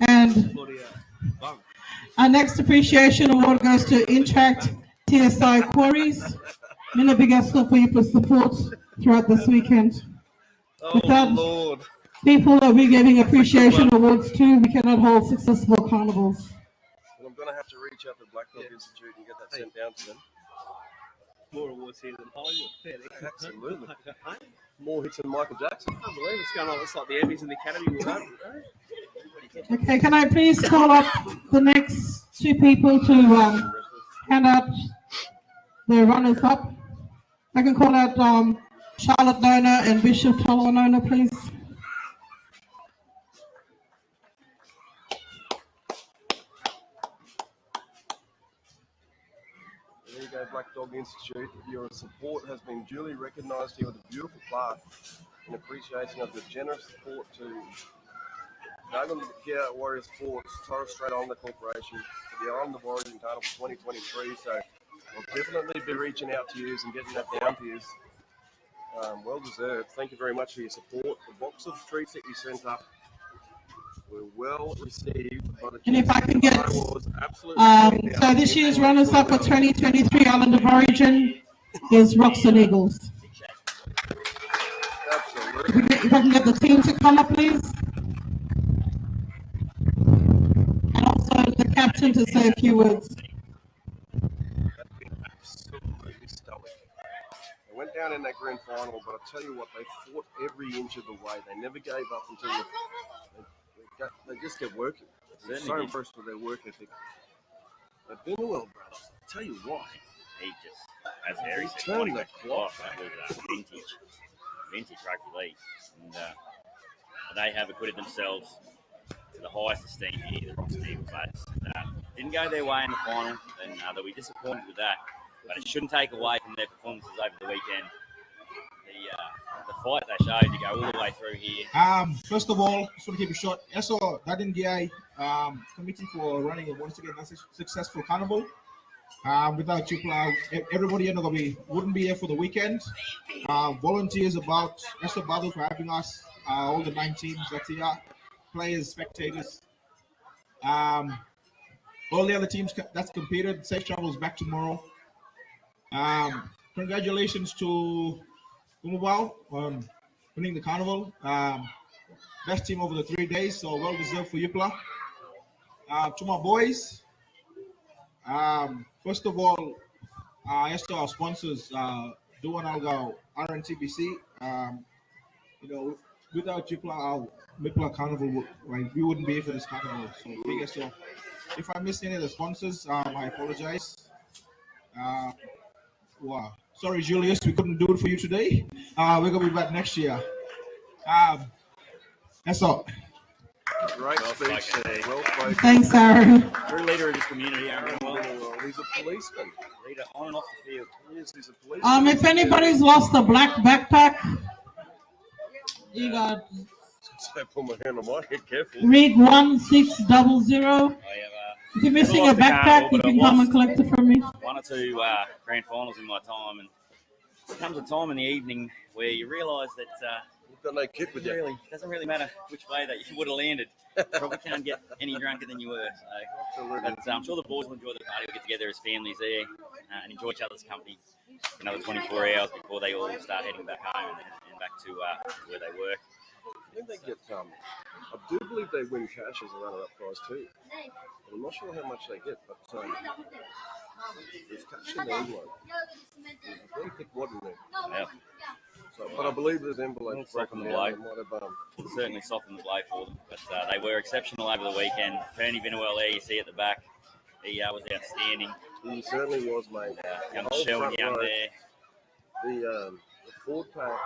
And our next appreciation award goes to Interact TSI Quarries. Mina Bigesso for your support throughout this weekend. Oh, Without Lord. people that we're giving appreciation awards to, we cannot hold successful carnivals. Well, I'm going to have to reach out to Black Dog Institute and get that sent down to them. more awards here than Hollywood. Absolutely. More hits than Michael Jackson. I can't believe it's going on. It's like the Emmys and the Academy will have. Okay, can I please call up the next two people to hand out the runners up? I can call out Charlotte Nona and Bishop Nona, please. There you go, Black Dog Institute. Your support has been duly recognised here with a beautiful plaque in appreciation of the generous support to Goemu Kia Warrior Sports, Torres Strait Islander Corporation, for the Island of Origin Carnival 2023. So we'll definitely be reaching out to you and getting that down to you. Well deserved. Thank you very much for your support. The box of treats that you sent up were well received. And if I can get, so this year's runners up for 2023 Island of Origin is Roxin Eagles. Absolutely. If I can get the team to come up, please. And also the captain to say a few words. Absolutely stellar. They went down in that grand final, but I tell you what, they fought every inch of the way. They never gave up until they just kept working. I'm so impressed with their work ethic. The Binnewell brothers, I tell you what, He just, as Harry said, turned the clock. That was vintage rugby league. And they have acquitted themselves to the highest esteem here, the Roxin Eagles lads. Didn't go their way in the final, and they'll be disappointed with that. But it shouldn't take away from their performances over the weekend. The fight they showed to go all the way through here. First of all, just want to keep it short. Also, Dadin Giai committee for running a once again successful carnival. Without you, everybody wouldn't be here for the weekend. Volunteers about Esther Battle for having us, all the 9 teams that's here, players, spectators. All the other teams that's competed. Safe travels back tomorrow. Congratulations to Goemu on winning the carnival. Best team over the 3 days, so well deserved for Yupla. To my boys, first of all, as to our sponsors, Duan Algao, RNTBC, without Yupla, our Mipla carnival, we wouldn't be here for this carnival. So if I missed any of the sponsors, I apologize. Wow. Sorry, Julius, we couldn't do it for you today. We're going to be back next year. That's all. great speech there. Well spoken. Thanks, Aaron. True leader of this community, Aaron. He's a policeman. Leader on and off the field. He's a policeman. If anybody's lost a black backpack, you got So I put my hand on my head, careful. Rig 1600. If you're missing a backpack, you can come and collect it from me. 1 or 2 grand finals in my time, and there comes a time in the evening where you realise that You've got no kit with you. it doesn't really matter which way that you would have landed. Probably can't get any drunker than you were. So, but I'm sure the boys will enjoy the party. We'll get together as families there and enjoy each other's company for another 24 hours before they all start heading back home and back to where they work. I think they get, I do believe they win cash as a runner-up prize too. I'm not sure how much they get, but there's cash in the envelope. There's a very thick wad in there. Yeah. So, but I believe there's envelopes Soften the broken blow. down. Certainly softened the blow for them. But they were exceptional over the weekend. Bernie Binnewell there, you see at the back. He was outstanding. He certainly was, mate. Young Sheldon Young there. The Ford pack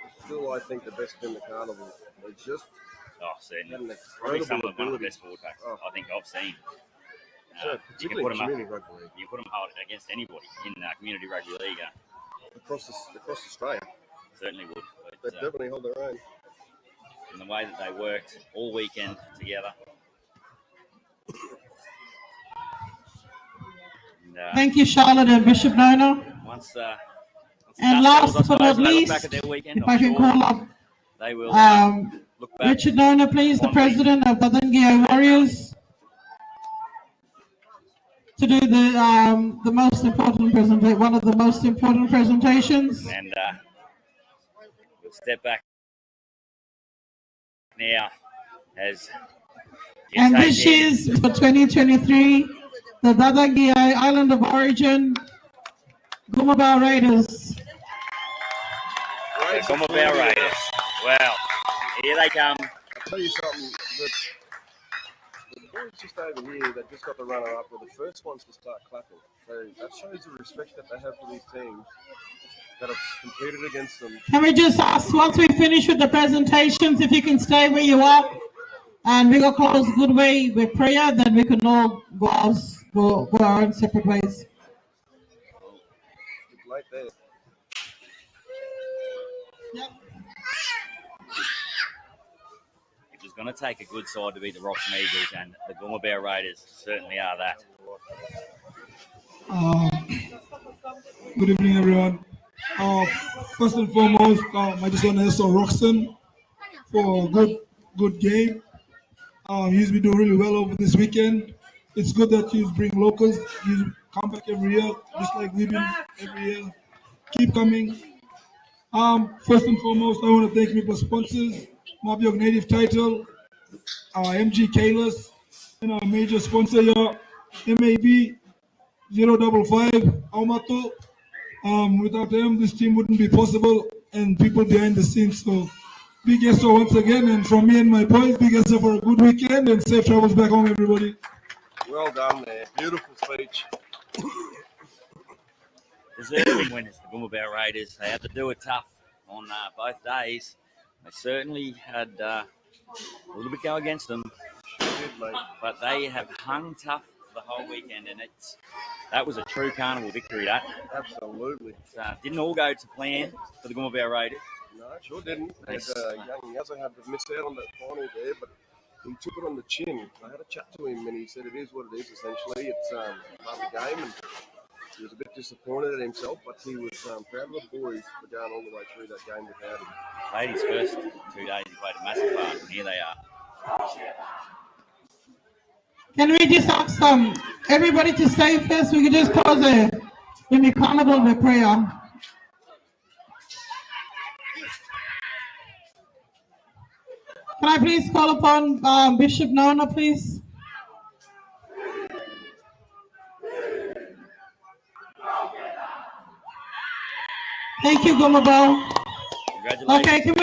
is still, I think, the best in the carnival. They just certainly. Probably some of the best forward packs I think I've seen. You can put them up. You put them hard against anybody in community rugby league. Across Australia. Certainly would. But, they definitely hold their own. And the way that they worked all weekend together. And, Thank you, Charlotte and Bishop Nona. Once and last but not least, if I can call up they will look back. Richard Nona, please, the president of the Goemu Warriors, to do the most important presentation, one of the most important presentations. And we'll step back now as and this is for 2023, the Dadagiai Island of Origin Goemu Raiders. The Goemu Raiders. Well, here they come. I'll tell you something. The boys just over here that just got the runner-up were the first ones to start clapping. So that shows the respect that they have for these teams that have competed against them. Can we just ask, once we finish with the presentations, if you can stay where you are, and we go close good way with prayer, then we can all go our own separate ways. Right there. Yep. It was going to take a good side to beat the Roxin Eagles, and the Goemu Raiders certainly are that. Good evening, everyone. First and foremost, I just want to ask Roxin for a good game. He's been doing really well over this weekend. It's good that you bring locals. You come back every year, just like we've been every year. Keep coming. First and foremost, I want to thank my sponsors, Mabiog Native Title, MG Kalis, and our major sponsor here, MAB 055 Aumato. Without them, this team wouldn't be possible, and people behind the scenes. So, big SO once again, and from me and my boys, big SO for a good weekend and safe travels back home, everybody. Well done there. Beautiful speech. Deserving winners, the Goemu Raiders. They had to do it tough on both days. They certainly had a little bit go against them, but they have hung tough the whole weekend, and that was a true carnival victory. That absolutely didn't all go to plan for the Goemu Raiders. No, it sure didn't. Young Yazza had to miss out on that final there, but he took it on the chin. I had a chat to him, and he said it is what it is. Essentially, it's part of the game, and he was a bit disappointed at himself, but he was proud of the boys for going all the way through that game without him. Played his first 2 days. He played a massive part, and here they are. Can we just ask everybody to stay first? We can just close the carnival with prayer. Can I please call upon Bishop Nona, please? Thank you, Goemu. Okay, can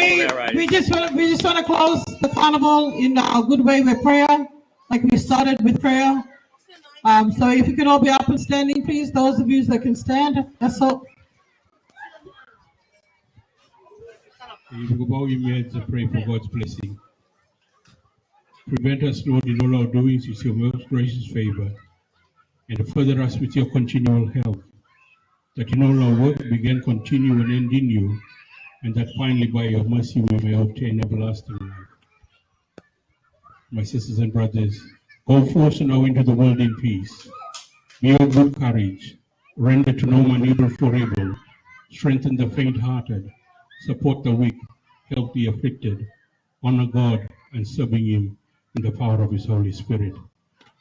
we just want to close the carnival in a good way with prayer, like we started with prayer. So if you can all be up and standing, please. Those of you that can stand, that's all. If you bow your heads and pray for God's blessing. Prevent us, Lord, in all our doings with your most gracious favor, and further us with your continual help, that in all our work begin, continue, and end in you, and that finally by your mercy we may obtain everlasting life. My sisters and brothers, go forth now into the world in peace. Be of good courage, render to no man evil for evil, strengthen the faint-hearted, support the weak, help the afflicted, honor God, and serving him in the power of his Holy Spirit.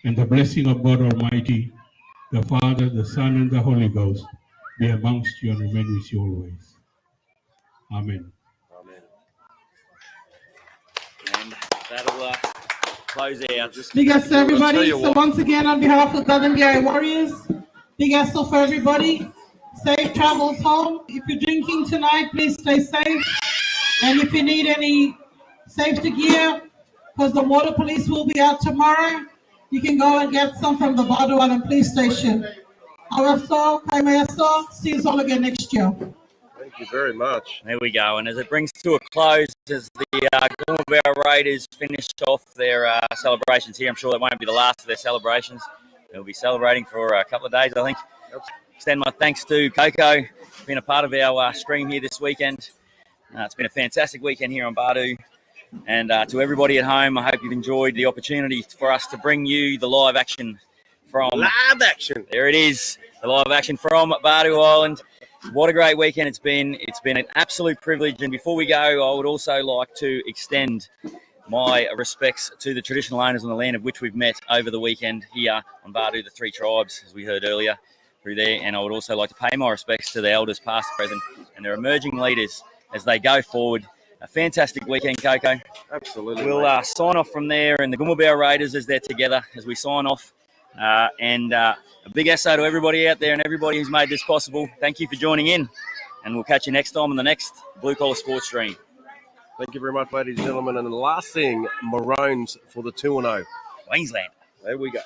And the blessing of God Almighty, the Father, the Son, and the Holy Ghost be amongst you and remain with you always. Amen. Amen. And that'll close out. Big S to everybody. So once again, on behalf of the WNBA Warriors, big S for everybody. Safe travels home. If you're drinking tonight, please stay safe. And if you need any safety gear, because the water police will be out tomorrow, you can go and get some from the Barduan police station. See you all again next year. Thank you very much. There we go. And as it brings to a close, as the Goemu Raiders finish off their celebrations here, I'm sure that won't be the last of their celebrations. They'll be celebrating for a couple of days, I think. Yep. Extend my thanks to Coco, being a part of our stream here this weekend. It's been a fantastic weekend here on Bardu. And to everybody at home, I hope you've enjoyed the opportunity for us to bring you the live action from... Live action! There it is, the live action from Bardu Island. What a great weekend it's been. It's been an absolute privilege. And before we go, I would also like to extend my respects to the traditional owners on the land of which we've met over the weekend here on Bardu, the three tribes, as we heard earlier through there. And I would also like to pay my respects to the elders past, present, and their emerging leaders as they go forward. A fantastic weekend, Coco. Absolutely. We'll sign off from there, and the Goemu Raiders as they're together as we sign off And a big essay to everybody out there and everybody who's made this possible. Thank you for joining in, and we'll catch you next time on the next Blue Collar Sports Stream. Thank you very much, ladies and gentlemen. And the last thing, Maroons for the 2-0. Queensland. There we go.